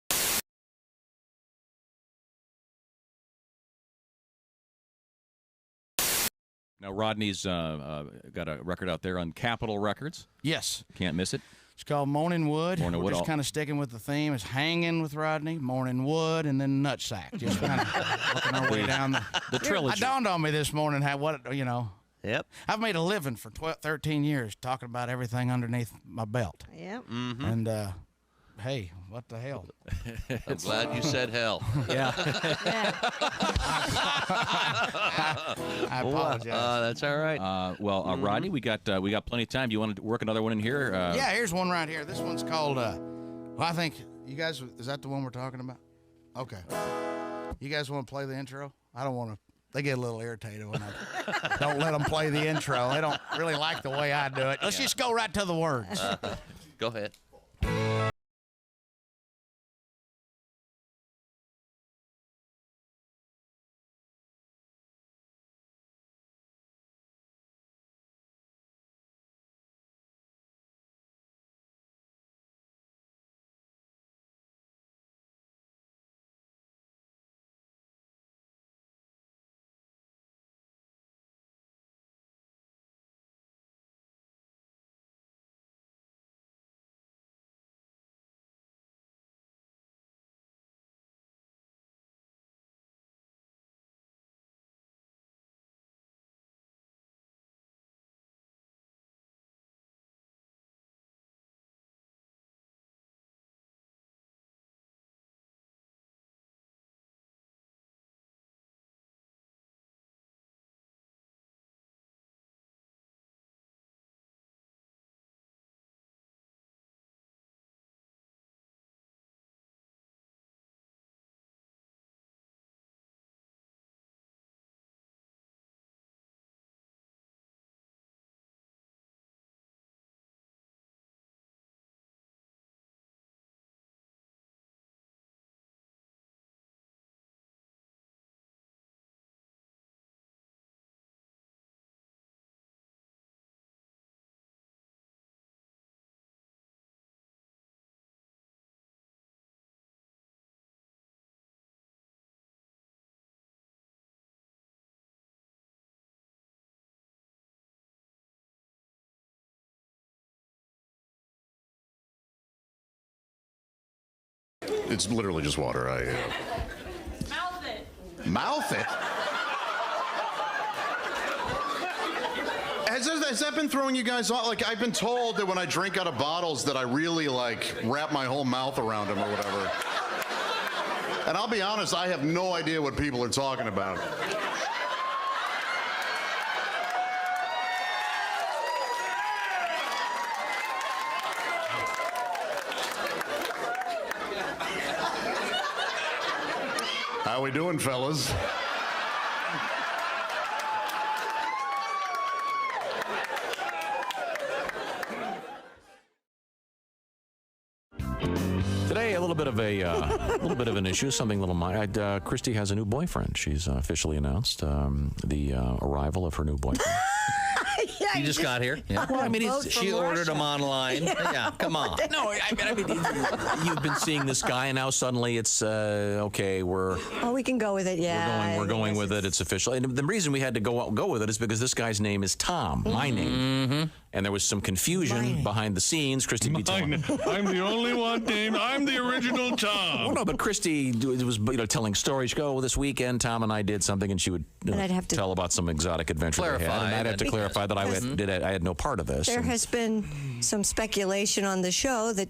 Now, Rodney's got a record out there on Capitol Records. Yes. Can't miss it. It's called Morning Wood. Morning We're Wood. just kind of sticking with the theme. It's Hanging with Rodney, Morning Wood, and then Nutsack. Just kind of working our way down the trilogy. It dawned on me this morning how Yep. I've made a living for 13 years talking about everything underneath my belt. Yep. Mm-hmm. And hey, what the hell? I'm glad you said hell. Yeah. I apologize. That's all right. Rodney, we got plenty of time. Do you want to work another one in here? Yeah, here's one right here. This one's called, I think, you guys, is that the one we're talking about? Okay. You guys want to play the intro? I don't want to. They get a little irritated when I don't let them play the intro. They don't really like the way I do it. Let's just go right to the words. Go ahead. It's literally just water. Mouth it. Mouth it? Has that been throwing you guys off? Like, I've been told that when I drink out of bottles that I really, wrap my whole mouth around them or whatever. And I'll be honest, I have no idea what people are talking about. How we doing, fellas? Today, a little bit of an issue, something a little minor. Christy has a new boyfriend. She's officially announced the arrival of her new boyfriend. He just got here. Yeah. Well, I mean, she ordered him online. Yeah, come on. No, I mean, you've been seeing this guy, and now suddenly it's okay. We can go with it. Yeah, we're going with it. It's official. And the reason we had to go with it is because this guy's name is Tom, my name, and there was some confusion behind the scenes. Christy, I'm the only one named. I'm the original Tom. Well, no, but Christy was telling stories. She'd go, this weekend Tom and I did something, and she would I'd have to tell about some exotic adventure they had, and I'd have to clarify that I had no part of this. There has been some speculation on the show that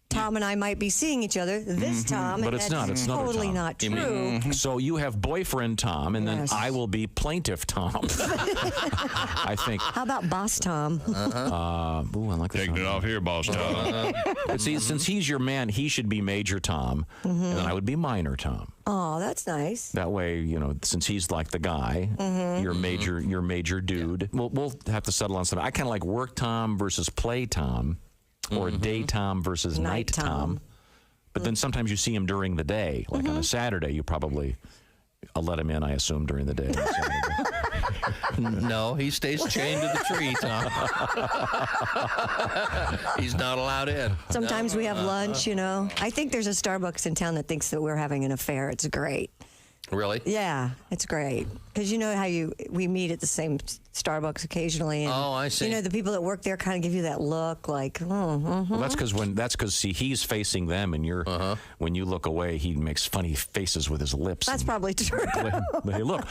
Tom and I might be seeing each other this Tom, but and it's that's not. It's totally Tom. not true. So you have boyfriend Tom, and then I will be plaintiff Tom. I think. How about Boss Tom? I like that. Taking it off here, Boss Tom. But see, since he's your man, he should be Major Tom, and then I would be Minor Tom. Oh, that's nice. That way, since he's like the guy, you're major dude. Yeah. We'll have to settle on something. I kind of like work Tom versus play Tom, or day Tom versus night Tom. But then sometimes you see him during the day, like on a Saturday. You probably let him in, I assume, during the day. No, he stays chained to the tree, Tom. He's not allowed in. Sometimes we have lunch, I think there's a Starbucks in town that thinks that we're having an affair. It's great. Really? Yeah, it's great. Because you know how we meet at the same Starbucks occasionally. And, I see. The people that work there kind of give you that look like, Well, that's because see, he's facing them, and you're when you look away, he makes funny faces with his lips. That's probably true. Hey, look.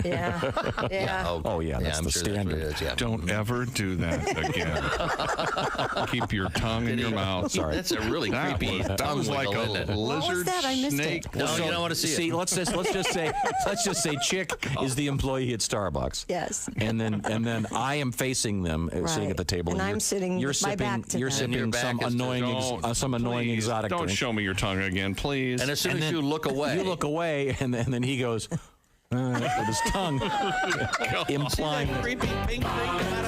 Yeah. Oh, yeah, that's the standard. Don't ever do that again. Keep your tongue in your mouth. Sorry. That's a really creepy That was like wiggle, a isn't it? lizard What was that? I missed snake. it. No, you don't want to see it. Let's just say Chick is the employee at Starbucks. Yes. And then I am facing them, sitting at the table, and I'm sitting you're with my back to You're them. sipping some annoying exotic Don't drink. show me your tongue again, please. And as soon as you look away, and then he goes with his tongue, implying. See that creepy pink thing come out of his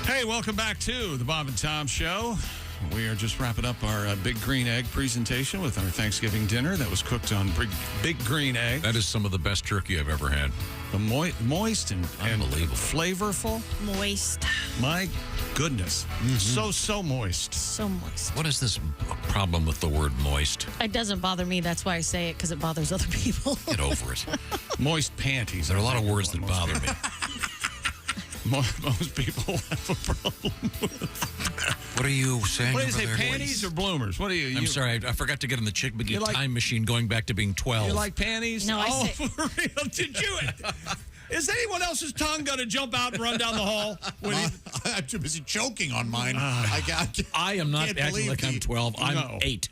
face? Hey, welcome back to the Bob and Tom Show. We are just wrapping up our Big Green Egg presentation with our Thanksgiving dinner that was cooked on big green egg. That is some of the best turkey I've ever had. The moist and Unbelievable. Flavorful. Moist. My goodness. So moist. So moist. What is this problem with the word moist? It doesn't bother me. That's why I say it, because it bothers other people. Get over it. Moist panties. There are a lot of words that bother me. Most people have a problem with. What are you saying? What do you say, panties or bloomers? What do you? I'm sorry, I forgot to get in the Chick McGee like, time machine going back to being 12. You like panties? No, I say. For real? Did you? Is anyone else's tongue going to jump out and run down the hall? I'm too busy choking on mine. I am not acting like I'm 12. I'm 8.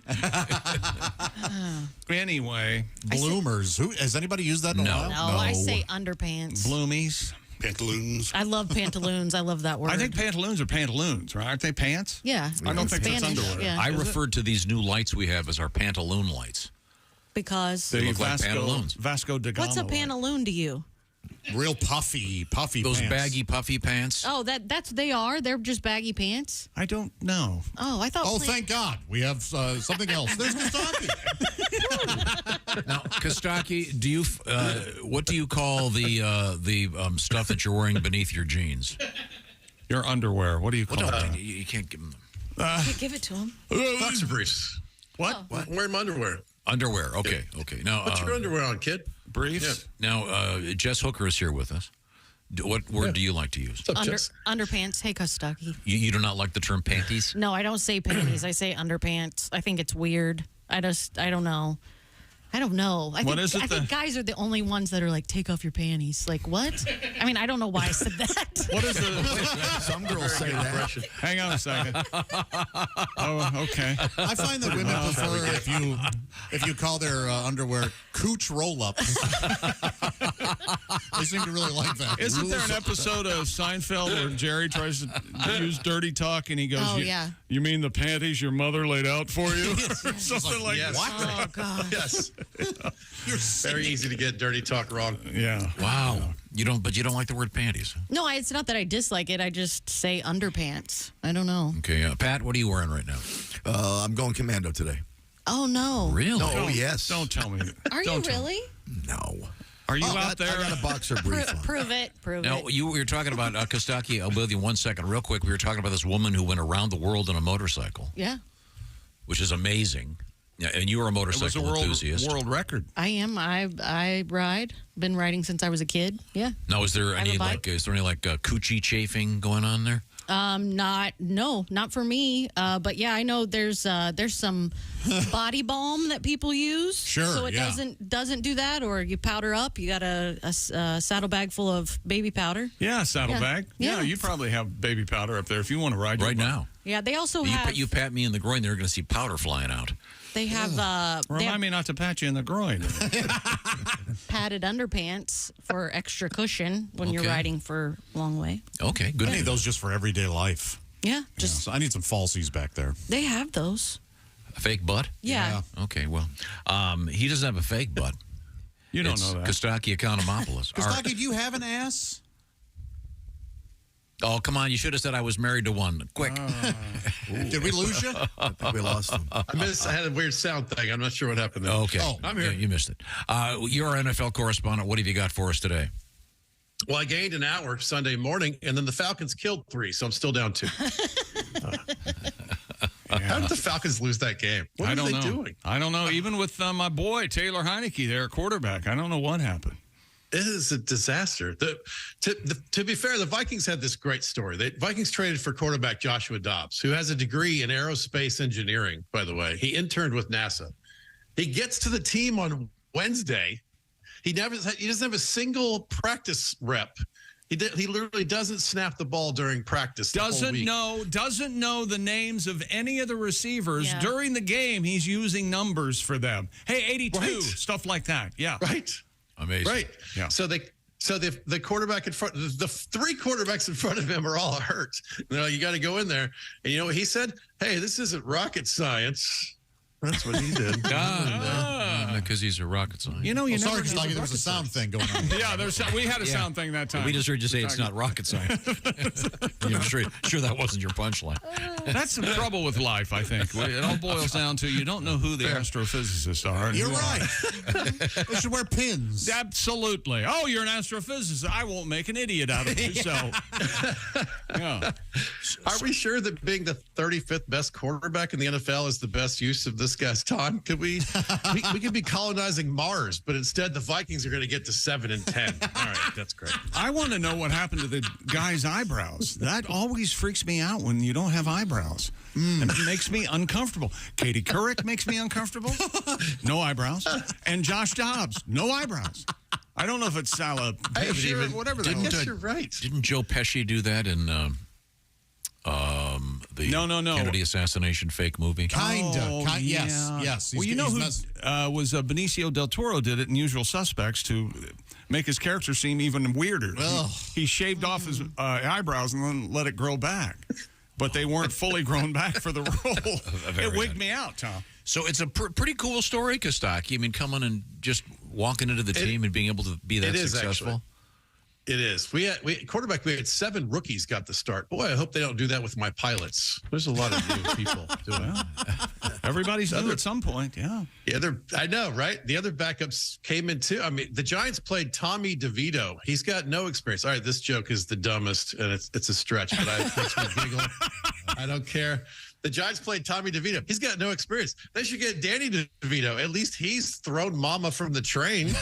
Anyway. Bloomers. Has anybody used that in a while? No, I say underpants. Bloomies. Pantaloons. I love pantaloons. I love that word. I think pantaloons are pantaloons, right? Aren't they pants? Yeah. I don't think Spanish, that's underwear. yeah. I referred to these new lights we have as our pantaloon lights. Because They look like pantaloons. Vasco da Gama. what's a pantaloon to you? Real puffy Those pants. baggy, puffy pants. Oh, that's they are. They're just baggy pants. I don't know. Oh, I thought. Oh, thank God. We have something else. There's Kostaki. Now, Kostaki, do you what do you call the stuff that you're wearing beneath your jeans? Your underwear. What do you call that? You can't give them. Give it to him. Boxer briefs. What? I'm wearing my underwear. Underwear. Okay. Now, Put your underwear on, kid. Briefs? Now, Jess Hooker is here with us. What word do you like to use? Underpants. Hey, Kostaki. You do not like the term panties? No, I don't say panties. I say underpants. I think it's weird. I don't know. I think guys are the only ones that are like, take off your panties. Like, what? I mean, I don't know why I said that. What is the... Some girls say that. Hang on a second. Oh, okay. I find that women prefer if you call their underwear cooch roll-ups. They seem to really like that. Isn't there an episode of Seinfeld where Jerry tries to use dirty talk and he goes, yeah. You mean the panties your mother laid out for you? Something like yes. that. Oh, God. Yes. Very easy to get dirty talk wrong. Yeah. Wow. You don't like the word panties. No, it's not that I dislike it. I just say underpants. I don't know. Okay, Pat, what are you wearing right now? I'm going commando today. Oh, no. Really? Oh, yes. Don't tell me. Are you really? No. Are you I out there? I got a boxer brief on. Prove it. Prove Now, it. you were talking about, Kostaki, I'll be with you 1 second. Real quick, we were talking about this woman who went around the world on a motorcycle, Yeah. which is amazing. Yeah, and you were a It motorcycle was a enthusiast. world record. I am. I ride. Been riding since I was a kid. Yeah. Now, is there I have a any bike. coochie chafing going on there? Not for me. But yeah, I know there's some body balm that people use. Sure, So it yeah. doesn't do that, or you powder up. You got a saddlebag full of baby powder. Yeah, saddlebag. Yeah. Yeah, you probably have baby powder up there if you want to ride your Right bike. now. Yeah, they also You, have. you pat me in the groin, they're going to see powder flying out. They have. Remind me not to pat you in the groin. padded underpants for extra cushion when you're Okay. riding for a long way. Okay, good. I need those just for everyday life. Yeah, just So I need some falsies back there. they have those. A fake butt? Yeah. Okay, well, he doesn't have a fake butt. You don't It's know that. Kostaki Economopoulos. Kostaki, do you have an ass? Oh, come on. You should have said I was married to one. Quick. Did we lose you? I think we lost him. I had a weird sound thing. I'm not sure what happened there. Okay. Oh, I'm here. Yeah, you missed it. You're our NFL correspondent. What have you got for us today? Well, I gained an hour Sunday morning, and then the Falcons killed 3, so I'm still down 2. How did the Falcons lose that game? What I are don't they know. doing? I don't know. Even with my boy Taylor Heineke, there, quarterback, I don't know what happened. It is a disaster. To be fair, the Vikings had this great story. The Vikings traded for quarterback Joshua Dobbs, who has a degree in aerospace engineering, by the way. He interned with NASA. He gets to the team on Wednesday. He doesn't have a single practice rep. He literally doesn't snap the ball during practice. Doesn't know the names of any of the receivers. Yeah. During the game, he's using numbers for them. Hey, 82, Right. stuff like that. Yeah. Right. Amazing. Right. Yeah. So the quarterback in front, the 3 quarterbacks in front of him are all hurt. You got to go in there. And you know what he said? Hey, this isn't rocket science. That's what he did. Because he's a rocket scientist. You know, you never Sorry, know. Kostaki, there was a sound thing going on. Yeah, we had a sound thing that time. We just heard you say it's not rocket science. I'm sure that wasn't your punchline. That's the trouble with life, I think. It all boils down to you don't know who the astrophysicists are. and You're who right. They should wear pins. Absolutely. Oh, you're an astrophysicist. I won't make an idiot out of you. So, yeah. Are we sure that being the 35th best quarterback in the NFL is the best use of this guy's time? Could we could be colonizing Mars, but instead the Vikings are going to get to 7 and 10. All right, that's great. I want to know what happened to the guy's eyebrows. That always freaks me out when you don't have eyebrows. It makes me uncomfortable. Katie Couric makes me uncomfortable. No eyebrows. And Josh Dobbs, no eyebrows. I don't know if it's alopecia or whatever the hell. Yes, you're right. Didn't Joe Pesci do that in the No. Kennedy assassination fake movie? Kinda. Oh, Yes. yeah. Yes. Well, you know who was Benicio del Toro did it in Usual Suspects to make his character seem even weirder. He shaved off his eyebrows and then let it grow back. But they weren't fully grown back for the role. It wigged me out, Tom. So it's a pretty cool story, Kostaki. I mean, coming and just walking into the team and being able to be that It is, successful. actually. It is. We had 7 rookies got the start. Boy, I hope they don't do that with my pilots. There's a lot of new people doing it. Everybody's new at some point, yeah. Yeah, I know, right? The other backups came in too. I mean, the Giants played Tommy DeVito. He's got no experience. All right, this joke is the dumbest, and it's a stretch, but it makes me giggle. I don't care. The Giants played Tommy DeVito. He's got no experience. They should get Danny DeVito. At least he's thrown Mama from the train.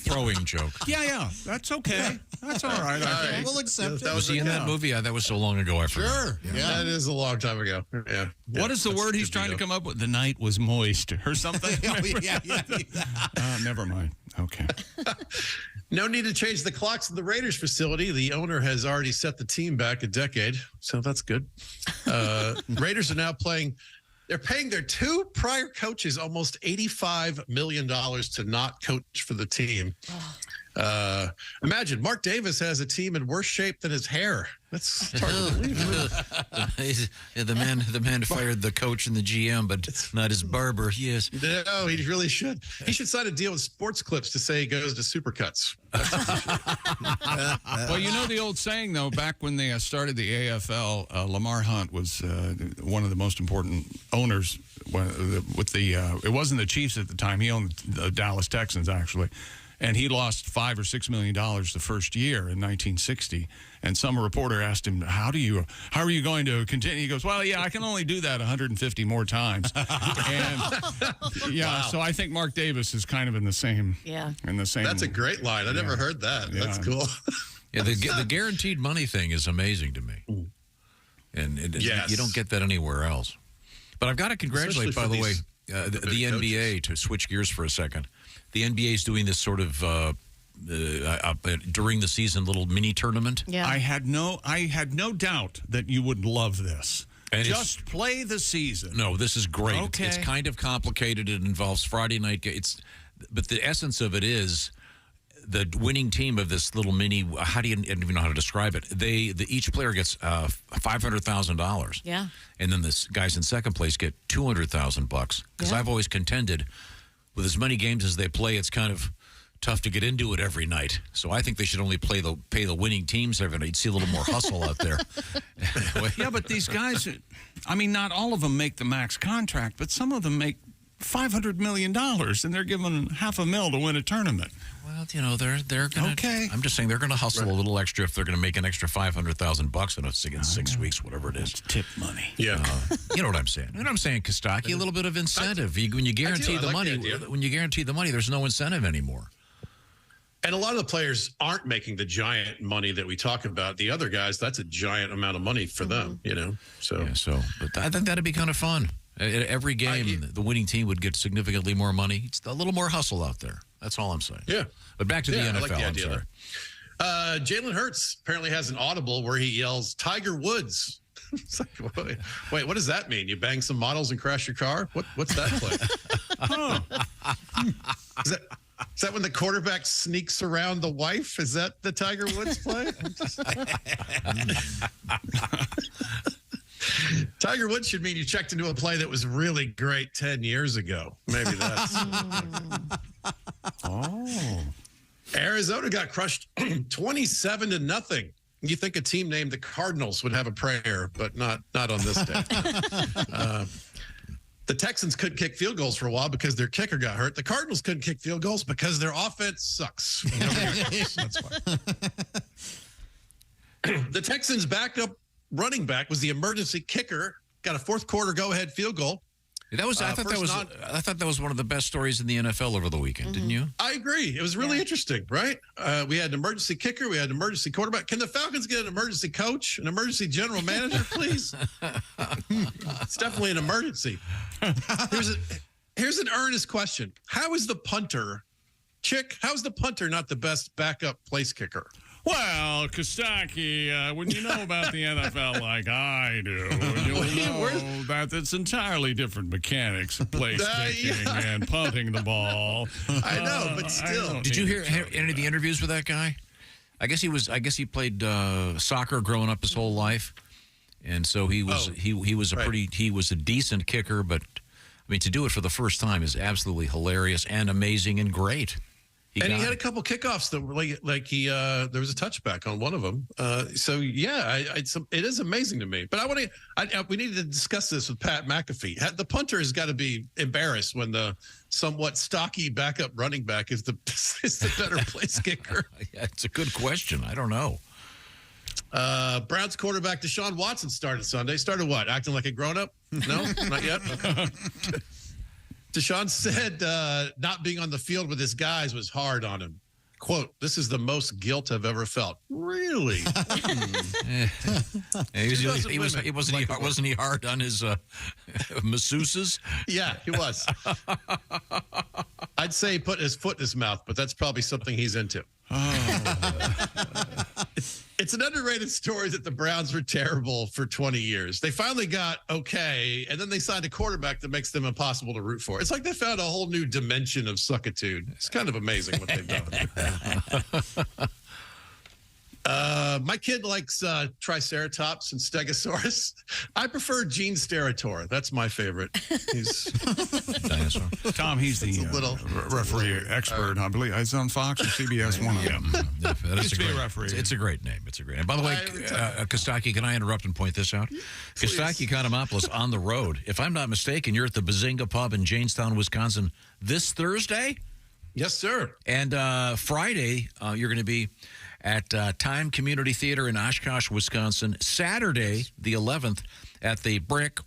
Throwing joke. Yeah. That's okay. That's all right. I think. We'll accept it. Was he in that movie? That was so long ago. I forgot. Sure. Yeah. That is a long time ago. Yeah. What is the word he's trying to come up with? The night was moist or something? yeah. Never mind. Okay. No need to change the clocks in the Raiders facility. The owner has already set the team back a decade, so that's good. Raiders are now playing. They're paying their 2 prior coaches almost $85 million to not coach for the team. Imagine Mark Davis has a team in worse shape than his hair. That's hard to believe. The man fired the coach and the GM, but not his barber. Yes. No, he really should. He should sign a deal with Sports Clips to say he goes to Supercuts. Well, you know the old saying, though, back when they started the AFL, Lamar Hunt was one of the most important owners with the it wasn't the Chiefs at the time. He owned the Dallas Texans, actually. And he lost $5 or $6 million the first year in 1960. And some reporter asked him, how are you going to continue? He goes, well, yeah, I can only do that 150 more times. And yeah, Wow. so I think Mark Davis is kind of in the same. Yeah. In the same. That's a great line. I never heard that. Yeah. That's cool. Yeah, the guaranteed money thing is amazing to me. And Yes. you don't get that anywhere else. But I've got to congratulate, Especially by for the way, these the NBA, to switch gears for a second. The NBA is doing this sort of during the season little mini tournament. Yeah. I had no doubt that you would love this. And just play the season. No, this is great. Okay. It's kind of complicated. It involves Friday night. But the essence of it is the winning team of this little mini. How do you I don't even know how to describe it? Each player gets $500,000. Yeah. And then the guys in second place get $200,000. Because Yeah. I've always contended, with as many games as they play, it's kind of tough to get into it every night. So I think they should only pay the winning teams every night. You'd see a little more hustle out there. Yeah, but these guys, I mean, not all of them make the max contract, but some of them make $500 million, and they're given $500,000 to win a tournament. Well, you know, they're going to. Okay. I'm just saying they're going to hustle a little extra if they're going to make an extra $500,000 in 6 weeks, whatever it is. Tip money. Yeah. You know what I'm saying? You know what I'm saying, Kostaki? A little bit of incentive. When you guarantee the money, there's no incentive anymore. And a lot of the players aren't making the giant money that we talk about. The other guys, that's a giant amount of money for them, you know. So, But I think that'd be kind of fun. At every game, the winning team would get significantly more money. It's a little more hustle out there. That's all I'm saying. Yeah. But back to the NFL. I like the I'm idea sorry. there. Jalen Hurts apparently has an audible where he yells, Tiger Woods. It's like, wait, what does that mean? You bang some models and crash your car? What's that play? Is that when the quarterback sneaks around the wife? Is that the Tiger Woods play? Tiger Woods should mean you checked into a play that was really great 10 years ago. Maybe that's. Arizona got crushed 27-0. You think a team named the Cardinals would have a prayer, but not on this day. The Texans couldn't kick field goals for a while because their kicker got hurt. The Cardinals couldn't kick field goals because their offense sucks. That's why. The Texans' backup running back was the emergency kicker. Got a fourth quarter go-ahead field goal. I thought that was one of the best stories in the NFL over the weekend, didn't you? I agree. It was really interesting, right? We had an emergency kicker. We had an emergency quarterback. Can the Falcons get an emergency coach, an emergency general manager, please? It's definitely an emergency. Here's an earnest question. How is the punter not the best backup place kicker? Well, Kostaki, when you know about the NFL like I do, you'll know that it's entirely different mechanics of place kicking and punting the ball. I know, but still. Did you hear any of the interviews with that guy? I guess he played soccer growing up his whole life, and so he was a decent kicker. But I mean, to do it for the first time is absolutely hilarious and amazing and great. He had a couple kickoffs that were like there was a touchback on one of them. So yeah, it is amazing to me. But we needed to discuss this with Pat McAfee. The punter has got to be embarrassed when the somewhat stocky backup running back is the better place kicker. Yeah, it's a good question. I don't know. Browns quarterback Deshaun Watson started Sunday. Started what? Acting like a grown-up? No, not yet. Okay. Deshaun said not being on the field with his guys was hard on him. Quote, "This is the most guilt I've ever felt." Really? Wasn't he hard on his masseuses? Yeah, he was. I'd say he put his foot in his mouth, but that's probably something he's into. It's an underrated story that the Browns were terrible for 20 years. They finally got okay, and then they signed a quarterback that makes them impossible to root for. It's like they found a whole new dimension of suckitude. It's kind of amazing what they've done. My kid likes Triceratops and Stegosaurus. I prefer Gene Steratore. That's my favorite. He's dinosaur. Tom, he's the referee expert, I believe. It's on Fox or CBS. One of them. That is Used to be a referee. It's a great name. It's a great name. By the way, Kostaki, can I interrupt and point this out? Kostaki Economopoulos on the road. If I'm not mistaken, you're at the Bazinga Pub in Jamestown, Wisconsin this Thursday? Yes, sir. And Friday, you're going to be at Time Community Theater in Oshkosh, Wisconsin. Saturday, the 11th, at the Brick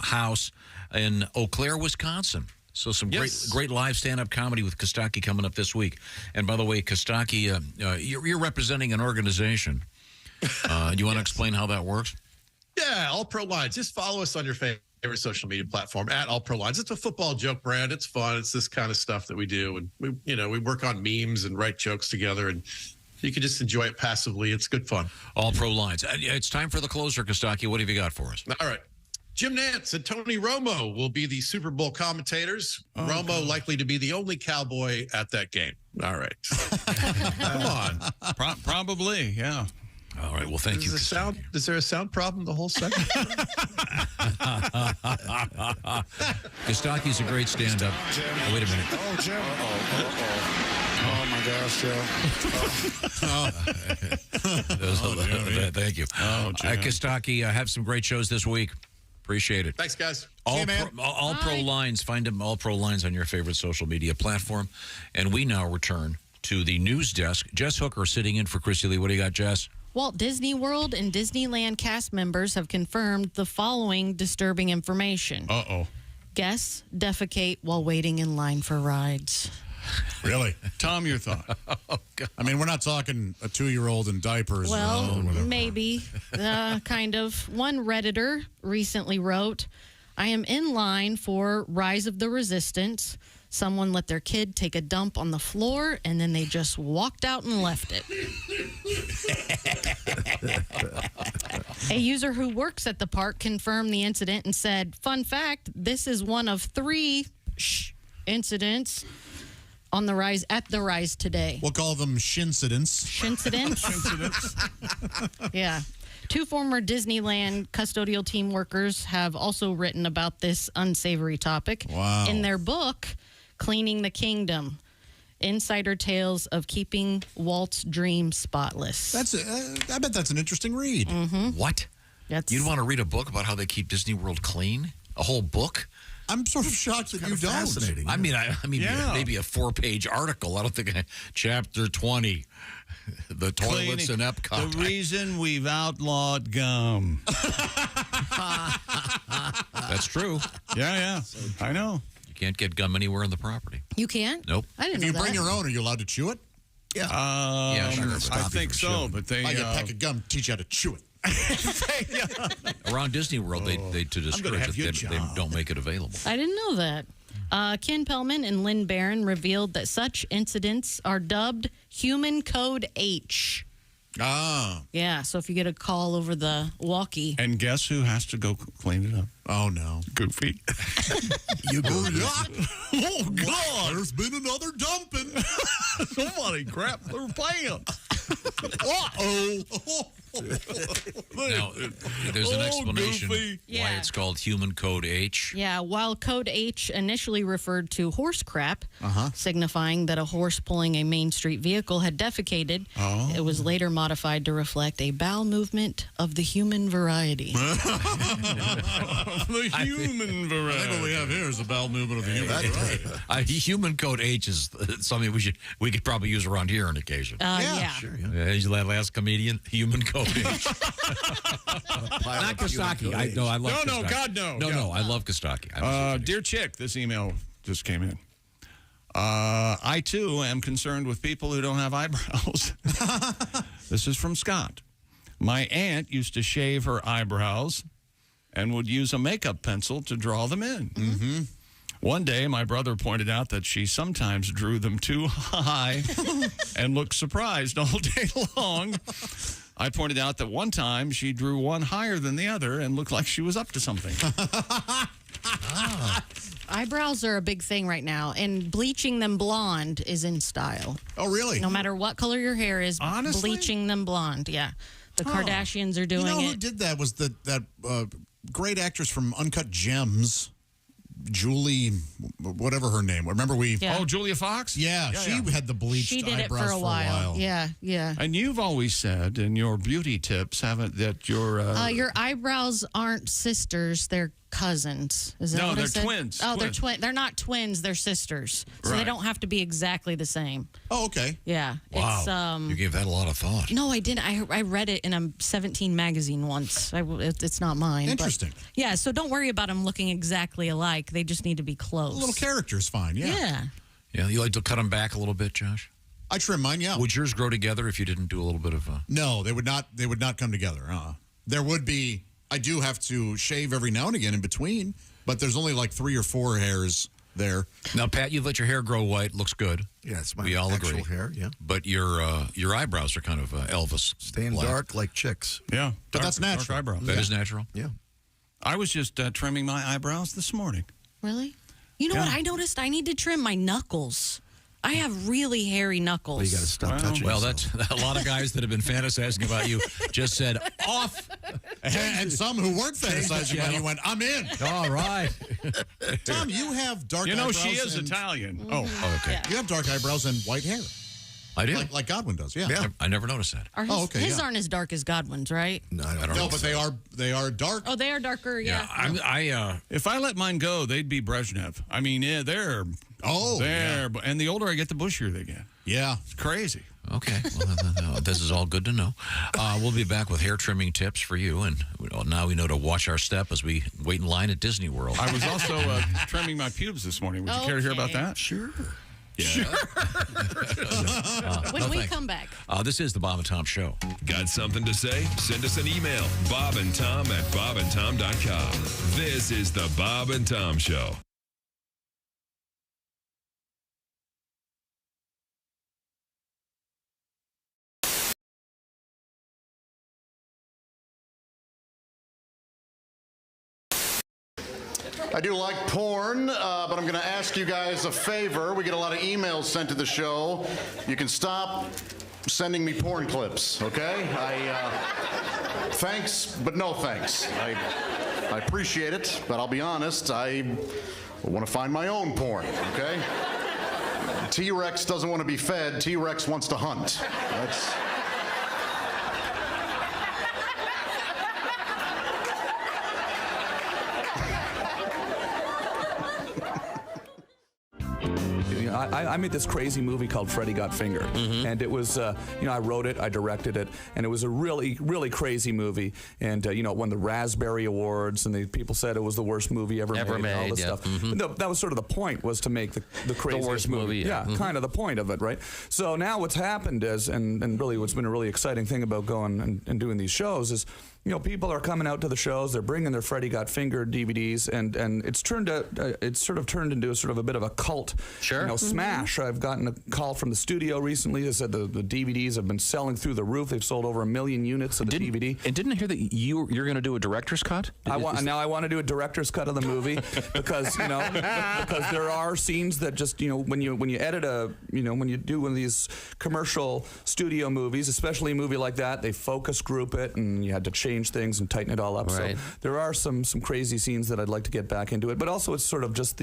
House in Eau Claire, Wisconsin. So some great live stand-up comedy with Kostaki coming up this week. And by the way, Kostaki, you're representing an organization. Do you want to explain how that works? Yeah, All Pro Lines. Just follow us on your favorite social media platform at All Pro Lines. It's a football joke brand. It's fun. It's this kind of stuff that we do, and we work on memes and write jokes together, and you can just enjoy it passively. It's good fun. All Pro Lines. It's time for the closer, Kostaki. What have you got for us? All right. Jim Nantz and Tony Romo will be the Super Bowl commentators. Romo likely to be the only Cowboy at that game. All right. Come on. Probably, yeah. All right. Well, thank you. Is there a sound problem the whole segment? Kostaki's a great stand-up. Oh, wait a minute. Oh, Jim. Oh, my gosh, Joe. Thank you. Oh, Jim. Kostaki, have some great shows this week. Appreciate it. Thanks, guys. All Pro Lines. Find them All Pro Lines on your favorite social media platform. And we now return to the news desk. Jess Hooker sitting in for Chrissy Lee. What do you got, Jess? Walt Disney World and Disneyland cast members have confirmed the following disturbing information. Uh-oh. Guests defecate while waiting in line for rides. Really? Tom, your thought? I mean, we're not talking a 2-year-old in diapers. Well, maybe. Kind of. One Redditor recently wrote, I am in line for Rise of the Resistance. Someone let their kid take a dump on the floor, and then they just walked out and left it. A user who works at the park confirmed the incident and said, fun fact, this is one of 3 incidents on the rise at the rise today. We'll call them shincidents. Shincidents? Yeah. 2 former Disneyland custodial team workers have also written about this unsavory topic. Wow. In their book, Cleaning the Kingdom, Insider Tales of Keeping Walt's Dream Spotless. I bet that's an interesting read. Mm-hmm. What? You'd want to read a book about how they keep Disney World clean? A whole book? I'm sort of shocked that you don't. Fascinating. I mean, maybe a 4-page article. I don't think chapter 20, the toilets in Epcot. The reason we've outlawed gum. That's true. Yeah. I know. You can't get gum anywhere on the property. You can't? Nope. I didn't know If you that. bring your own, are you allowed to chew it? Yeah. Yeah, sure. I think so, but they... Like a pack of gum, teach you how to chew it. Around Disney World, they to discourage it, they don't make it available. I didn't know that. Ken Pellman and Lynn Barron revealed that such incidents are dubbed Human Code H. Ah. Yeah, so if you get a call over the walkie. And guess who has to go clean it up? Oh, no. Goofy. You go not. Oh, God. There's been another dumping. Somebody grabbed their pants. Uh-oh. Now, there's an explanation Goofy. why it's called Human Code H. Yeah, while Code H initially referred to horse crap, signifying that a horse pulling a Main Street vehicle had defecated, it was later modified to reflect a bowel movement of the human variety. The human variety. I think what we have here is a bowel movement of the human variety. Human Code H is something we could probably use around here on occasion. Yeah. Sure. He's that last comedian, Human Code H. Not Kostaki. I love Kostaki. No, God, no. No, I love Kostaki. Dear Chick, this email just came in. I, too, am concerned with people who don't have eyebrows. This is from Scott. My aunt used to shave her eyebrows and would use a makeup pencil to draw them in. Mm-hmm. One day, my brother pointed out that she sometimes drew them too high and looked surprised all day long. I pointed out that one time she drew one higher than the other and looked like she was up to something. Eyebrows are a big thing right now, and bleaching them blonde is in style. Oh, really? No matter what color your hair is, Honestly? bleaching them blonde. Yeah. The Kardashians are doing You know it. who did that was that great actress from Uncut Gems, Julie, whatever her name. Remember we? Yeah. Oh, Julia Fox? Yeah, she had the bleached She did it eyebrows for a while. Yeah, yeah. And you've always said in your beauty tips, haven't that your Your eyebrows aren't sisters; they're cousins. Is that No, what I they're said? twins. Oh, they're Twins. twin. They're not twins; they're sisters. So they Right. don't have to be exactly the same. Oh, okay. Yeah. Wow. It's You gave that a lot of thought. No, I didn't. I read it in a 17 magazine once. It's not mine. but- Interesting. yeah, so don't worry about them looking exactly alike. They just need to be close. A little character's fine. Yeah. Yeah, you like to cut them back a little bit, Josh? I trim mine. Yeah. Would yours grow together if you didn't do a little bit of? No, they would not. They would not come together. There would be. I do have to shave every now and again in between, but there's only like 3 or 4 hairs there. Now, Pat, you let your hair grow white. Looks good. Yeah, it's my we all actual agree. hair, yeah. But your eyebrows are kind of Elvis. Staying black. dark like chicks. Yeah, But that's natural. Dark eyebrows. That is natural. Yeah. I was just trimming my eyebrows this morning. Really? You know what I noticed? I need to trim my knuckles. I have really hairy knuckles. Well, you got to stop touching Well, yourself. that's a lot of guys that have been fantasizing about you just said off. And some who weren't fantasizing about you went, I'm in. All right. Tom, you have dark You know, eyebrows. she is and- Italian. Oh, okay. You have dark eyebrows and white hair. I do. Like Godwin does, yeah. I never noticed that. Are his, okay, his yeah. aren't as dark as Godwin's, right? No, I don't No, know. but they are dark. Oh, they are darker, yeah. If I let mine go, they'd be Brezhnev. I mean, yeah, they're and the older I get, the bushier they get. Yeah, it's crazy. Okay, well, this is all good to know. We'll be back with hair trimming tips for you, and now we know to watch our step as we wait in line at Disney World. I was also trimming my pubes this morning. Would you care to hear about that? Sure. Yeah. When no, we thanks. come back. This is the Bob and Tom Show. Got something to say? Send us an email, bobandtom@bobandtom.com. This is the Bob and Tom Show. I do like porn, but I'm going to ask you guys a favor. We get a lot of emails sent to the show. You can stop sending me porn clips, okay? Thanks, but no thanks. I appreciate it, but I'll be honest, I want to find my own porn, okay? T-Rex doesn't want to be fed. T-Rex wants to hunt. That's... I made this crazy movie called Freddy Got Fingered, and it was, I wrote it, I directed it, and it was a really, really crazy movie, and it won the Raspberry Awards, and people said it was the worst movie ever made, and all this stuff. But that was sort of the point, was to make the craziest worst movie, yeah. Kind of the point of it, right? So now what's happened is, and really what's been a really exciting thing about going and doing these shows is, people are coming out to the shows. They're bringing their Freddy Got Fingered DVDs, and it's sort of turned into a bit of a cult, smash. I've gotten a call from the studio recently. They said the DVDs have been selling through the roof. They've sold over 1 million units of the DVD. And didn't I hear that you're going to do a director's cut? Now I want to do a director's cut of the movie because because there are scenes that just when you edit when you do one of these commercial studio movies, especially a movie like that, they focus group it, and you had to change things and tighten it all up. Right. So there are some crazy scenes that I'd like to get back into it, but also it's sort of just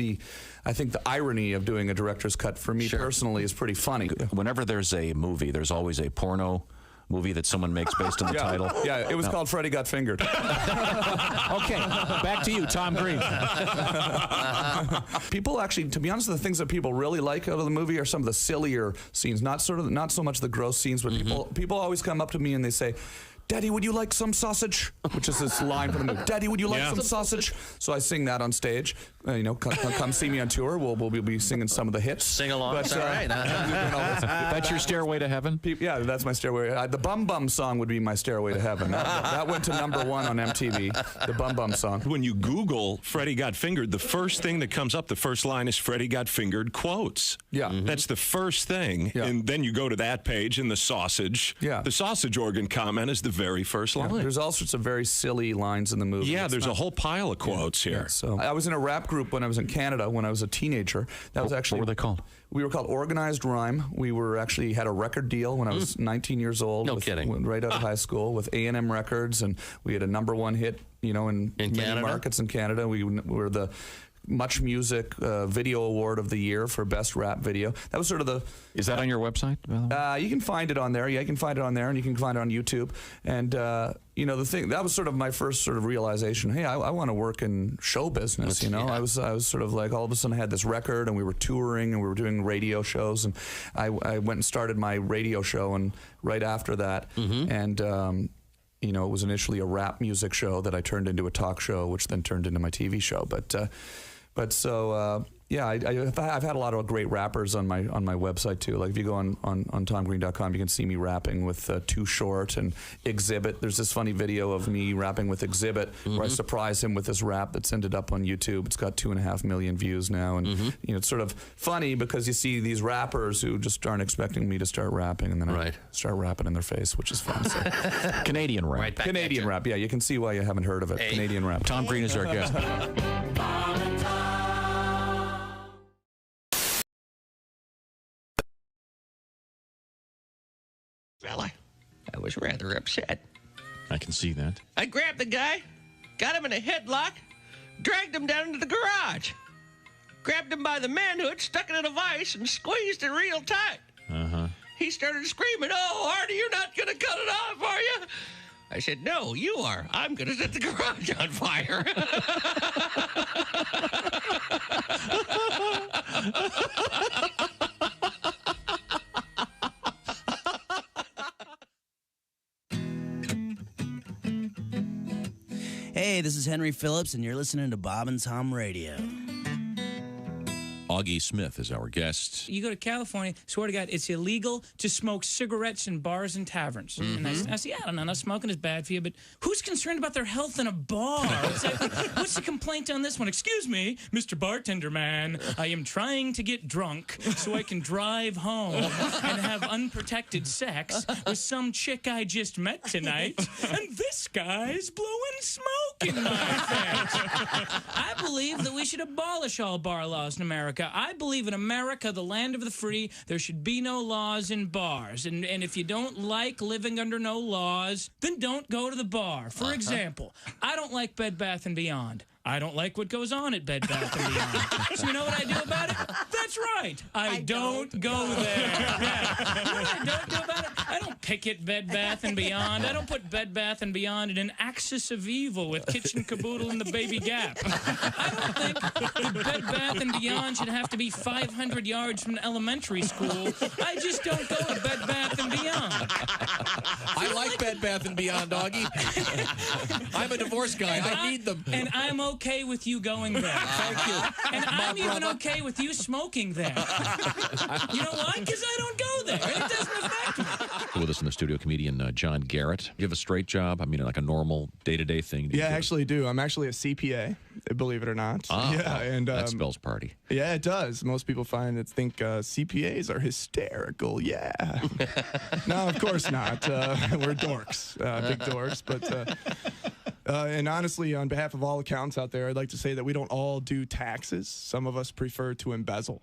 I think the irony of doing a director's cut for me personally is pretty funny. Whenever there's a movie, there's always a porno movie that someone makes based on the title. Yeah, it was called Freddy Got Fingered. Okay, back to you, Tom Green. People actually, to be honest, the things that people really like out of the movie are some of the sillier scenes, not so much the gross scenes, but people always come up to me and they say, Daddy, would you like some sausage? Which is this line from the movie. Daddy, would you like some sausage? So I sing that on stage. Come see me on tour. We'll be singing some of the hits. Sing along. That's all right. That's your Stairway to Heaven? Yeah, that's my Stairway. The Bum Bum song would be my Stairway to Heaven. That went to #1 on MTV, the Bum Bum song. When you Google Freddie Got Fingered, the first thing that comes up, the first line is Freddie Got Fingered quotes. Yeah. That's the first thing. Yeah. And then you go to that page and the sausage. Yeah. The sausage organ comment is the very first line. There's all sorts of very silly lines in the movie. Yeah, there's a whole pile of quotes here. Yeah, so I was in a rap group when I was in Canada when I was a teenager. That was actually what were they called? We were called Organized Rhyme. We were actually had a record deal when I was 19 years old. No kidding. Right out of high school with A&M Records, and we had a #1 hit, in many Canada? markets in Canada. We were the Much Music Video Award of the Year for Best Rap Video. That was sort of the... Is that on your website, by the way? You can find it on there. Yeah, you can find it on there, and you can find it on YouTube. And, the thing, that was sort of my first sort of realization, hey, I want to work in show business, I was sort of like, all of a sudden I had this record, and we were touring, and we were doing radio shows, and I went and started my radio show, and right after that, and... it was initially a rap music show that I turned into a talk show, which then turned into my TV show. I've had a lot of great rappers on my website too. Like if you go on TomGreen.com, you can see me rapping with Too Short and Exhibit. There's this funny video of me rapping with Exhibit where I surprise him with this rap that's ended up on YouTube. It's got 2.5 million views now, and it's sort of funny because you see these rappers who just aren't expecting me to start rapping, and then I start rapping in their face, which is fun. So. Canadian rap. Right, Canadian rap. Yeah, you can see why you haven't heard of it. Canadian rap. Tom Green is our guest. Well, I was rather upset. I can see that. I grabbed the guy, got him in a headlock, dragged him down into the garage, grabbed him by the manhood, stuck it in a vise, and squeezed it real tight. He started screaming, "Oh, Artie, you're not going to cut it off, are you?" I said, "No, you are. I'm going to set the garage on fire." Hey, this is Henry Phillips, and you're listening to Bob and Tom Radio. Augie Smith is our guest. You go to California, swear to God, it's illegal to smoke cigarettes in bars and taverns. And I say, yeah, I don't know, smoking is bad for you, but who's concerned about their health in a bar? It's like, what's the complaint on this one? Excuse me, Mr. Bartender Man, I am trying to get drunk so I can drive home and have unprotected sex with some chick I just met tonight, and this guy's blowing smoke in my face. I believe that we should abolish all bar laws in America. I believe in America, the land of the free, there should be no laws in bars. And if you don't like living under no laws, then don't go to the bar. For example, I don't like Bed Bath & Beyond. I don't like what goes on at Bed Bath & Beyond. So you know what I do about it? That's right. I don't go there. Yeah. You know what I don't do about it? I don't picket Bed Bath & Beyond. I don't put Bed Bath & Beyond in an axis of evil with Kitchen Caboodle and the Baby Gap. I don't think that Bed Bath & Beyond should have to be 500 yards from elementary school. I just don't go to Bed Bath & Beyond. I like Bed Bath & Beyond, Augie. I'm a divorce guy. I need them. And I'm okay with you going there. Thank you. And I'm even okay with you smoking there. You know why? Because I don't go there. It doesn't affect me. With us in the studio, comedian John Garrett. You have a straight job? I mean, like a normal day-to-day thing? Yeah, I actually do. I'm actually a CPA, believe it or not. Yeah, and that spells party. Yeah, it does. Most people think CPAs are hysterical. Yeah. No, of course not. We're dorks, big dorks. But and honestly, on behalf of all accountants out there, I'd like to say that we don't all do taxes. Some of us prefer to embezzle.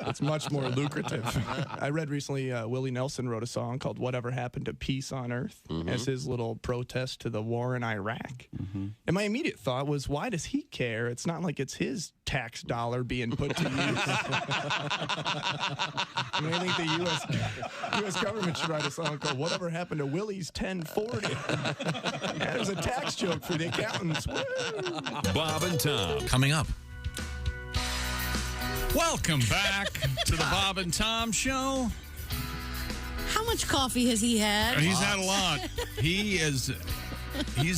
It's much more lucrative. I read recently Willie Nelson wrote a song called Whatever Happened to Peace on Earth as his little protest to the war in Iraq. And my immediate thought was, why does he care? It's not like it's his tax dollar being put to use. I mean, I think the U.S. government should write a song called Whatever Happened to Willie's 1040. That was a tax joke for the accountants. Woo! Bob and Tom. Coming up. Welcome back to the Bob and Tom Show. How much coffee has he had? He's had a lot. He's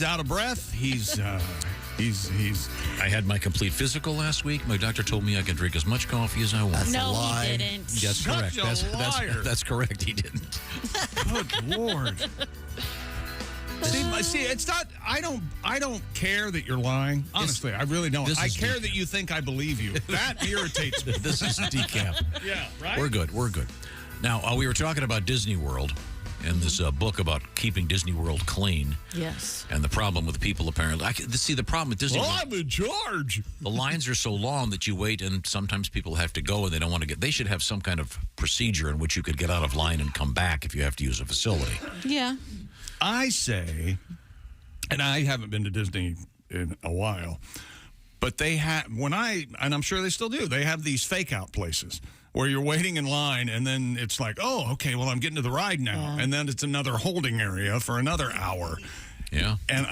out of breath. He's. I had my complete physical last week. My doctor told me I could drink as much coffee as I want. No, he didn't. That's correct. That's correct. He didn't. Good Lord. See, it's not. I don't care that you're lying. Honestly, I really don't. I care that you think I believe you. That irritates me. This is decaf. Yeah, right. We're good. Now, we were talking about Disney World and this book about keeping Disney World clean. Yes. And the problem with people, apparently. See, the problem with Disney World. I'm in charge. The lines are so long that you wait, and sometimes people have to go, and they don't want to get. They should have some kind of procedure in which you could get out of line and come back if you have to use a facility. Yeah. I say, and I haven't been to Disney in a while, but they have, and I'm sure they still do, they have these fake out places where you're waiting in line, and then it's like, oh, okay, well, I'm getting to the ride now. Yeah. And then it's another holding area for another hour. Yeah. And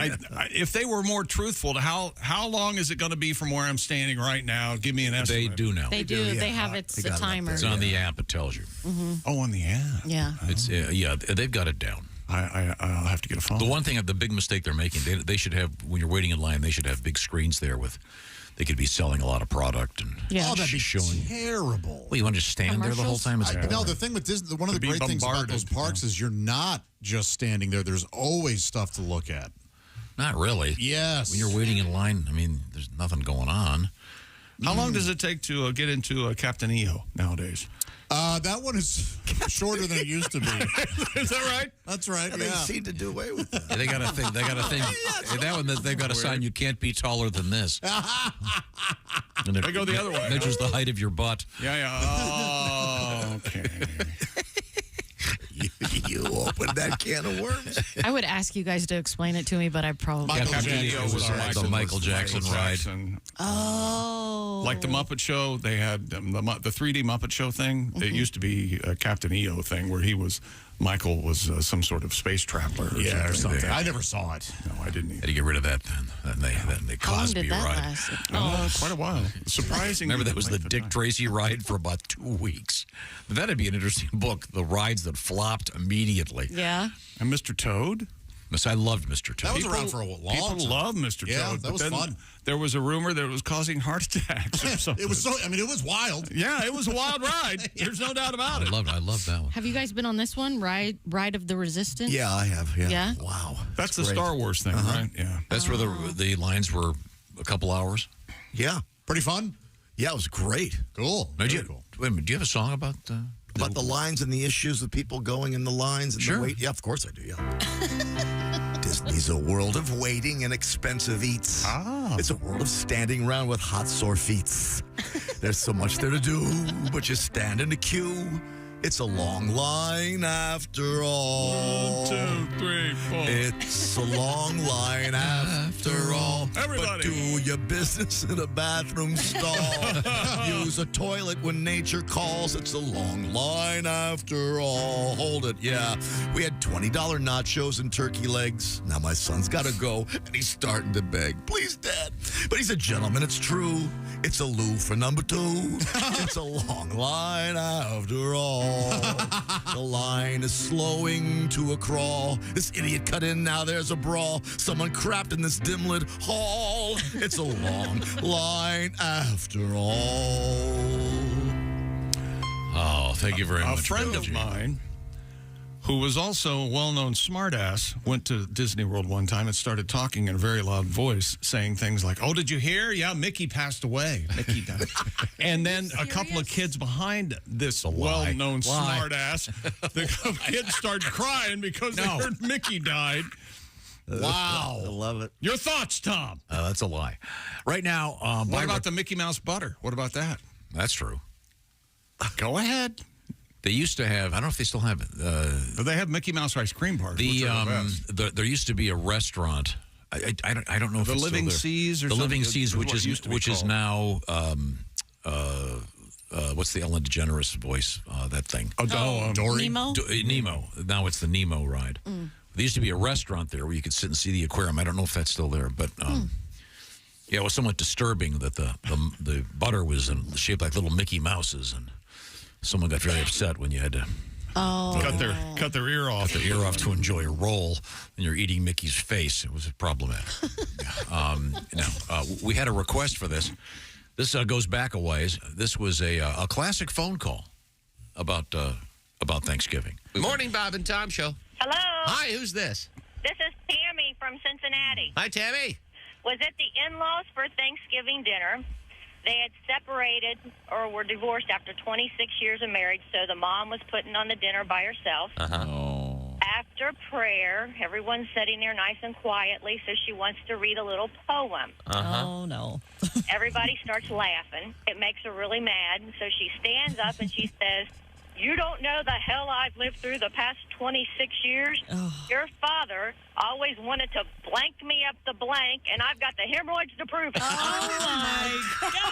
if they were more truthful to how long is it going to be from where I'm standing right now? Give me an estimate. They do now. They do. They have a timer. It's on the app. It tells you. Mm-hmm. Oh, on the app. Yeah. It's they've got it down. I'll have to get a phone. The one thing, the big mistake they're making, they should have, when you're waiting in line, they should have big screens there with, they could be selling a lot of product and that'd be showing. Terrible. Well, you want to just stand there the whole time? No, the thing with Disney, one of the great things about those parks is you're not just standing there. There's always stuff to look at. Not really. Yes. When you're waiting in line, I mean, there's nothing going on. How long does it take to get into Captain EO nowadays? That one is shorter than it used to be. Is that right? That's right. They seem to do away with that. Yeah, they got a thing. That one, they've got a sign. You can't be taller than this. And they go the other way. Measures the height of your butt. Yeah. Oh, okay. You opened that can of worms. I would ask you guys to explain it to me, but I probably the Michael Jackson ride. Oh, like the Muppet Show, they had the 3D Muppet Show thing. It used to be a Captain EO thing where Michael was some sort of space traveler. Or something. I never saw it. No, I didn't either. Had to get rid of that then. They Cosby ride. Quite a while. Surprising. Remember that was the Dick Tracy ride for about 2 weeks. That'd be an interesting book. The rides that flopped immediately. Yeah. And Mr. Toad. Yes, I loved Mr. Toad. That was around for a long time. People love Mr. Toad. Yeah, that was fun. There was a rumor that it was causing heart attacks or something. It was it was wild. Yeah, it was a wild ride. There's no doubt about it. I love that one. Have you guys been on this one, Ride of the Resistance? Yeah, I have. Yeah. Wow. That's the great Star Wars thing, right? Yeah. That's where the lines were a couple hours. Yeah. Pretty fun. Yeah, it was great. Cool. Wait a minute, do you have a song about the lines and the issues of people going in the lines and the wait? Yeah, of course I do. Yeah. Disney's a world of waiting and expensive eats. It's a world of standing around with hot, sore feet. There's so much there to do, but you stand in the queue. It's a long line after all. 1, 2, 3, 4. It's a long line after all. Everybody. But do your business in a bathroom stall. Use a toilet when nature calls. It's a long line after all. Hold it, yeah. We had $20 nachos and turkey legs. Now my son's got to go, and he's starting to beg. Please, Dad. But he's a gentleman, it's true. It's a Lou for number 2. It's a long line after all. The line is slowing to a crawl. This idiot cut in, now there's a brawl. Someone crapped in this dim-lit hall. It's a long line after all. Oh, thank you very much. A friend of mine, who was also a well-known smartass, went to Disney World one time and started talking in a very loud voice, saying things like, "Oh, did you hear? Yeah, Mickey passed away. Mickey died." And then a couple of kids behind this well-known smartass, the kids started crying because they heard Mickey died. Wow. I love it. Your thoughts, Tom? That's a lie. Right now, what about the Mickey Mouse butter? What about that? That's true. Go ahead. They used to have, I don't know if they still have it. They have Mickey Mouse ice cream bars. There used to be a restaurant. I don't know if the it's Living still there. Seas or the something. Living Seas, which is now what's the Ellen DeGeneres voice? That thing. Dory. Nemo. Nemo. Now it's the Nemo ride. There used to be a restaurant there where you could sit and see the aquarium. I don't know if that's still there, but. Yeah, it was somewhat disturbing that the butter was shaped like little Mickey Mouses, and someone got very upset when you had to Oh. Cut their ear off. Cut their ear off to enjoy a roll, and you're eating Mickey's face. It was problematic. We had a request for this. This goes back a ways. This was a classic phone call about Thanksgiving. Morning, Bob and Tom Show. Hello. Hi, who's this? This is Tammy from Cincinnati. Hi, Tammy. Was at the in-laws for Thanksgiving dinner. They had separated or were divorced after 26 years of marriage, so the mom was putting on the dinner by herself. After prayer, everyone's sitting there nice and quietly, so she wants to read a little poem. Oh, no. Everybody starts laughing. It makes her really mad, so she stands up and she says, "You don't know the hell I've lived through the past 26 years. Your father always wanted to blank me up the blank, and I've got the hemorrhoids to prove it." Oh, my God.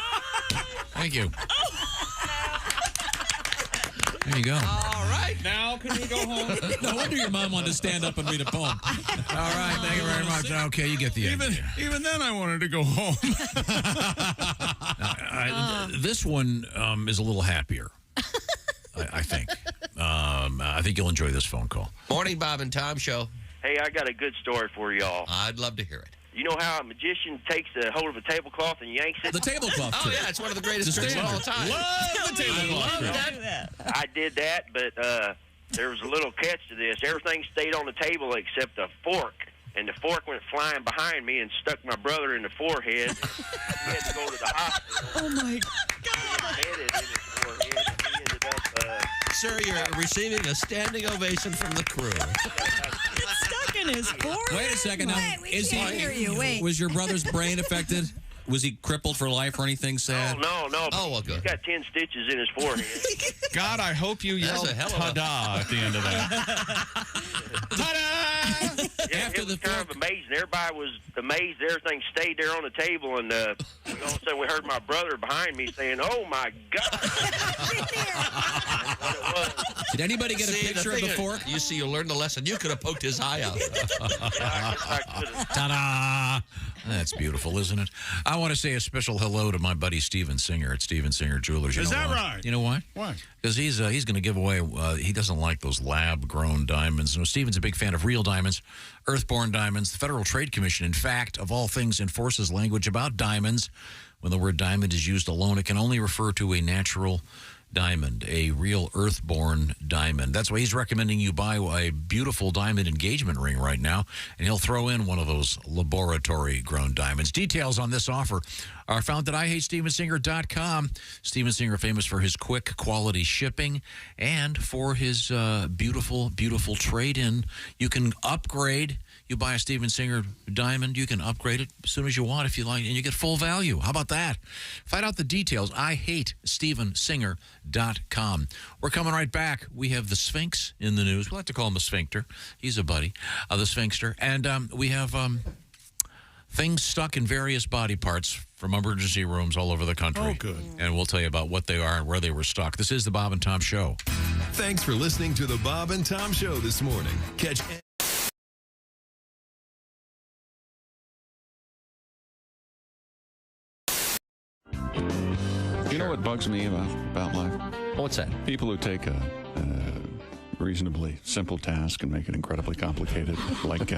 Thank you. There you go. All right, now can we go home? No wonder your mom wanted to stand up and read a poem. All right, thank you very much. Okay, you get the idea. Even then, I wanted to go home. This one is a little happier, I think. I think you'll enjoy this phone call. Morning, Bob and Tom Show. Hey, I got a good story for y'all. I'd love to hear it. You know how a magician takes a hold of a tablecloth and yanks it? The tablecloth Oh, trick. yeah, it's one of the greatest tricks of all time. Love the tablecloth trick. I did that, but there was a little catch to this. Everything stayed on the table except a fork. And the fork went flying behind me and stuck my brother in the forehead. He had to go to the hospital. Oh, my God. He had it in his forehead, and he ended up... Sir, you're receiving a standing ovation from the crew. It's stuck in his forehead. Wait a second. Now, Wait, we can't hear you. Wait. Was your brother's brain affected? Was he crippled for life or anything sad? No. Oh, well, He's good. got 10 stitches in his forehead. God, I hope you That's yelled a hell of a- ta-da at the end of that. Ta-da! Yeah, it was kind of amazing. Everybody was amazed. Everything stayed there on the table, and all of a sudden we heard my brother behind me saying, "Oh, my God." What it was. Did anybody get a picture of the fork? You see, you learned the lesson. You could have poked his eye out. Ta-da! That's beautiful, isn't it? I want to say a special hello to my buddy Steven Singer at Steven Singer Jewelers. Is that right? You know why? Why? Because he's going to give away. He doesn't like those lab-grown diamonds. No, Steven's a big fan of real diamonds, earthborn diamonds. The Federal Trade Commission, in fact, of all things, enforces language about diamonds. When the word diamond is used alone, it can only refer to a natural diamond, a real earthborn diamond. That's why he's recommending you buy a beautiful diamond engagement ring right now, and he'll throw in one of those laboratory-grown diamonds. Details on this offer are found at IHateStevenSinger.com. Steven Singer, famous for his quick quality shipping and for his beautiful, beautiful trade-in. You can upgrade. You buy a Steven Singer diamond, you can upgrade it as soon as you want if you like, and you get full value. How about that? Find out the details. IHateStevenSinger.com. We're coming right back. We have the Sphinx in the news. We like to call him the Sphincter. He's a buddy, the Sphinxter. And we have things stuck in various body parts from emergency rooms all over the country. Oh, good. And we'll tell you about what they are and where they were stuck. This is the Bob and Tom Show. Thanks for listening to the Bob and Tom Show this morning. Catch You know what bugs me about life? What's that? People who take a reasonably simple task and make it incredibly complicated, like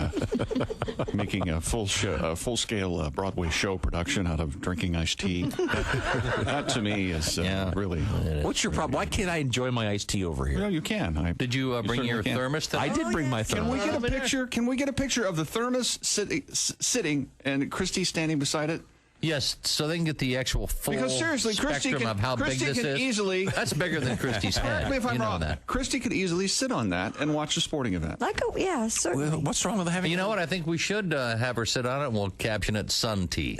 making a full-scale Broadway show production out of drinking iced tea. That to me is really. What's your problem? Why can't I enjoy my iced tea over here? Well, you can. Did you bring your thermos? I did bring my Can thermos. we get a picture? Can we get a picture of the thermos sitting and Christy standing beside it? Yes, so they can get the actual full Because seriously, Christy spectrum of how big this is. Easily. That's bigger than Christy's head. Correct me if I'm You know wrong. that. Christy could easily sit on that and watch a sporting event. Yeah, certainly. Well, what's wrong with having? You know what? I think we should have her sit on it, and we'll caption it "Sun Tea."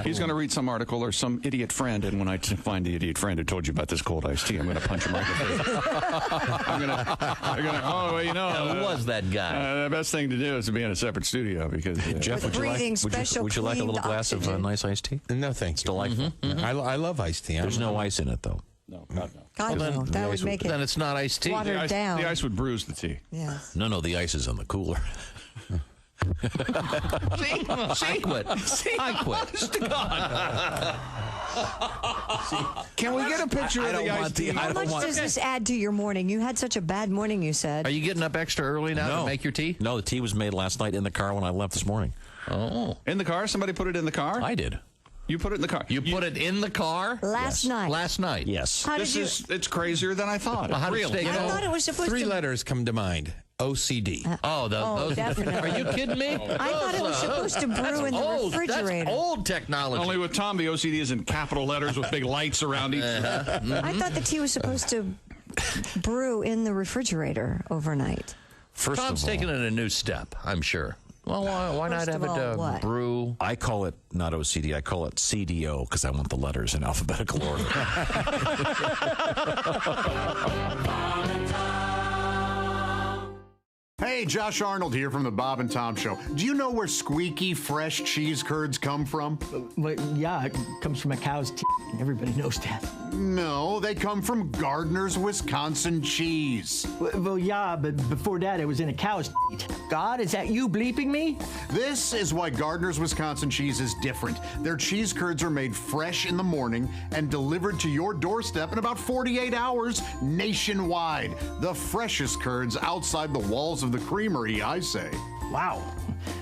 He's going to read some article or some idiot friend, and when I find the idiot friend who told you about this cold iced tea, I'm going to punch him right in the face. I'm going to. Oh, well, you know. Who was that guy? The best thing to do is to be in a separate studio because Jeff, would you like a little glass of nice iced tea? No, thank you. It's delightful. I love iced tea. There's no ice in it, though. No, God, no. God, no. That would make it. Then it's not iced tea. watered down. The ice would bruise the tea. Yes. No, the ice is in the cooler. I quit. I quit. Honest to God. Can we get a picture of the iced tea? How much does this add to your morning? You had such a bad morning, you said. Are you getting up extra early now to make your tea? No, the tea was made last night in the car when I left this morning. Oh. In the car? Somebody put it in the car? I did. You put it in the car. You put it in the car? Last night. Last night. Yes. It's crazier than I thought. Well, Really? I thought it was supposed Three to... letters come to mind. OCD. those. Definitely. Are you kidding me? I thought it was supposed to brew in the refrigerator. That's old technology. Only with Tom, the OCD is in capital letters with big lights around each. I thought the tea was supposed to brew in the refrigerator overnight. Tom's taking it a new step, I'm sure. Well, why not have it brew? I call it not OCD. I call it CDO because I want the letters in alphabetical order. Hey, Josh Arnold here from the Bob and Tom Show. Do you know where squeaky, fresh cheese curds come from? Well, yeah, it comes from a cow's teeth. Everybody knows that. No, they come from Gardner's Wisconsin cheese. Well, yeah, but before that, it was in a cow's teeth. God, is that you bleeping me? This is why Gardner's Wisconsin cheese is different. Their cheese curds are made fresh in the morning and delivered to your doorstep in about 48 hours nationwide. The freshest curds outside the walls of the creamery, I say. Wow.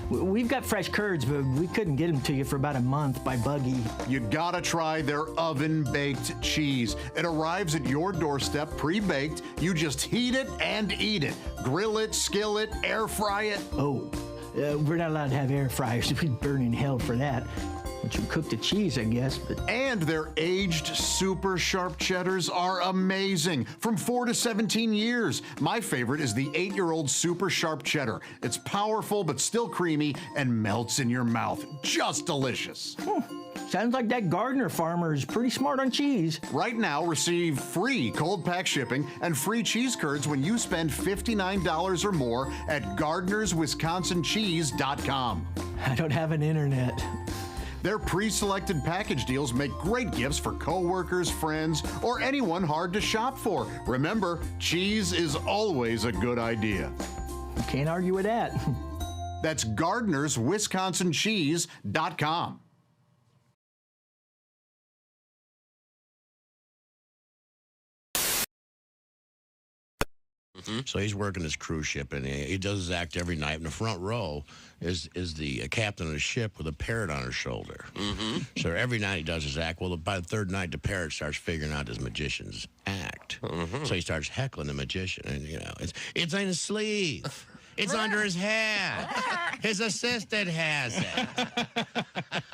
We've got fresh curds, but we couldn't get them to you for about a month by buggy. You gotta try their oven-baked cheese. It arrives at your doorstep pre-baked. You just heat it and eat it. Grill it, skillet, air fry it. Oh, we're not allowed to have air fryers. We'd burn in hell for that. But you cook the cheese, I guess. And their aged super sharp cheddars are amazing. From 4 to 17 years. My favorite is the 8-year-old super sharp cheddar. It's powerful but still creamy and melts in your mouth. Just delicious. Sounds like that Gardner farmer is pretty smart on cheese. Right now, receive free cold pack shipping and free cheese curds when you spend $59 or more at GardnersWisconsinCheese.com. I don't have an internet. Their pre-selected package deals make great gifts for coworkers, friends, or anyone hard to shop for. Remember, cheese is always a good idea. Can't argue with that. That's GardnersWisconsinCheese.com. So he's working his cruise ship, and he does his act every night. In the front row is the captain of the ship with a parrot on her shoulder. So every night he does his act. Well, by the third night, the parrot starts figuring out his magician's act. So he starts heckling the magician, and it's in his sleeve. It's under his hat. His assistant has it.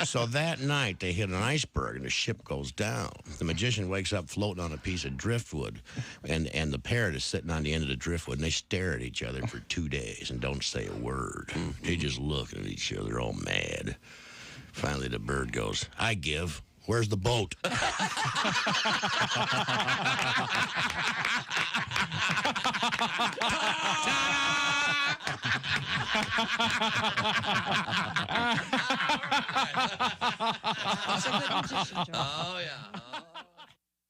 So that night, they hit an iceberg, and the ship goes down. The magician wakes up floating on a piece of driftwood, and the parrot is sitting on the end of the driftwood, and they stare at each other for 2 days and don't say a word. They just look at each other all mad. Finally, the bird goes, "I give. Where's the boat?" Oh, yeah.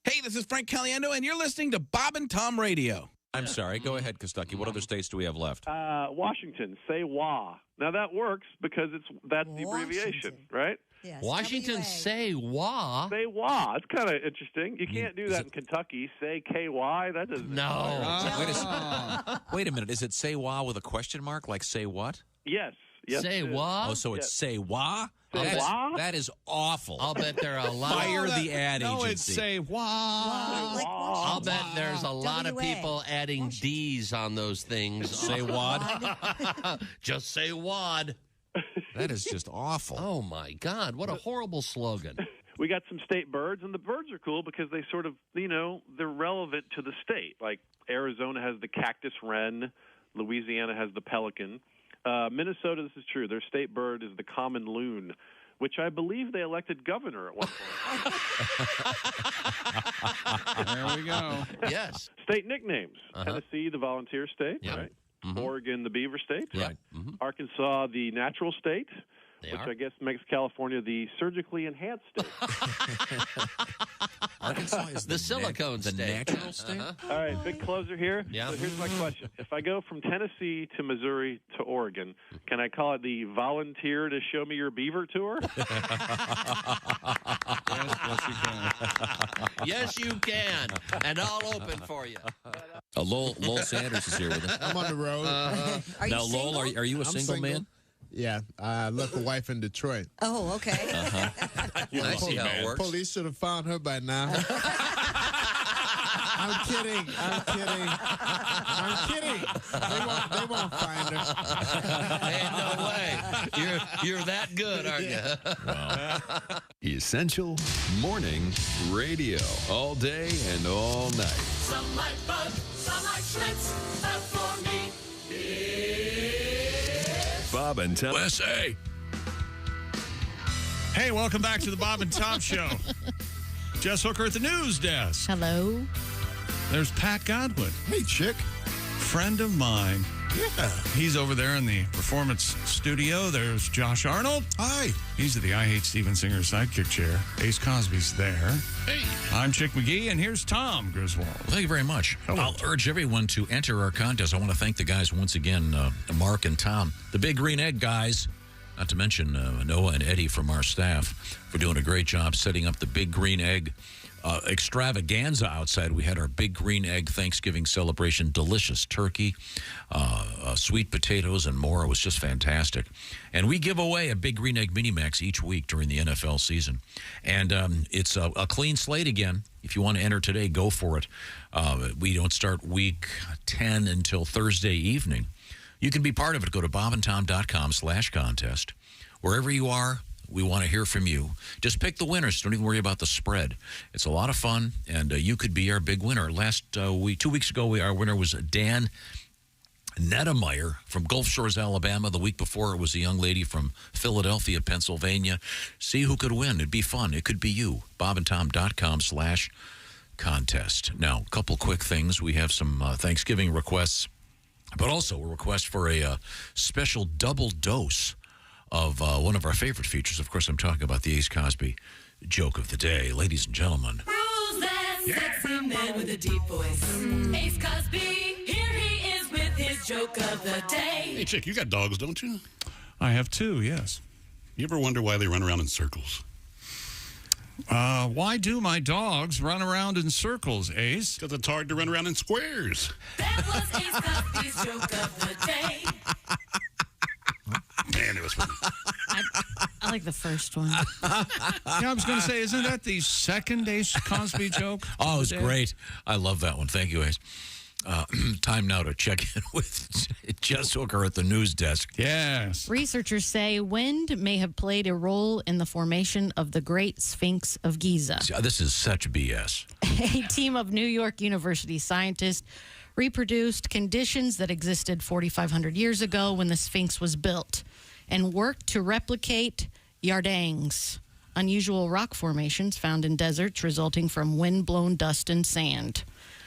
Hey, this is Frank Caliendo, and you're listening to Bob and Tom Radio. I'm sorry. Go ahead, Kostaki. What other states do we have left? Washington, say WA. Now, that works because that's the abbreviation, right? Yes, Washington, say WA. Say WA. It's kind of interesting. You can't do that in Kentucky. Say KY. That doesn't. No. Wait a minute. Is it say wah with a question mark? Like say what? Yes. Yes. Say WA? Oh, so it's say wah? Say wah? That is awful. I'll bet there are a lot. Fire the ad agency. No, it's say wah. I'll bet there's a lot of people adding D's on those things. Say wad? Just say wad. That is just awful. Oh, my God. What a horrible slogan. We got some state birds, and the birds are cool because they sort of, they're relevant to the state. Like Arizona has the cactus wren. Louisiana has the pelican. Minnesota, this is true. Their state bird is the common loon, which I believe they elected governor at one point. There we go. Yes. State nicknames. Tennessee, the volunteer state, Yeah. right? Oregon, the beaver state. Yeah. Arkansas, the natural state. which I guess makes California the surgically enhanced state. Arkansas is the silicone state. The natural state? All right, big closer here. Yeah. So here's my question. If I go from Tennessee to Missouri to Oregon, can I call it the Volunteer to Show Me Your Beaver Tour? Yes, you can. And I'll open for you. Lowell Sanders is here with us. I'm on the road. Are you Now, Lowell, single? are you a I'm single man? Yeah, I left a wife in Detroit. Oh, okay. I see how it works. Police should have found her by now. I'm kidding. They won't find her. Ain't no way. You're that good, aren't you? Essential Morning Radio. All day and all night. Some like bug, some like Schmitz, but for me, Bob and Tom. USA. Hey, welcome back to the Bob and Tom Show. Jess Hooker at the news desk. Hello. There's Pat Godwin. Hey, chick. Friend of mine. Yeah. He's over there in the performance studio. There's Josh Arnold. Hi. He's at the I Hate Steven Singer sidekick chair. Ace Cosby's there. Hey. I'm Chick McGee, and here's Tom Griswold. Well, thank you very much. Hello. I'll urge everyone to enter our contest. I want to thank the guys once again, Mark and Tom, the Big Green Egg guys, not to mention Noah and Eddie from our staff for doing a great job setting up the Big Green Egg extravaganza outside. We had our Big Green Egg Thanksgiving celebration, delicious turkey, sweet potatoes, and more. It was just fantastic. And we give away a Big Green Egg Mini-Max each week during the NFL season. And it's a clean slate again. If you want to enter today, go for it. We don't start week 10 until Thursday evening. You can be part of it. Go to bobandtom.com/contest. Wherever you are, we want to hear from you. Just pick the winners. Don't even worry about the spread. It's a lot of fun, and you could be our big winner. 2 weeks ago, our winner was Dan Nettemeyer from Gulf Shores, Alabama. The week before, it was a young lady from Philadelphia, Pennsylvania. See who could win. It'd be fun. It could be you. bobandtom.com/contest. Now, a couple quick things. We have some Thanksgiving requests, but also a request for a special double dose of one of our favorite features. Of course, I'm talking about the Ace Cosby joke of the day. Ladies and gentlemen. Rules that sexy man with a deep voice. Ace Cosby, here he is with his joke of the day. Hey, Chick, you got dogs, don't you? I have two, yes. You ever wonder why they run around in circles? Why do my dogs run around in circles, Ace? Because it's hard to run around in squares. That was Ace Cosby's joke of the day. Man, it was funny. I like the first one. Yeah, I was going to say, isn't that the second Ace Cosby joke? Oh, it's great. I love that one. Thank you, Ace. Time now to check in with Jess Hooker at the news desk. Yes. Researchers say wind may have played a role in the formation of the Great Sphinx of Giza. This is such BS. A team of New York University scientists reproduced conditions that existed 4,500 years ago when the Sphinx was built and worked to replicate yardangs, unusual rock formations found in deserts resulting from wind-blown dust and sand.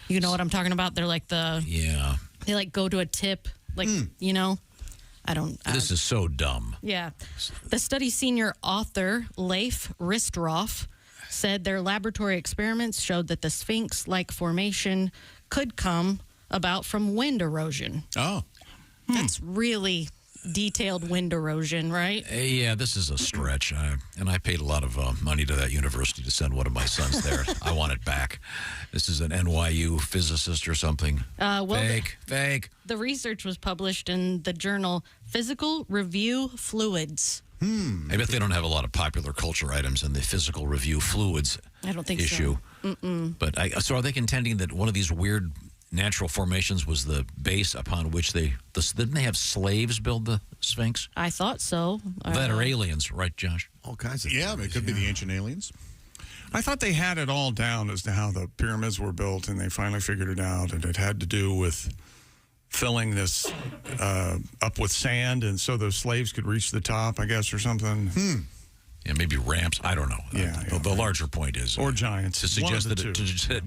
You know what I'm talking about? They're like Yeah. They like go to a tip, like, you know? This is so dumb. Yeah. The study's senior author, Leif Ristroff, said their laboratory experiments showed that the Sphinx-like formation could come about from wind erosion. Oh. That's really detailed wind erosion, right? Yeah, this is a stretch. And I paid a lot of money to that university to send one of my sons there. I want it back. This is an NYU physicist or something. Fake. The research was published in the journal Physical Review Fluids. I bet they don't have a lot of popular culture items in the Physical Review Fluids I don't think issue. so. Mm-mm. But so are they contending that one of these weird natural formations was the base upon which didn't they have slaves build the Sphinx? I thought so. That are aliens, right, Josh? All kinds of things. It could be the ancient aliens. I thought they had it all down as to how the pyramids were built, and they finally figured it out, and it had to do with filling this up with sand, and so the slaves could reach the top, I guess, or something. Yeah, maybe ramps. I don't know. Yeah, the larger point is, or giants. To suggest One of the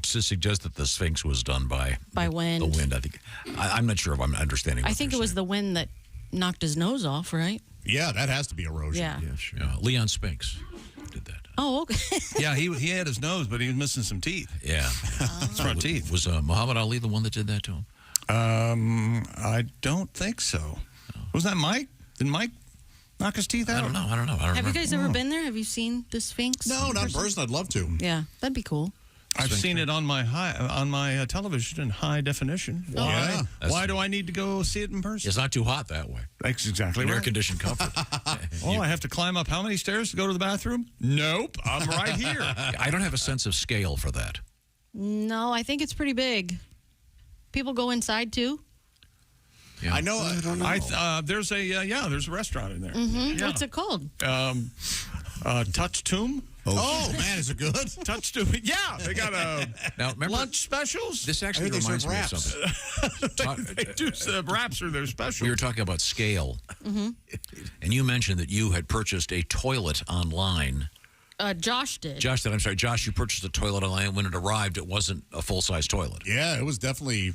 to suggest that the Sphinx was done by wind. The wind. I think I'm not sure if I'm understanding. I think it was the wind that knocked his nose off, right? Yeah, that has to be erosion. Yeah. Sure. Leon Spinks did that. Oh, okay. Yeah, he had his nose, but he was missing some teeth. Yeah. Front teeth. Was Muhammad Ali the one that did that to him? I don't think so. Was that Mike? Did Mike knock his teeth out? I don't know. I don't Have remember. you guys ever been there? Have you seen the Sphinx? No, not in person. I'd love to. Yeah, that'd be cool. I've seen it on my television in high definition. Why? Yeah. Why do I need to go see it in person? It's not too hot that way. That's exactly Air right. conditioned comfort. I have to climb up how many stairs to go to the bathroom? Nope, I'm right here. I don't have a sense of scale for that. No, I think it's pretty big. People go inside too. Yeah. I know. I don't know. There's a restaurant in there. Mm-hmm. Yeah. What's it called? Touch Tomb. Oh, man, is it good? Touch Tomb. Yeah, they got Now, remember, lunch specials. This actually reminds me of something. They do wraps are their special. We were talking about scale, Mm-hmm. and you mentioned that you had purchased a toilet online. Josh did. Josh did. I'm sorry, Josh. You purchased a toilet online. When it arrived, it wasn't a full-size toilet. Yeah, it was definitely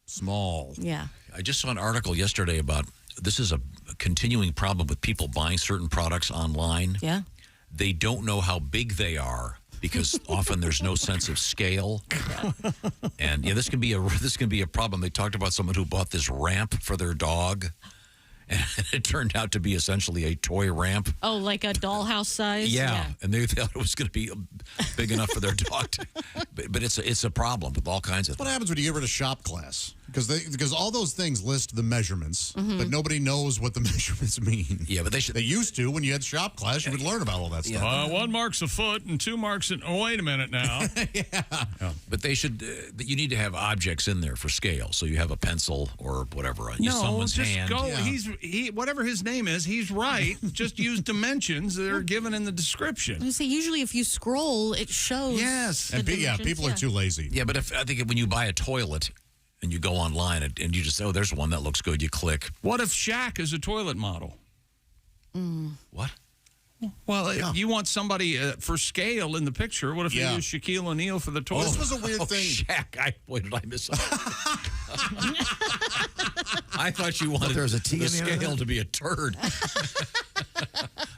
small. Yeah. I just saw an article yesterday about this is a continuing problem with people buying certain products online. Yeah. They don't know how big they are because often there's no sense of scale. And yeah, this can be a problem. They talked about someone who bought this ramp for their dog, and it turned out to be essentially a toy ramp. Oh, like a dollhouse size? Yeah, and they thought it was going to be big enough for their dog. But it's a problem with all kinds of What things. happens when you get rid of shop class? Because all those things list the measurements, Mm-hmm. but nobody knows what the measurements mean. Yeah, but they used to when you had shop class. You would learn about all that stuff. 1 marks a foot and 2 marks an. Oh, wait a minute now. But they should. You need to have objects in there for scale. So you have a pencil or whatever on someone's just hand. go. He whatever his name is. He's right. Just use dimensions that are given in the description. I say usually if you scroll, it shows. Yes. the And dimensions. people are too lazy. Yeah, but I think when you buy a toilet and you go online and you just say, oh, there's one that looks good, you click. What if Shaq is a toilet model? What? Well, if you want somebody for scale in the picture. What if they use Shaquille O'Neal for the toilet? This was a weird thing. Shaq. Boy, did I miss it. I thought you wanted there's a T the in the end of scale that? to be a turd.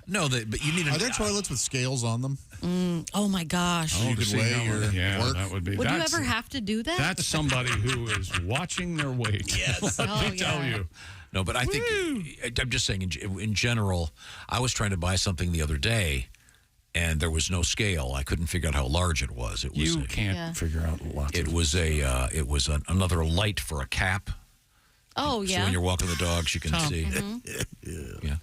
No, but you need Are there toilets with scales on them? Oh my gosh. You could weigh your work. that would be. Would you that's- ever have to do that? That's somebody who is watching their weight. Yes. Let me tell you. No, but I think, I'm just saying, in general, I was trying to buy something the other day, and there was no scale. I couldn't figure out how large it was. It was You can't figure out lots It of was another light for a cap. Oh, So yeah. when you're walking the dogs, you can Tom. see. Yeah.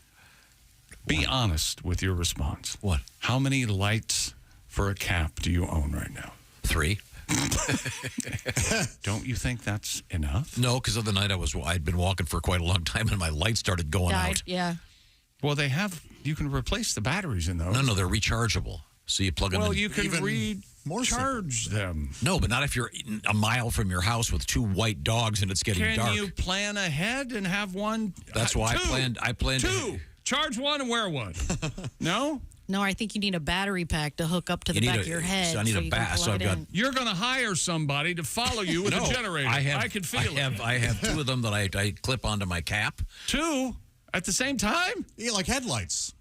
Be honest with your response. What? How many lights for a cap do you own right now? 3. Don't you think that's enough? No, because of the night I'd been walking for quite a long time, and my light started going out. Yeah. Well, you can replace the batteries in those. No, they're rechargeable. So you plug them in. Well, you can recharge them. No, but not if you're a mile from your house with 2 white dogs and it's getting Can dark. you plan ahead and have one? That's why I planned 2. Charge one and wear one. No? No, I think you need a battery pack to hook up to the back of your head. So I need a you can bat. So plug I've it got. in. You're going to hire somebody to follow you with a generator. I can feel it. I have 2 of them that I clip onto my cap. 2 at the same time? Yeah, like headlights.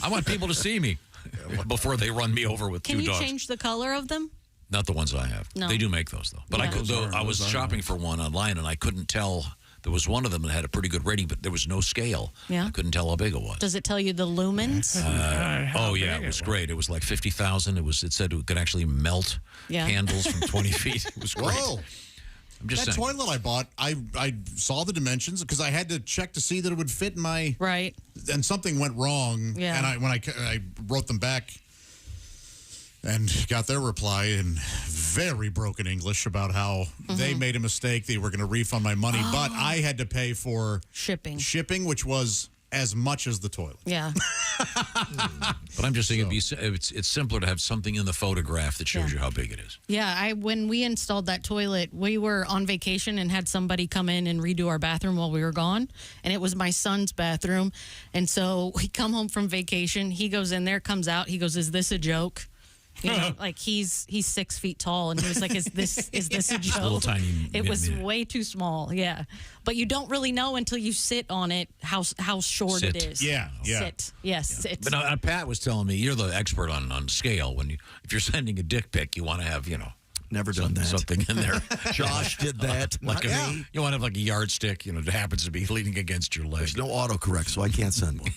I want people to see me before they run me over with Can 2 you dogs. change the color of them? Not the ones I have. No. They do make those though. But Yeah. I was shopping for one online and I couldn't tell. There was one of them that had a pretty good rating, but there was no scale. Yeah. I couldn't tell how big it was. Does it tell you the lumens? Oh yeah, it was great. It was like 50,000. It said it could actually melt candles from 20 feet. It was great. Whoa. I'm just that saying. toilet I bought, I saw the dimensions because I had to check to see that it would fit in my. Right. And something went wrong. Yeah. And when I wrote them back and got their reply in very broken English about how they made a mistake. They were going to refund my money, but I had to pay for shipping, which was as much as the toilet. Yeah. But I'm just saying it's simpler to have something in the photograph that shows you how big it is. Yeah, when we installed that toilet, we were on vacation and had somebody come in and redo our bathroom while we were gone. And it was my son's bathroom. And so we come home from vacation. He goes in there, comes out. He goes, "Is this a joke?" You know, like he's 6 feet tall, and he was like, "Is this a joke?" Little tiny. It was way too small. Yeah, but you don't really know until you sit on it how short Sit. it is. Yeah. Sit. Yes, sit. But Pat was telling me you're the expert on scale. If you're sending a dick pic, you want to have Never done that. Something in there. Josh did that. Like Me. you want to have like a yardstick, that happens to be leaning against your leg. There's no autocorrect, so I can't send one.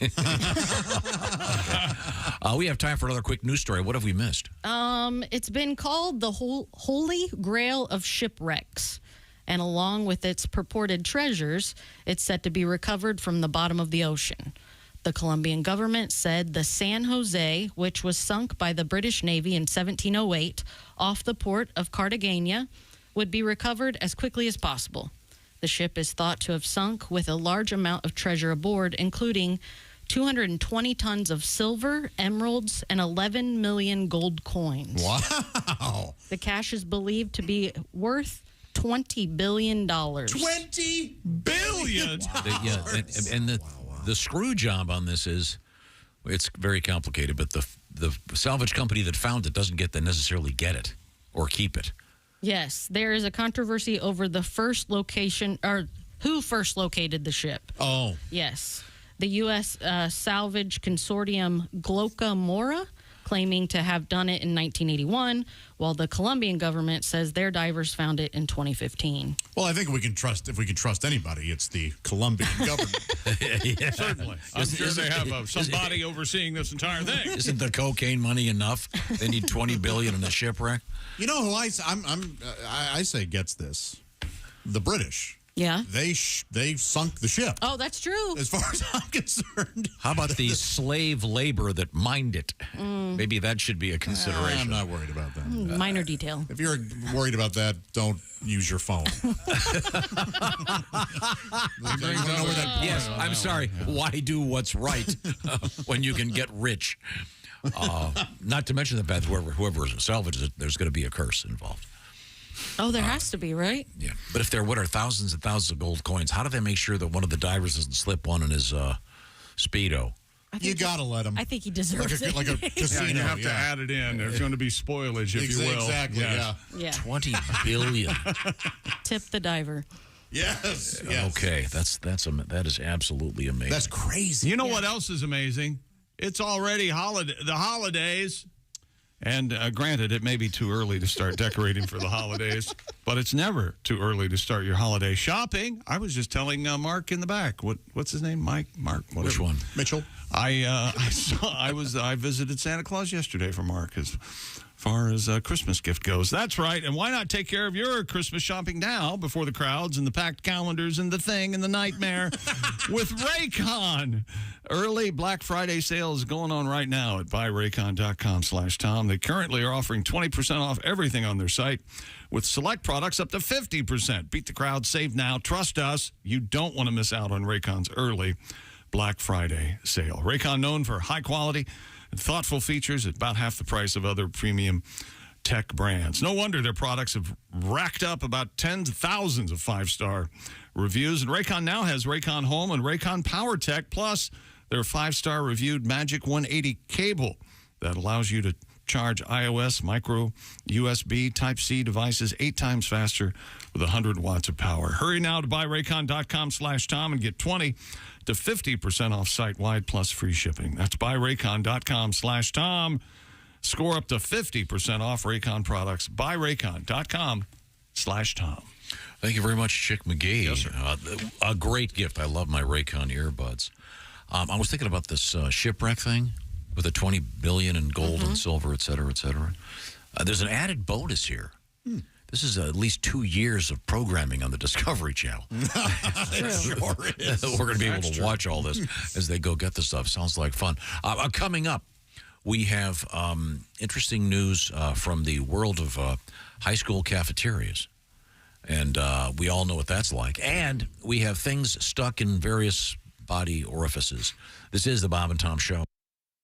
We have time for another quick news story. What have we missed? It's been called the Holy Grail of shipwrecks. And along with its purported treasures, it's set to be recovered from the bottom of the ocean. The Colombian government said the San Jose, which was sunk by the British Navy in 1708 off the port of Cartagena, would be recovered as quickly as possible. The ship is thought to have sunk with a large amount of treasure aboard, including 220 tons of silver, emeralds, and 11 million gold coins. Wow. The cash is believed to be worth $20 billion. $20 billion. The screw job on this is, it's very complicated, but the salvage company that found it doesn't get to necessarily get it or keep it. Yes, there is a controversy over the first location, or who first located the ship. Oh. Yes. The U.S. salvage consortium Gloca Mora, claiming to have done it in 1981, while the Colombian government says their divers found it in 2015. Well, I think if we can trust anybody, it's the Colombian government. Yeah. Certainly. I'm sure they have somebody overseeing this entire thing. Isn't the cocaine money enough? They need $20 billion in a shipwreck. You know who I say gets this? The British. Yeah. They sunk the ship. Oh, that's true. As far as I'm concerned. How about the slave labor that mined it? Maybe that should be a consideration. I'm not worried about that. Minor detail. If you're worried about that, don't use your phone. Yes, I'm sorry. Why do what's right when you can get rich? Not to mention the fact that whoever salvages it, there's going to be a curse involved. Oh, there has to be, right? Yeah. But if there are thousands and thousands of gold coins, how do they make sure that one of the divers doesn't slip one in his Speedo? You got to let him. I think he deserves it. Like a casino. Yeah, you have to add it in. There's going to be spoilage, if you will. Exactly, Yes. Yeah. $20 billion. Tip the diver. Yes. Okay, that is absolutely amazing. That's crazy. You know what else is amazing? It's already the holidays. And granted, it may be too early to start decorating for the holidays, but it's never too early to start your holiday shopping. I was just telling Mark in the back. What's his name? Mark. Whatever. Which one? Mitchell. I visited Santa Claus yesterday for Mark as far as a Christmas gift goes. That's right. And why not take care of your Christmas shopping now before the crowds and the packed calendars and the thing and the nightmare with Raycon. Early Black Friday sales going on right now at buyraycon.com/Tom. They currently are offering 20% off everything on their site with select products up to 50%. Beat the crowd, save now. Trust us. You don't want to miss out on Raycon's early Black Friday sale. Raycon, known for high quality and thoughtful features at about half the price of other premium tech brands. No wonder their products have racked up about tens of thousands of five-star reviews. And Raycon now has Raycon Home and Raycon Power Tech, plus their five-star reviewed Magic 180 cable that allows you to charge iOS, micro, USB, Type-C devices 8 times faster with 100 watts of power. Hurry now to buyraycon.com/Tom and get 20 to 50% off site-wide plus free shipping. That's buyraycon.com/Tom. Score up to 50% off Raycon products. buyraycon.com/Tom. Thank you very much, Chick McGee. Yes, sir. A great gift. I love my Raycon earbuds. I was thinking about this shipwreck thing with the $20 billion in gold and silver, et cetera, et cetera. There's an added bonus here. This is at least 2 years of programming on the Discovery Channel. Sure is. We're going to be able to watch all this as they go get the stuff. Sounds like fun. Coming up, we have interesting news from the world of high school cafeterias. And we all know what that's like. And we have things stuck in various body orifices. This is the Bob and Tom Show.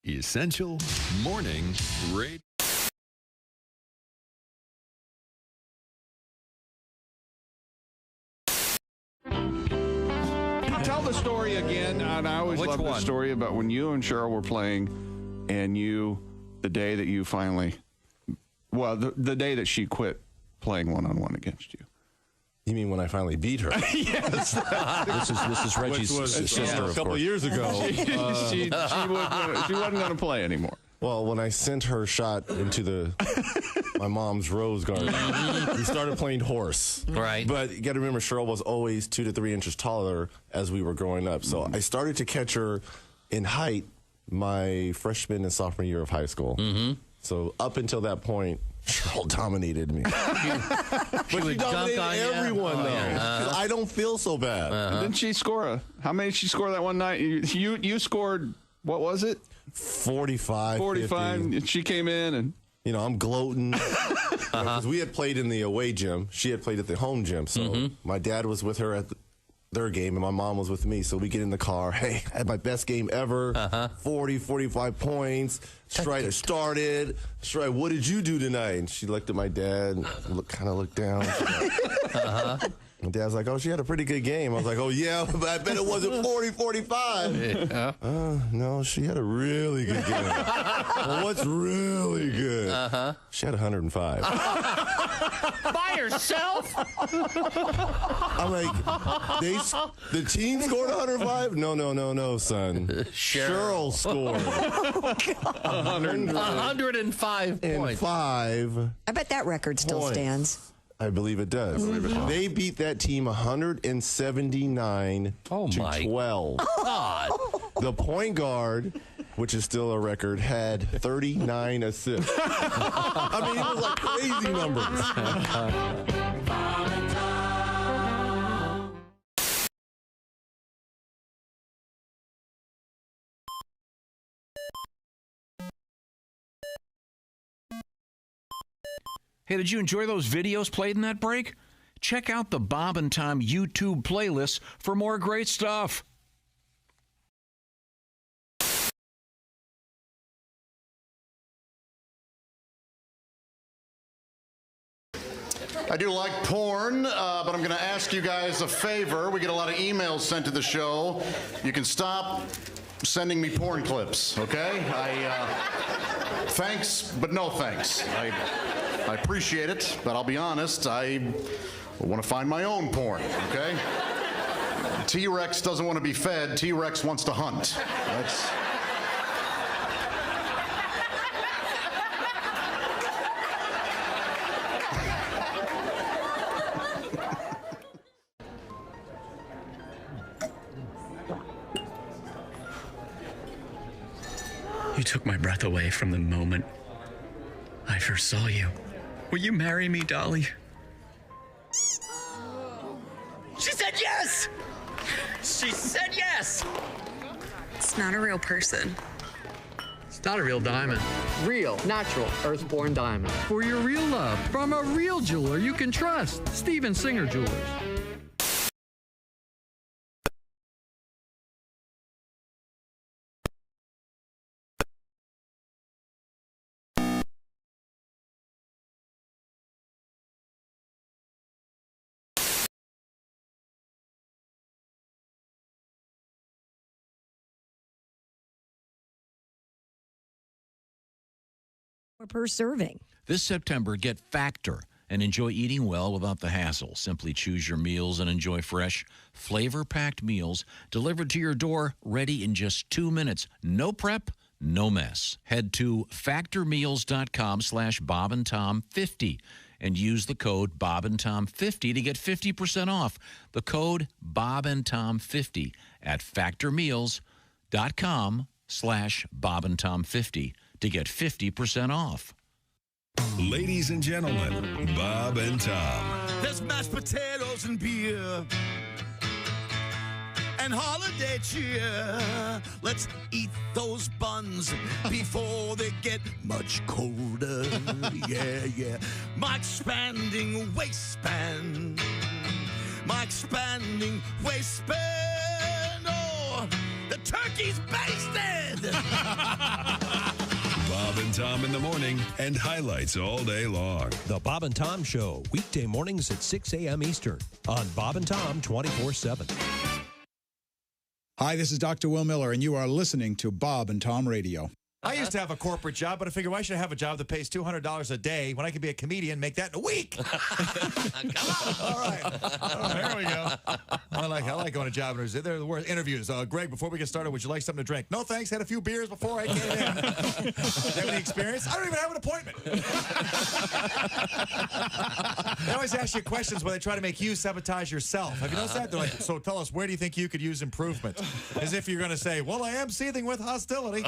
Essential Morning Radio. Tell the story again. And I always love the story about when you and Cheryl were playing, and the day that you finally Well, the day that she quit playing one-on-one against you. You mean when I finally beat her? Yes. This is Reggie's sister. A couple years ago. She wasn't going to play anymore. Well, when I sent her shot into my mom's rose garden, we started playing horse. Right. But you got to remember, Cheryl was always 2 to 3 inches taller as we were growing up. So I started to catch her in height my freshman and sophomore year of high school. So up until that point, Cheryl dominated me. But she dominated everyone, though. I don't feel so bad. Didn't she score how many did she score that one night? You scored, what was it? 45. 45. She came in and... You know, I'm gloating. Because we had played in the away gym. She had played at the home gym. So my dad was with her at their game, and my mom was with me. So we get in the car. Hey, I had my best game ever. 40, 45 points. Strider started. Strider, what did you do tonight? And she looked at my dad and kind of looked down. My dad's like, oh, she had a pretty good game. I was like, oh, yeah, but I bet it wasn't 40, 45. No, she had a really good game. Well, what's really good? She had 105. By herself? I'm like, the team scored 105? No, son. Cheryl scored 105 points. I bet that record still stands. I believe it does. They beat that team 179 to 12. God. The point guard, which is still a record, had 39 assists. I mean, it was like crazy numbers. Hey, did you enjoy those videos played in that break? Check out the Bob and Tom YouTube playlist for more great stuff. I do like porn, but I'm going to ask you guys a favor. We get a lot of emails sent to the show. You can stop sending me porn clips, okay? Thanks, but no thanks. I appreciate it, but I'll be honest, I want to find my own porn, okay? T-Rex doesn't want to be fed. T-Rex wants to hunt. That's... You took my breath away from the moment I first saw you. Will you marry me, Dolly? She said yes! She said yes! It's not a real person. It's not a real diamond. Real, natural, earthborn diamond. For your real love, from a real jeweler you can trust. Steven Singer Jewelers. Per serving. This September, get Factor and enjoy eating well without the hassle. Simply choose your meals and enjoy fresh, flavor-packed meals delivered to your door, ready in just 2 minutes. No prep, no mess. Head to factormeals.com/BobandTom50 and use the code BobandTom50 to get 50% off. The code BobandTom50 at factormeals.com/BobandTom50 to get 50% off. Ladies and gentlemen, Bob and Tom. There's mashed potatoes and beer and holiday cheer. Let's eat those buns before they get much colder. Yeah. My expanding waistband. My expanding waistband. Oh, the turkey's basted. Bob and Tom in the morning and highlights all day long. The Bob and Tom Show, weekday mornings at 6 a.m. Eastern on Bob and Tom 24/7. Hi, this is Dr. Will Miller, and you are listening to Bob and Tom Radio. I used to have a corporate job, but I figured, why should I have a job that pays $200 a day when I could be a comedian and make that in a week? All right. There we go. I like going to job interviews. They're the worst interviews. Greg, before we get started, would you like something to drink? No, thanks. Had a few beers before I came in. Have any experience? I don't even have an appointment. They always ask you questions where they try to make you sabotage yourself. Have you noticed that? They're like, so tell us, where do you think you could use improvement? As if you're going to say, well, I am seething with hostility.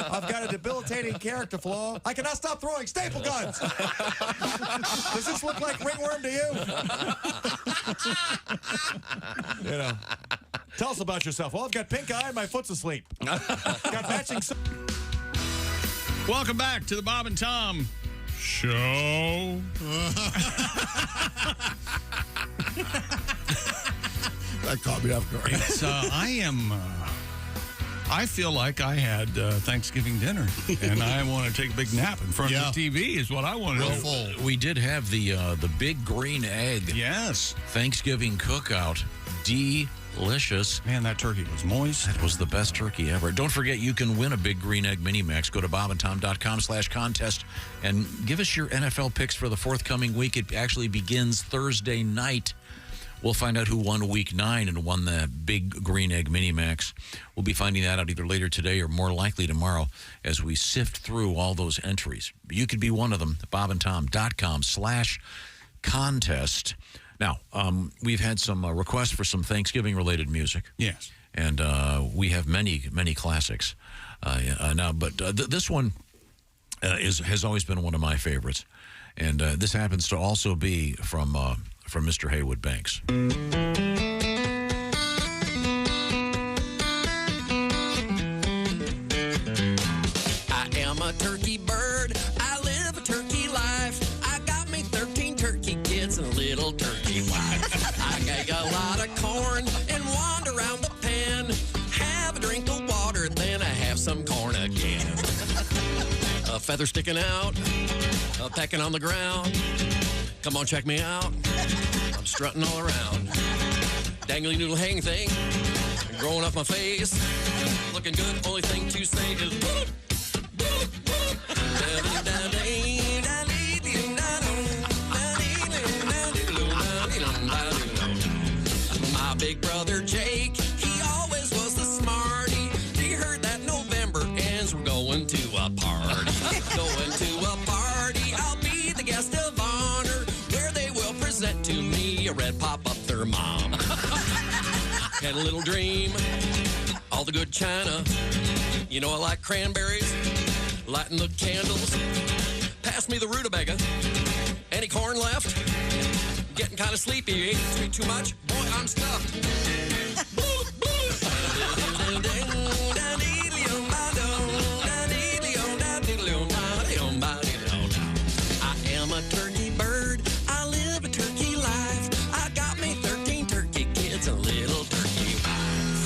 I've got a debilitating character flaw. I cannot stop throwing staple guns. Does this look like ringworm to you? You know. Tell us about yourself. Well, I've got pink eye and my foot's asleep. Got matching. Welcome back to the Bob and Tom Show. That caught me off guard. I feel like I had Thanksgiving dinner, and I want to take a big nap in front of the TV is what I want to do. We did have the big green egg. Yes. Thanksgiving cookout. Delicious. Man, that turkey was moist. That was the best turkey ever. Don't forget, you can win a big green egg mini max. Go to bobandtom.com/contest and give us your NFL picks for the forthcoming week. It actually begins Thursday night. We'll find out who won Week 9 and won the big green egg mini max. We'll be finding that out either later today or more likely tomorrow as we sift through all those entries. You could be one of them. bobandtom.com/contest. Now, we've had some requests for some Thanksgiving-related music. Yes. And we have many, many classics now. But this one has always been one of my favorites. And this happens to also be from Mr. Haywood Banks. I am a turkey bird. I live a turkey life. I got me 13 turkey kids and a little turkey wife. I get a lot of corn and wander around the pen. Have a drink of water, then I have some corn again. A feather sticking out, a pecking on the ground. Come on, check me out. I'm strutting all around. Dangly noodle hang thing, growing off my face. Looking good, only thing to say is whoop, whoop, whoop. My big brother Jake, he always was the smarty. He heard that November ends, we're going to a party. Going to a party, I'll be the guest of honor, where they will present to me a red pop-up thermom. Had a little dream, all the good china. You know I like cranberries, lighting the candles. Pass me the rutabaga. Any corn left? Getting kind of sleepy. Ate too much? Boy, I'm stuffed. I am a turkey bird. I live a turkey life. I got me 13 turkey kids and a little turkey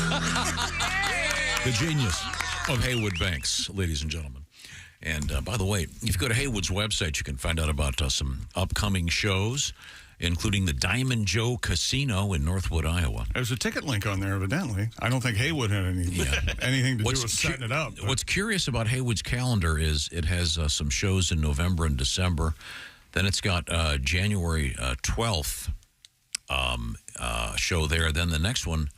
wife. The genius of Haywood Banks, ladies and gentlemen. And by the way, if you go to Haywood's website, you can find out about some upcoming shows, including the Diamond Joe Casino in Northwood, Iowa. There's a ticket link on there, evidently. I don't think Haywood had anything to do with setting it up. But. What's curious about Haywood's calendar is it has some shows in November and December. Then it's got January 12th show there. Then the next one,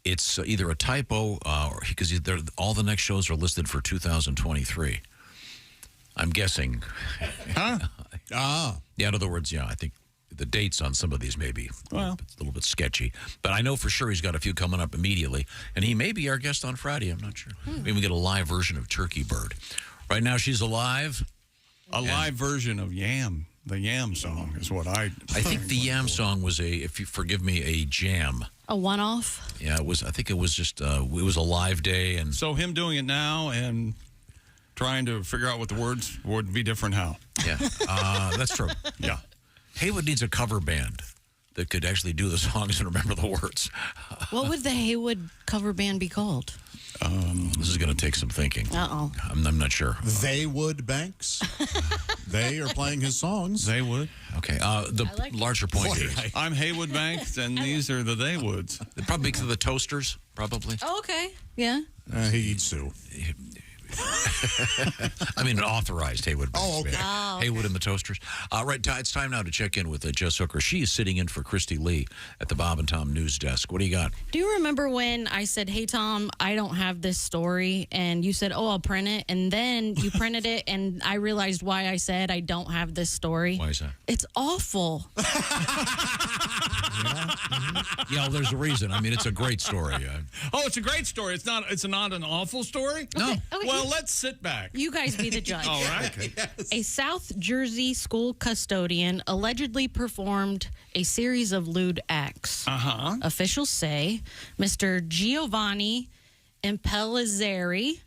it's either a typo or because all the next shows are listed for 2023. I'm guessing. Huh? Yeah, in other words, I think the dates on some of these may be a little bit sketchy. But I know for sure he's got a few coming up immediately. And he may be our guest on Friday. I'm not sure. Maybe we get a live version of Turkey Bird. Right now, she's alive. A live version of Yam. The Yam song is what I think the Yam song was if you forgive me, a jam. A one-off? Yeah, it was. I think it was just, it was a live day. And so him doing it now and trying to figure out what the words would be different how. Yeah, that's true. Yeah. Haywood needs a cover band that could actually do the songs and remember the words. What would the Haywood cover band be called? This is going to take some thinking. Uh-oh. I'm not sure. They would Banks. They are playing his songs. They would. Okay. The larger point here. I'm Haywood Banks, and these are the They Woods. It'd probably be the Toasters, probably. Oh, okay. Yeah. He'd sue. I mean, an authorized Haywood. Oh, okay. Oh, okay. Haywood and the Toasters. Right, it's time now to check in with Jess Hooker. She is sitting in for Christy Lee at the Bob and Tom news desk. What do you got? Do you remember when I said, hey, Tom, I don't have this story? And you said, oh, I'll print it. And then you printed it, and I realized why I said I don't have this story. Why is that? It's awful. Yeah, well, there's a reason. I mean, it's a great story. Oh, it's a great story. It's not an awful story? No. Okay, Well, let's sit back. you guys be the judge. All right. Okay. Yes. A South Jersey school custodian allegedly performed a series of lewd acts. Uh-huh. Officials say Mr. Giovanni Impellizzeri,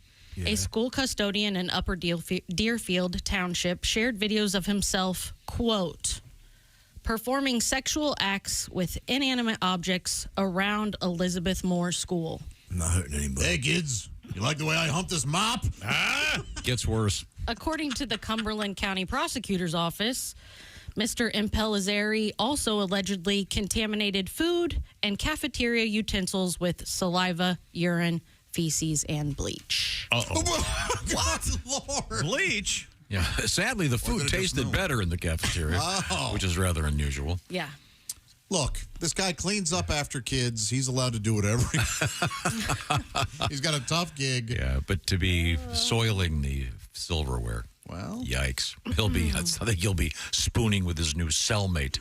a school custodian in Upper Deerfield Township, shared videos of himself, quote, performing sexual acts with inanimate objects around Elizabeth Moore School. I'm not hurting anybody. Hey, kids. You like the way I hump this mop? Gets worse. According to the Cumberland County Prosecutor's Office, Mr. Impellizzeri also allegedly contaminated food and cafeteria utensils with saliva, urine, feces, and bleach. Uh-oh. What? Lord. Bleach? Yeah. Sadly, the food tasted better in the cafeteria, which is rather unusual. Yeah. Look, this guy cleans up after kids. He's allowed to do whatever. He's got a tough gig. Yeah, but to be soiling the silverware. Well, yikes. I think he'll be spooning with his new cellmate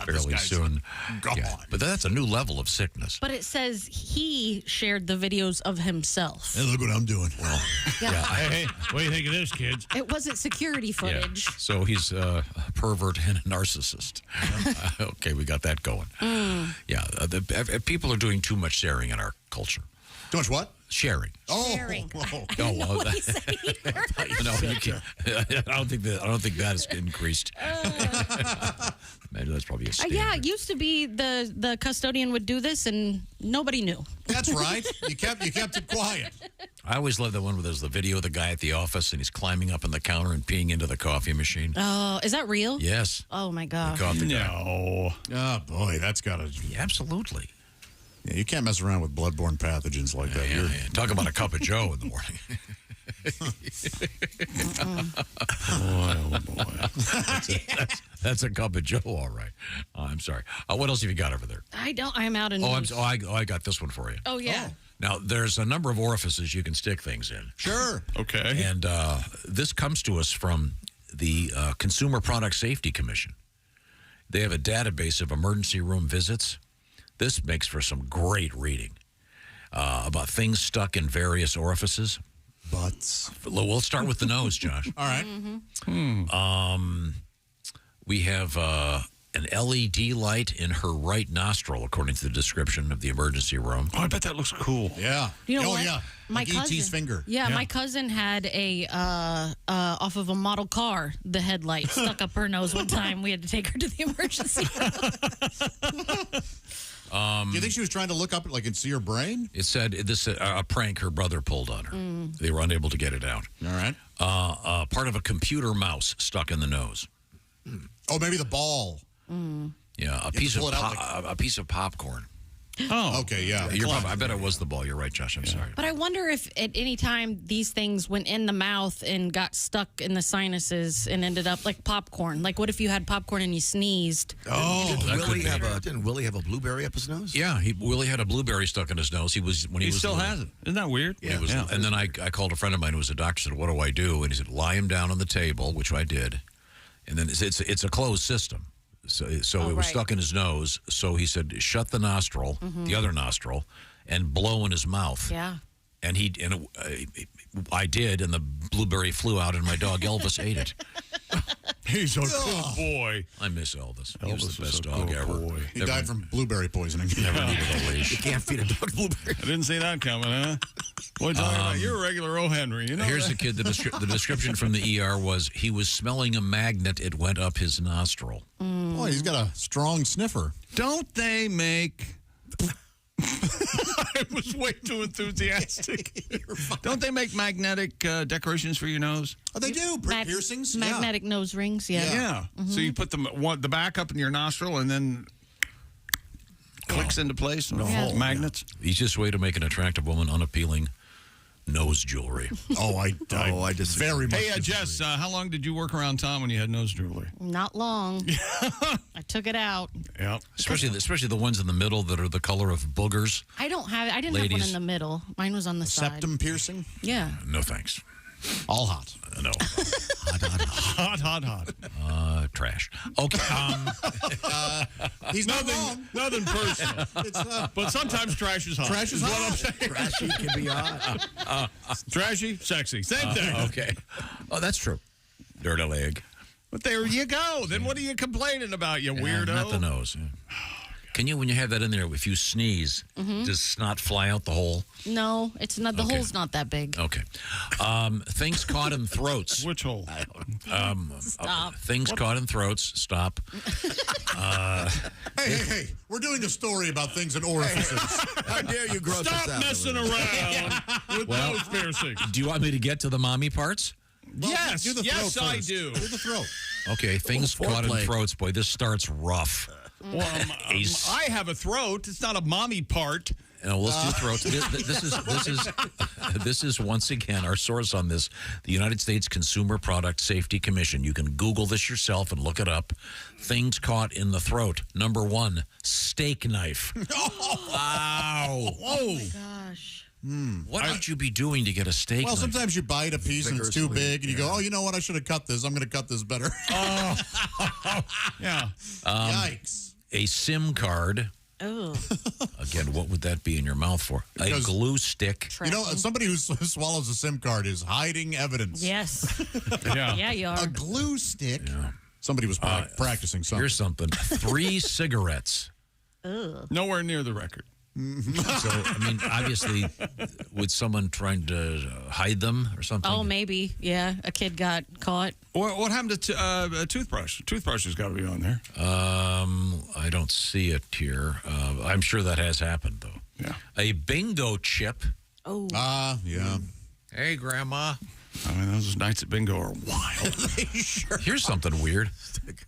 fairly soon. Gone. Yeah, but that's a new level of sickness. But it says he shared the videos of himself. Hey, look what I'm doing. Well, Yeah. Hey, what do you think of this, kids? It wasn't security footage. So he's a pervert and a narcissist. Okay, we got that going. Yeah, people are doing too much sharing in our culture. Too much what? Sharing. Oh, Sharing. whoa. Oh, well, What he said he heard. no, you can't. I don't think that has increased. Maybe that's probably a standard. Yeah, it used to be the custodian would do this and nobody knew. That's right. You kept it quiet. I always love the one where there's the video of the guy at the office and he's climbing up on the counter and peeing into the coffee machine. Oh, is that real? Yes. Oh my gosh. The coffee guy. No. Oh, boy, that's got to... Yeah, absolutely. Yeah, you can't mess around with bloodborne pathogens like that. Yeah. Talk about a cup of Joe in the morning. Boy. That's a cup of Joe, all right. I'm sorry. What else have you got over there? I'm out of news. I got this one for you. Oh, yeah. Now, there's a number of orifices you can stick things in. Sure. Okay. And this comes to us from the Consumer Product Safety Commission. They have a database of emergency room visits. This makes for some great reading about things stuck in various orifices. Butts. We'll start with the nose, Josh. All right. We have an LED light in her right nostril, according to the description of the emergency room. Oh, I bet that looks cool. Yeah. You know oh, what? yeah. My like cousin, E.T.'s finger. Yeah, my cousin had a off of a model car, the headlight stuck up her nose one time. We had to take her to the emergency room. Do you think she was trying to look up and see her brain? It said this a prank her brother pulled on her. They were unable to get it out. All right. Part of a computer mouse stuck in the nose. Oh, maybe the ball. Yeah, a piece of popcorn. Oh, okay, yeah. I bet it was the ball. You're right, Josh. I'm sorry. But I wonder if at any time these things went in the mouth and got stuck in the sinuses and ended up like popcorn. Like, what if you had popcorn and you sneezed? Oh, Didn't Willie have a blueberry up his nose? Yeah, Willie had a blueberry stuck in his nose. He still has it. Isn't that weird? Yeah. And then I called a friend of mine who was a doctor. Said, "What do I do?" And he said, "Lie him down on the table," which I did. And then it's a closed system. So it was stuck in his nose. So he said, shut the nostril, the other nostril, and blow in his mouth. Yeah. And I did, and the blueberry flew out, and my dog Elvis ate it. He's a good boy. I miss Elvis. He Elvis was the was best a dog good ever. boy. He died from blueberry poisoning. Never needed a leash. You can't feed a dog blueberry. I didn't see that coming, huh? Boy, talking about you're a regular O. Henry. You know Here's that? the kid. The description from the ER was he was smelling a magnet. It went up his nostril. Boy, he's got a strong sniffer. Don't they make... I was way too enthusiastic. Don't they make magnetic decorations for your nose? Oh, they do. Piercings? Magnetic nose rings, yeah. Yeah. So you put the back up in your nostril and then clicks into place. Magnets. Easiest way to make an attractive woman unappealing nose jewelry. I just very much. Hey, Jess, how long did you work around Tom when you had nose jewelry? Not long. I took it out. Yeah, especially the ones in the middle that are the color of boogers. I didn't have one in the middle. Mine was on the side. Septum piercing? Yeah. No thanks. All hot. No. Hot. Trash. Okay. He's nothing personal. But sometimes trash is hot. Trash is hot. What I'm saying. Trashy can be hot. Trashy, sexy. Same thing. Okay. Oh, that's true. Dirty leg. But there you go. Then what are you complaining about, you weirdo? Not the nose. Yeah. Can you, when you have that in there, if you sneeze, does snot fly out the hole? No, it's not. The hole's not that big. Okay. Things caught in throats. Which hole? Stop. Things caught in throats. Stop. Hey. We're doing a story about things in orifices. How dare you gross us out? Stop messing around with nose piercing. Do you want me to get to the mommy parts? Well, yes, do the yes, throat I first. do. Do the throat. Okay, things caught in foreplay. throats. Boy, this starts rough. Well, I have a throat. It's not a mommy part. No, let's do throats. This is once again our source on this, the United States Consumer Product Safety Commission. You can Google this yourself and look it up. Things caught in the throat. Number 1, steak knife. Wow. Oh my gosh. What would you be doing to get a steak Well, knife? sometimes you bite a piece and it's too big, and you go, "Oh, you know what? I should have cut this. I'm going to cut this better." Yeah. Yikes. A SIM card. Oh. Again, what would that be in your mouth for? A glue stick. You know, somebody who swallows a SIM card is hiding evidence. Yes. Yeah, you are. A glue stick. Yeah. Somebody was practicing something. Here's something. 3 cigarettes. Ugh. Nowhere near the record. So, I mean, obviously, would someone trying to hide them or something? Oh, maybe. Yeah, a kid got caught. What happened to a toothbrush? Toothbrush has got to be on there. I don't see it here. I'm sure that has happened, though. Yeah. A bingo chip. Oh. Yeah. Hey, Grandma. I mean, those nights at bingo are wild. Here's something weird.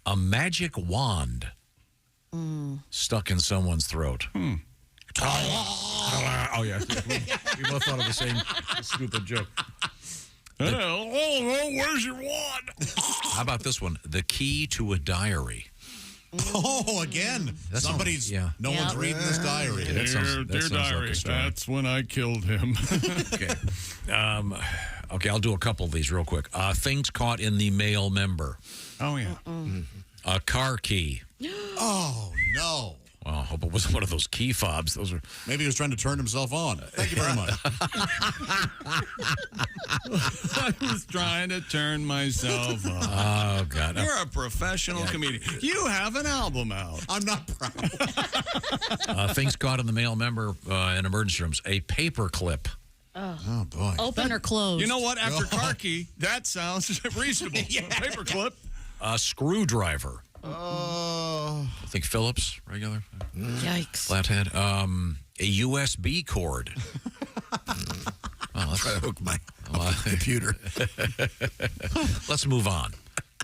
A magic wand stuck in someone's throat. Oh, yeah. We both thought of the same stupid joke. Where's your wand? How about this one? The key to a diary. Oh, again. Somebody's, no one's reading this diary. Okay, Dear diary, that's when I killed him. Okay. Okay, I'll do a couple of these real quick. Things caught in the mail member. Oh, yeah. A car key. Oh, no. Well, I hope it wasn't one of those key fobs. Those are. Maybe he was trying to turn himself on. Thank you very much. I was trying to turn myself on. Oh, God. You're a professional comedian. You have an album out. I'm not proud. Things caught in the mail member in emergency rooms. A paper clip. Oh, boy. Open or closed? You know what? After car key, that sounds reasonable. Paper clip. A screwdriver. Oh. I think Phillips, regular. Yikes. Flathead. A USB cord. I'll try to hook my computer. Let's move on.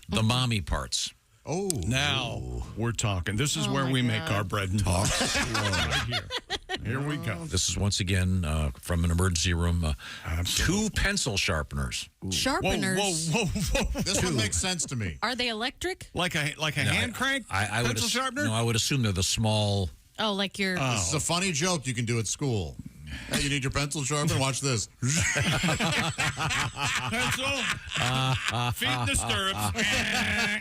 The mommy parts. Oh. Now we're talking. This is where we make our bread and talk. Right here. Here we go. This is once again from an emergency room. 2 pencil sharpeners. Sharpeners. Whoa. This one makes sense to me. Are they electric? Like a hand crank I would pencil sharpener? No, I would assume they're the small. Oh, like your. This is a funny joke you can do at school. Hey, you need your pencil sharpened? Watch this. Pencil. Feet in the stirrups.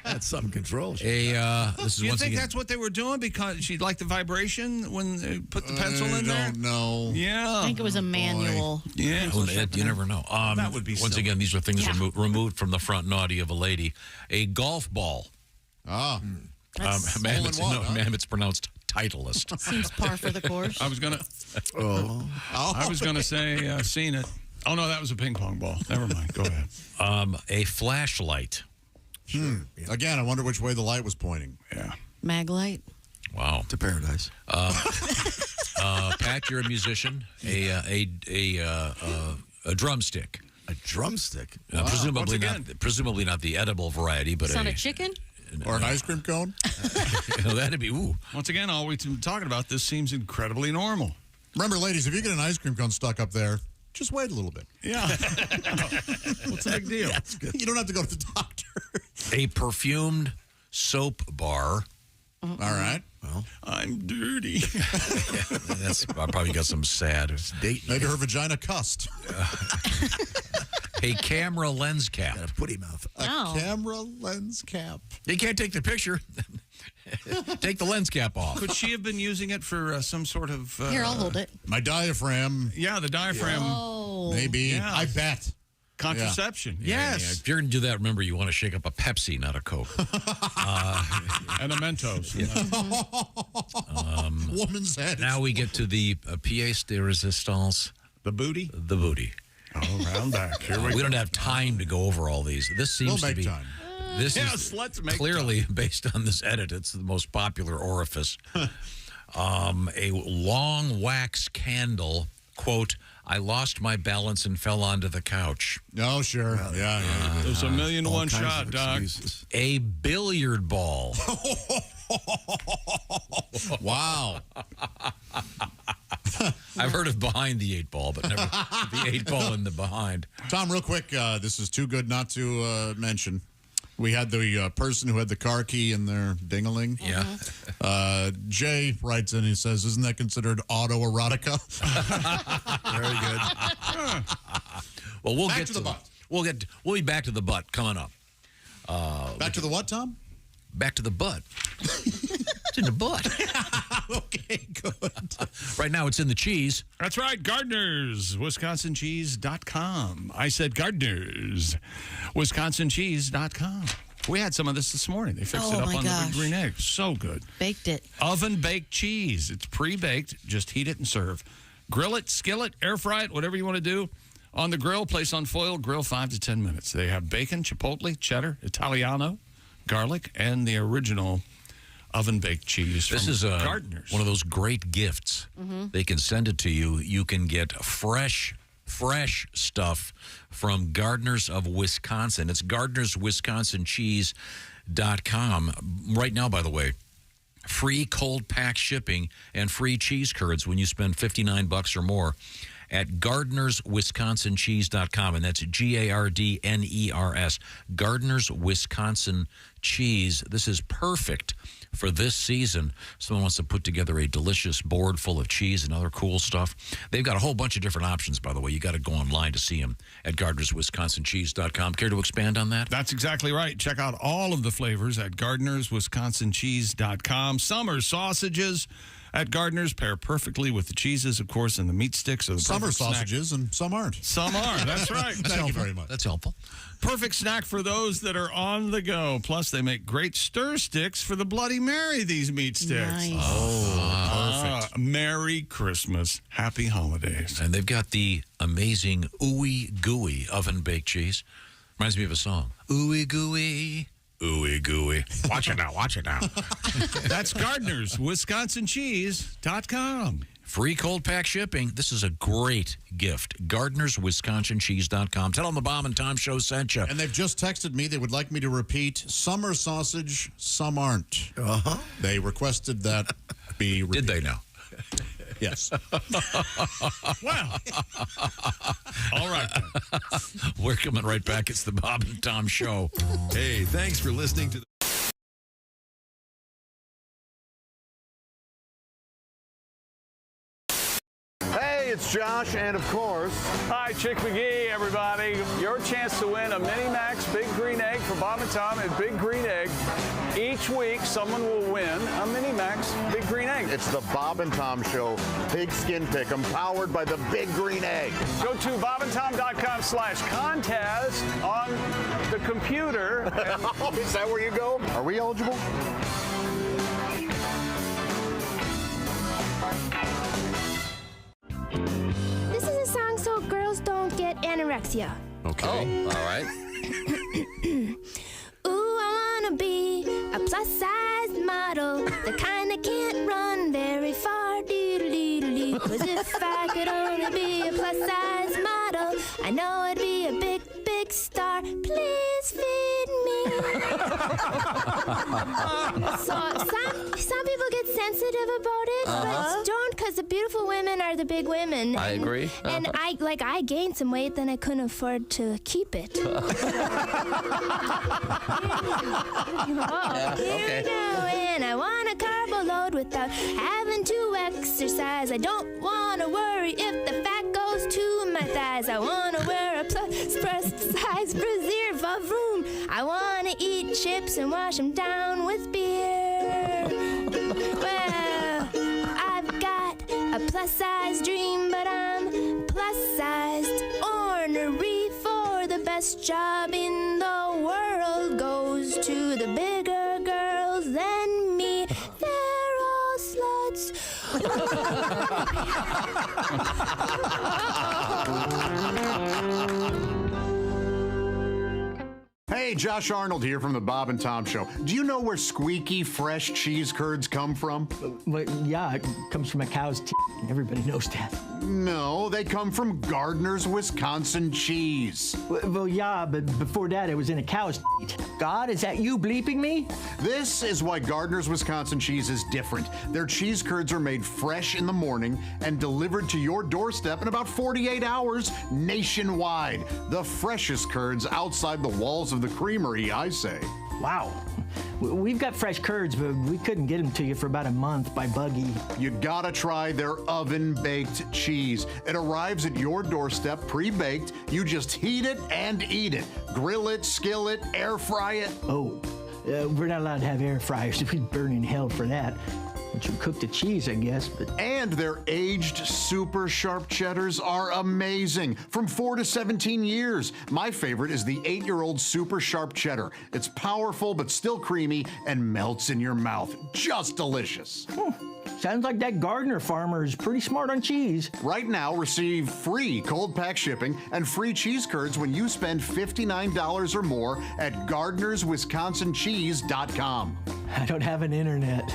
That's some control. This is You once think again. that's what they were doing because she liked the vibration when they put the pencil in there? I don't know. Yeah. I think it was a manual. Yeah. You never know. That would be once silly. again, these are things removed from the front naughty of a lady. A golf ball. Ah. Ma'am, it's pronounced Titleist. Seems par for the course. I was gonna say seen it. Oh no, that was a ping pong ball. Never mind. Go ahead. A flashlight. Again, I wonder which way the light was pointing. Yeah. Maglite. Wow. To paradise. Pat, you're a musician. A drumstick. A drumstick. Presumably not the edible variety, but It's not a chicken? Or an ice cream cone? That'd be Once again, all we've been talking about this seems incredibly normal. Remember, ladies, if you get an ice cream cone stuck up there, Just wait a little bit. Yeah. What's the big deal? Yeah, you don't have to go to the doctor. A perfumed soap bar. All right. Well, I'm dirty. I probably got some sad date. Maybe her vagina cussed. A camera lens cap. Got a putty mouth. A camera lens cap. You can't take the picture. Take the lens cap off. Could she have been using it for some sort of... Here, I'll hold it. My diaphragm. Yeah, the diaphragm. Oh. Maybe. Yeah. I bet. Contraception. Yeah, Yes. yeah. If you're going to do that, remember you want to shake up a Pepsi, not a Coke. And a Mentos. Woman's head. Now we get to the pièce de résistance. The booty? The booty. Oh, round back. Here We don't have time to go over all these. This seems We'll to make be... time. This Yes, is let's make clearly, based on this edit, it's the most popular orifice. A long wax candle, quote, I lost my balance and fell onto the couch. Oh, sure. Yeah. There's a million to one kinds shot, of Doc. excuses. A billiard ball. Wow. I've heard of behind the 8-ball, but never the 8-ball in the behind. Tom, real quick, this is too good not to mention. We had the person who had the car key in their ding-a-ling. Yeah. Jay writes in, he says, isn't that considered autoerotica? Very good. Well, we'll Back get to the butt. We'll be back to the butt coming up. Back to the what, Tom? Back to the butt. It's in the butt. Okay, good. Right now, it's in the cheese. That's right, Gardner's, WisconsinCheese.com. I said Gardner's, WisconsinCheese.com. We had some of this morning. They fixed it up on the Big Green Egg. So good. Baked it. Oven-baked cheese. It's pre-baked. Just heat it and serve. Grill it, skillet, air fry it, whatever you want to do. On the grill, place on foil, grill 5 to 10 minutes. They have bacon, chipotle, cheddar, Italiano, garlic, and the original oven-baked cheese. This from is Gardner's. one of those great gifts. They can send it to you. You can get fresh stuff from Gardner's of Wisconsin. It's Gardner'sWisconsinCheese.com. Right now, by the way, free cold pack shipping and free cheese curds when you spend $59 or more at Gardner'sWisconsinCheese.com, and that's GARDNERS. Gardner's Wisconsin Cheese. This is perfect for this season. Someone wants to put together a delicious board full of cheese and other cool stuff. They've got a whole bunch of different options, by the way. You got to go online to see them at Gardner'sWisconsinCheese.com. Care to expand on that? That's exactly right. Check out all of the flavors at Gardner'sWisconsinCheese.com. Summer sausages at Gardner's pair perfectly with the cheeses, of course, and the meat sticks. So the Some are perfect snack. sausages and some aren't. Some are. That's right. Thank you very much. That's helpful. Perfect snack for those that are on the go. Plus, they make great stir sticks for the Bloody Mary, these meat sticks. Nice. Perfect. Merry Christmas. Happy holidays. And they've got the amazing ooey gooey oven baked cheese. Reminds me of a song. Ooey gooey. Ooey gooey. Watch it now. Watch it now. That's Gardner's, WisconsinCheese.com. Free cold pack shipping. This is a great gift. Gardner'sWisconsinCheese.com. Tell them the Bob and Tom Show sent you. And they've just texted me. They would like me to repeat, some are sausage, some aren't. Uh-huh. They requested that be repeated. Did they now? Yes. Well, all right. We're coming right back. It's the Bob and Tom Show. Hey, thanks for listening to the Hey, it's Josh, and of course, Hi, Chick McGee, everybody. Your chance to win a Mini Max Big Green Egg for Bob and Tom at Big Green Egg. Each week, someone will win a Mini Max Big Green Egg. it's the Bob and Tom Show Big Skin Pick'em, powered by the Big Green Egg. Go to bobandtom.com/contest on the computer. And Is that where you go? Are we eligible? This is a song so girls don't get anorexia. Okay. All right. Ooh, I wanna be a plus-size model, the kind that can't run very far. Doodle-doodle-doo. 'Cause if I could only be a plus-size model, I know I'd be a big, big big star. Please feed me. So some people get sensitive about it, but don't, because the beautiful women are the big women. I agree. And I gained some weight, then I couldn't afford to keep it. Here we go, and I want a carbo load without having to exercise. I don't want to worry if the fat goes to my thighs. I want to wear a plus size preserve of room. I want to eat chips and wash them down with beer. Well, I've got a plus size dream, but I'm plus sized. Ornery for the best job in the world goes to the bigger girls than me. They're all sluts. Hey, Josh Arnold here from the Bob and Tom Show. Do you know where squeaky, fresh cheese curds come from? Well, yeah, it comes from a cow's teeth. Everybody knows that. No, they come from Gardner's Wisconsin cheese. Well, yeah, but before that, it was in a cow's teeth. God, is that you bleeping me? This is why Gardner's Wisconsin cheese is different. Their cheese curds are made fresh in the morning and delivered to your doorstep in about 48 hours nationwide. The freshest curds outside the walls of the creamery, I say. Wow. We've got fresh curds, but we couldn't get them to you for about a month by buggy. You gotta try their oven-baked cheese. It arrives at your doorstep pre-baked. You just heat it and eat it. Grill it, skill it, air fry it. Oh, we're not allowed to have air fryers. We'd burn in hell for that. Once you cook the cheese, I guess, but... And their aged super sharp cheddars are amazing. From 4 to 17 years. My favorite is the 8-year-old super sharp cheddar. It's powerful but still creamy and melts in your mouth. Just delicious. Sounds like that Gardner farmer is pretty smart on cheese. Right now, receive free cold pack shipping and free cheese curds when you spend $59 or more at GardnersWisconsinCheese.com. I don't have an internet.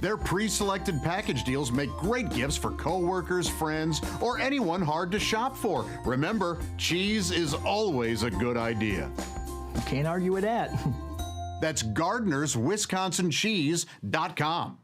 Their pre-selected package deals make great gifts for coworkers, friends, or anyone hard to shop for. Remember, cheese is always a good idea. Can't argue with that. That's GardnersWisconsinCheese.com.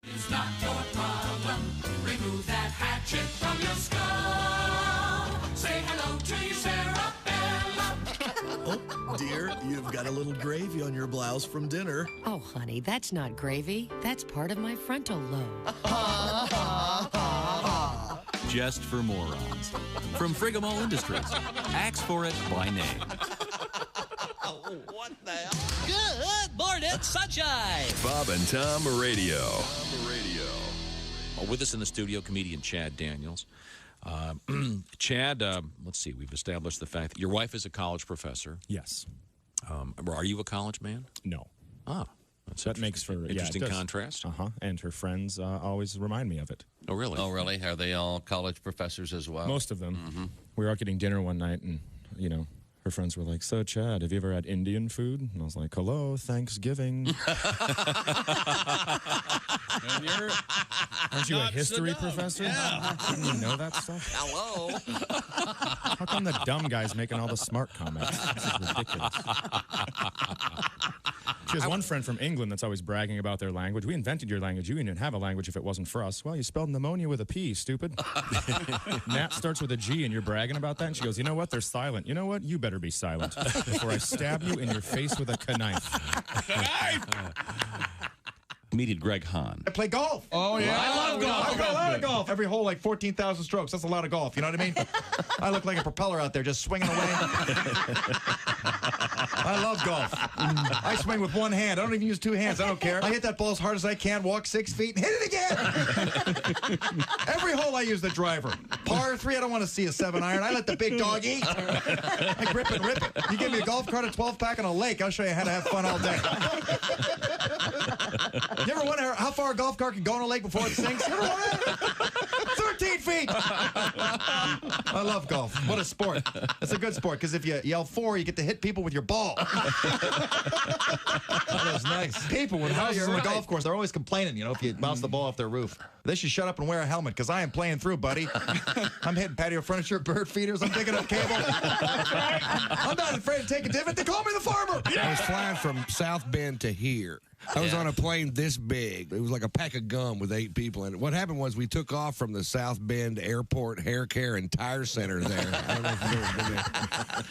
It's not your problem. Remove that hatchet from your skull. Say hello to your Sarabella. Oh, dear, you've got a little gravy on your blouse from dinner. Oh, honey, that's not gravy. That's part of my frontal lobe. Just for morons. From Frigamall Industries. Axe for it by name. What the hell? Good morning, sunshine. Bob and Tom Radio. With us in the studio, comedian Chad Daniels. Chad, let's see, we've established the fact that your wife is a college professor. Yes. Are you a college man? No. Ah. That makes for interesting contrast. And her friends always remind me of it. Oh, really? Oh, really? Are they all college professors as well? Most of them. We were out getting dinner one night, and, her friends were like, "So, Chad, have you ever had Indian food?" And I was like, "Hello, Thanksgiving." Aren't you a history professor? Yeah. Didn't you know that stuff? Hello. How come the dumb guy's making all the smart comments? This is ridiculous. She has one friend from England that's always bragging about their language. We invented your language. You wouldn't have a language if it wasn't for us. Well, you spelled pneumonia with a P, stupid. Nat starts with a G, and you're bragging about that? And she goes, "You know what? They're silent. You know what? You better be silent before I stab you in your face with a knife." Comedian Greg Hahn. I play golf. Oh, yeah. I love golf. I play a lot of golf. Every hole, like 14,000 strokes. That's a lot of golf. You know what I mean? I look like a propeller out there just swinging away. I love golf. I swing with one hand. I don't even use two hands. I don't care. I hit that ball as hard as I can, walk 6 feet, and hit it again. Every hole I use the driver. Par 3, I don't want to see a 7-iron. I let the big dog eat. I grip and rip it. You give me a golf cart, a 12-pack, and a lake, I'll show you how to have fun all day. You ever wonder how far a golf cart can go in a lake before it sinks? You ever wonder? 13 feet! I love golf. What a sport. It's a good sport, because if you yell 4, you get to hit people with your ball. That was nice. People with houses on the golf course, they're always complaining, if you bounce the ball off their roof. They should shut up and wear a helmet, because I am playing through, buddy. I'm hitting patio furniture, bird feeders, I'm digging up cable. I'm not afraid to take a divot. They call me the farmer. I was flying from South Bend to here. I was on a plane this big. It was like a pack of gum with 8 people in it. What happened was we took off from the South Bend Airport Hair Care and Tire Center there. I don't know if you've ever been there.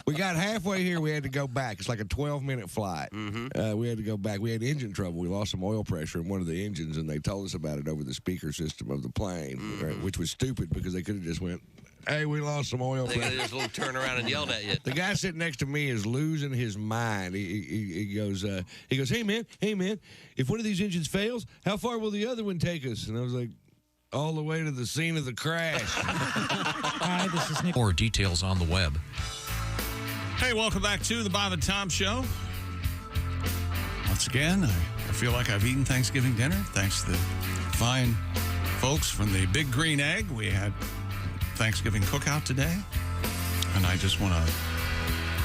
We got halfway here. We had to go back. It's like a 12-minute flight. We had to go back. We had engine trouble. We lost some oil pressure in one of the engines, and they told us about it over the speaker system of the plane, right, which was stupid because they could have just went, hey, we lost some oil. They could have just turned around and yelled at you. The guy sitting next to me is losing his mind. He goes, hey man, if one of these engines fails, how far will the other one take us? And I was like, all the way to the scene of the crash. Hi, this is Nick. More details on the web. Hey, welcome back to the Bob and Tom Show. Once again, I feel like I've eaten Thanksgiving dinner. Thanks to the fine folks from the Big Green Egg. We had Thanksgiving cookout today, and I just want to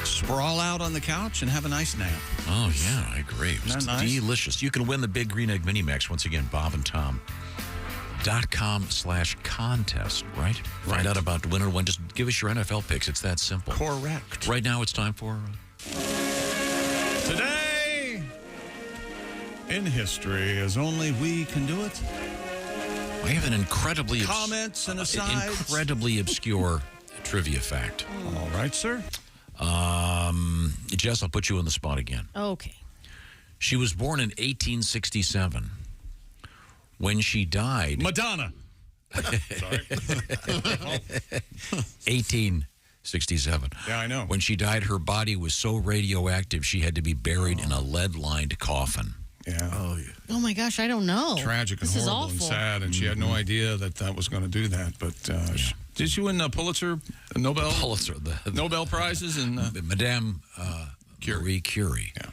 sprawl out on the couch and have a nice nap. Oh, yeah, I agree. It was nice? delicious. You can win the Big Green Egg Mini Max. Once again, BobandTom.com/contest, right? Find out about the winner one. Just give us your NFL picks. It's that simple. Correct. Right now, it's time for... Today in history, as only we can do it. I have an incredibly... Comments and asides. Incredibly obscure trivia fact. All right, sir. Jess, I'll put you on the spot again. Okay. She was born in 1867. When she died... Madonna. Sorry. 1867. Yeah, I know. When she died, her body was so radioactive she had to be buried in a lead-lined coffin. Yeah. Oh, yeah. Oh my gosh, I don't know. Tragic and This is horrible and awful. sad, and she had no idea that was going to do that. But did she win Pulitzer, Nobel? Pulitzer, the Nobel Prizes in Madame Marie Curie. Yeah.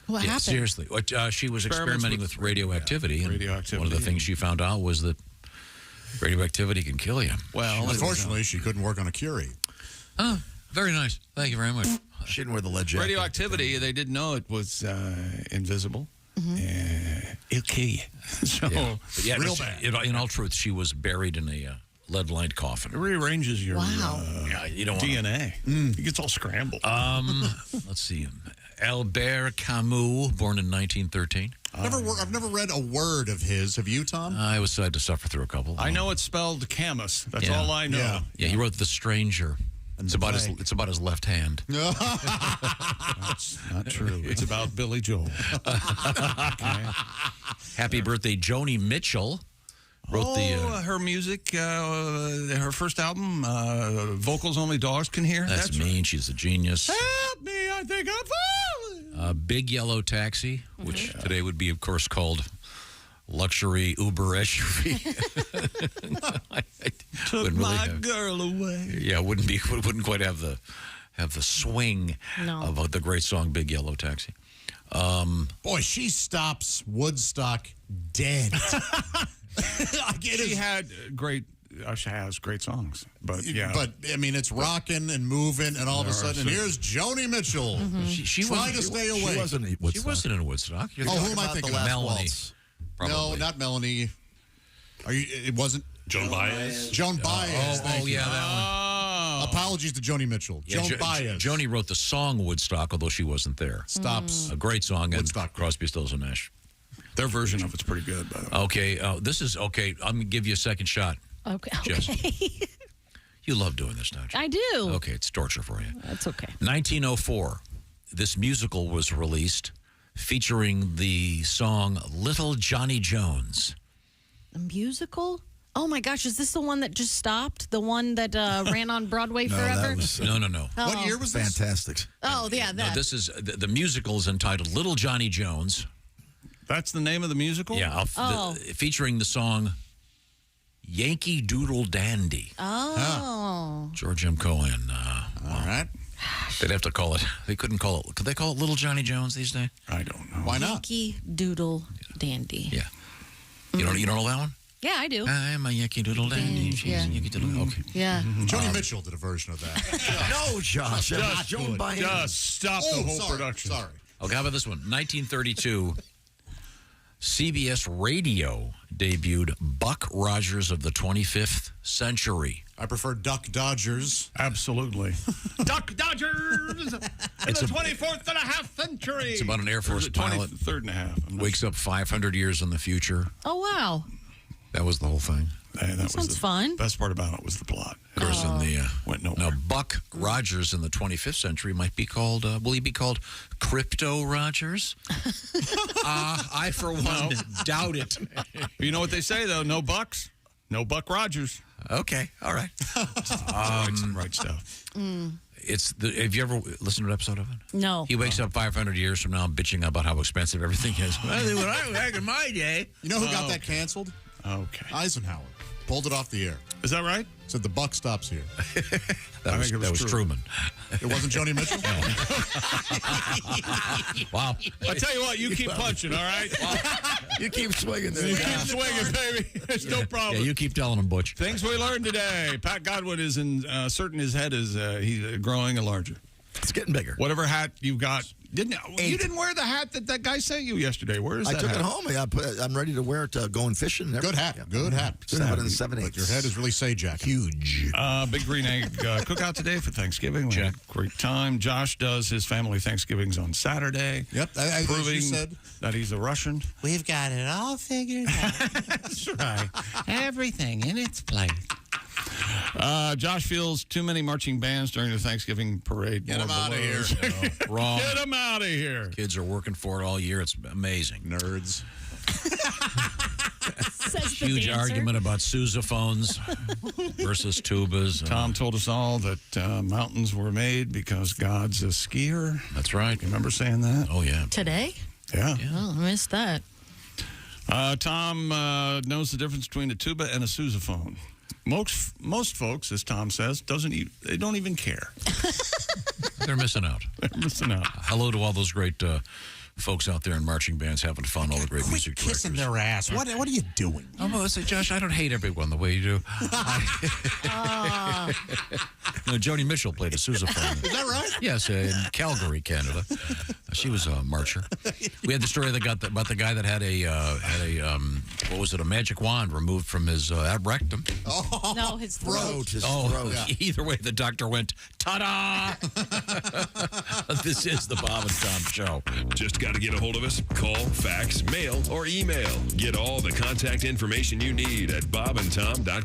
What happened? Seriously, she was experimenting with radioactivity, and radioactivity. one of the things she found out was that radioactivity can kill you. Well, unfortunately, she couldn't work on a Curie. Oh, very nice. Thank you very much. She didn't wear the lead jacket. Radioactivity, they didn't know it was invisible. It'll kill you. So, But yeah, real bad. In all truth, she was buried in a lead-lined coffin. It rearranges your you don't DNA. It gets all scrambled. Let's see. Albert Camus, born in 1913. I've never read a word of his. Have you, Tom? I was sad to suffer through a couple. I know it's spelled Camus. That's all I know. Yeah, he wrote The Stranger. It's about his left hand. That's not true. It's about Billy Joel. Okay. Happy birthday, Joni Mitchell. Wrote her music, her first album, Vocals Only Dogs Can Hear. That's mean. She's a genius. Help me, I think I'm falling. Big Yellow Taxi, which today would be, of course, called luxury Uber SUV. Took my girl away. Yeah, wouldn't quite have the swing of the great song Big Yellow Taxi. Boy, she stops Woodstock dead. She has great songs, but I mean, it's rocking and moving, and all of a sudden, here's Joni Mitchell trying to stay away. She wasn't in Woodstock. Who am I thinking of? Melanie. No, not Melanie. It wasn't Joan Baez. Joan Baez. Oh, yeah, that one. Apologies to Joni Mitchell. Yeah, Joan Baez. Joni wrote the song Woodstock, although she wasn't there. Stops. A great song. Woodstock. And Crosby, Stills, and Nash. Their version of it's pretty good, by the way. Okay, this is okay. I'm gonna give you a second shot. Okay. Jess. You love doing this, don't you? I do. Okay, it's torture for you. That's okay. 1904, this musical was released featuring the song Little Johnny Jones. A musical? Oh my gosh, is this the one that just stopped? The one that ran on Broadway forever? No. Oh. What year was this? Fantastic. Oh, yeah, that. No, this is the musical is entitled Little Johnny Jones. That's the name of the musical? Yeah, featuring the song Yankee Doodle Dandy. Oh. George M. Cohan. All right. They'd have to call it. They couldn't call it. Could they call it Little Johnny Jones these days? I don't know. Why not? Yankee Doodle Dandy. Yeah. You don't know that one? Yeah, I do. I'm a Yankee Doodle Dandy. She's Yeah. a Yankee Doodle. Okay. Yeah. Joni Mitchell did a version of that. No, Josh. Just, Joan by him. just stop the whole production. Sorry. Okay, how about this one? 1932, CBS Radio debuted Buck Rogers of the 25th Century. I prefer Duck Dodgers. Absolutely. Duck Dodgers! It's the a- 24th and a half century. It's about an Air Force pilot. 23rd and a half. Wakes up 500 years in the future. Oh, wow. That was the whole thing. That was Sounds the fun. best part about it was the plot. Of course, in the went nowhere. now Buck Rogers in the 25th century might be called. Will he be called Crypto Rogers? I for one doubt it. You know what they say though? No Bucks, no Buck Rogers. Okay, all right. Right stuff. Have you ever listened to an episode of it? No. He wakes up 500 years from now bitching about how expensive everything is. When I was back in my day. You know who got that canceled? Okay. Eisenhower. Pulled it off the air. Is that right? Said the buck stops here. That was Truman. It wasn't Joni Mitchell? Wow. I tell you what, you keep punching, all right? You keep swinging there. You keep swinging, baby. There's no problem. Yeah, you keep telling him, Butch. Things we learned today. Pat Godwin is certain his head is he's growing larger. It's getting bigger. Whatever hat you got. You didn't wear the hat that guy sent you yesterday. Where is I that took hat? it home. I'm ready to wear it going fishing. And Good hat. Good hat. 7 and 7/8. But your head is really Sajak. Huge. Big Green Egg cookout today for Thanksgiving. We had a great time. Josh does his family Thanksgivings on Saturday. Yep. As Proving you said. that he's a Russian. We've got it all figured out. That's right. Everything in its place. Josh feels too many marching bands during the Thanksgiving parade. Get him out of here. Wrong. Get him out of here. Kids are working for it all year. It's amazing. Nerds. Huge argument about sousaphones versus tubas. Tom told us all that mountains were made because God's a skier. That's right. You remember saying that? Oh, yeah. Today? Yeah. Oh, I missed that. Tom knows the difference between a tuba and a sousaphone. Most folks, as Tom says, they don't even care. They're missing out. They're missing out. Hello to all those great folks out there in marching bands having fun, all the great music directors. Kissing their ass. What are you doing? Oh, well, say, Josh, I don't hate everyone the way you do. No, Joni Mitchell played a sousaphone. Is that right? Yes, in Calgary, Canada. She was a marcher. We had the story about the guy that had a magic wand removed from his rectum. Oh, No, his throat. His throat. Either way, the doctor went, ta-da! This is the Bob and Tom Show. Just got to get a hold of us. Call, fax, mail, or email. Get all the contact information you need at bobandtom.com.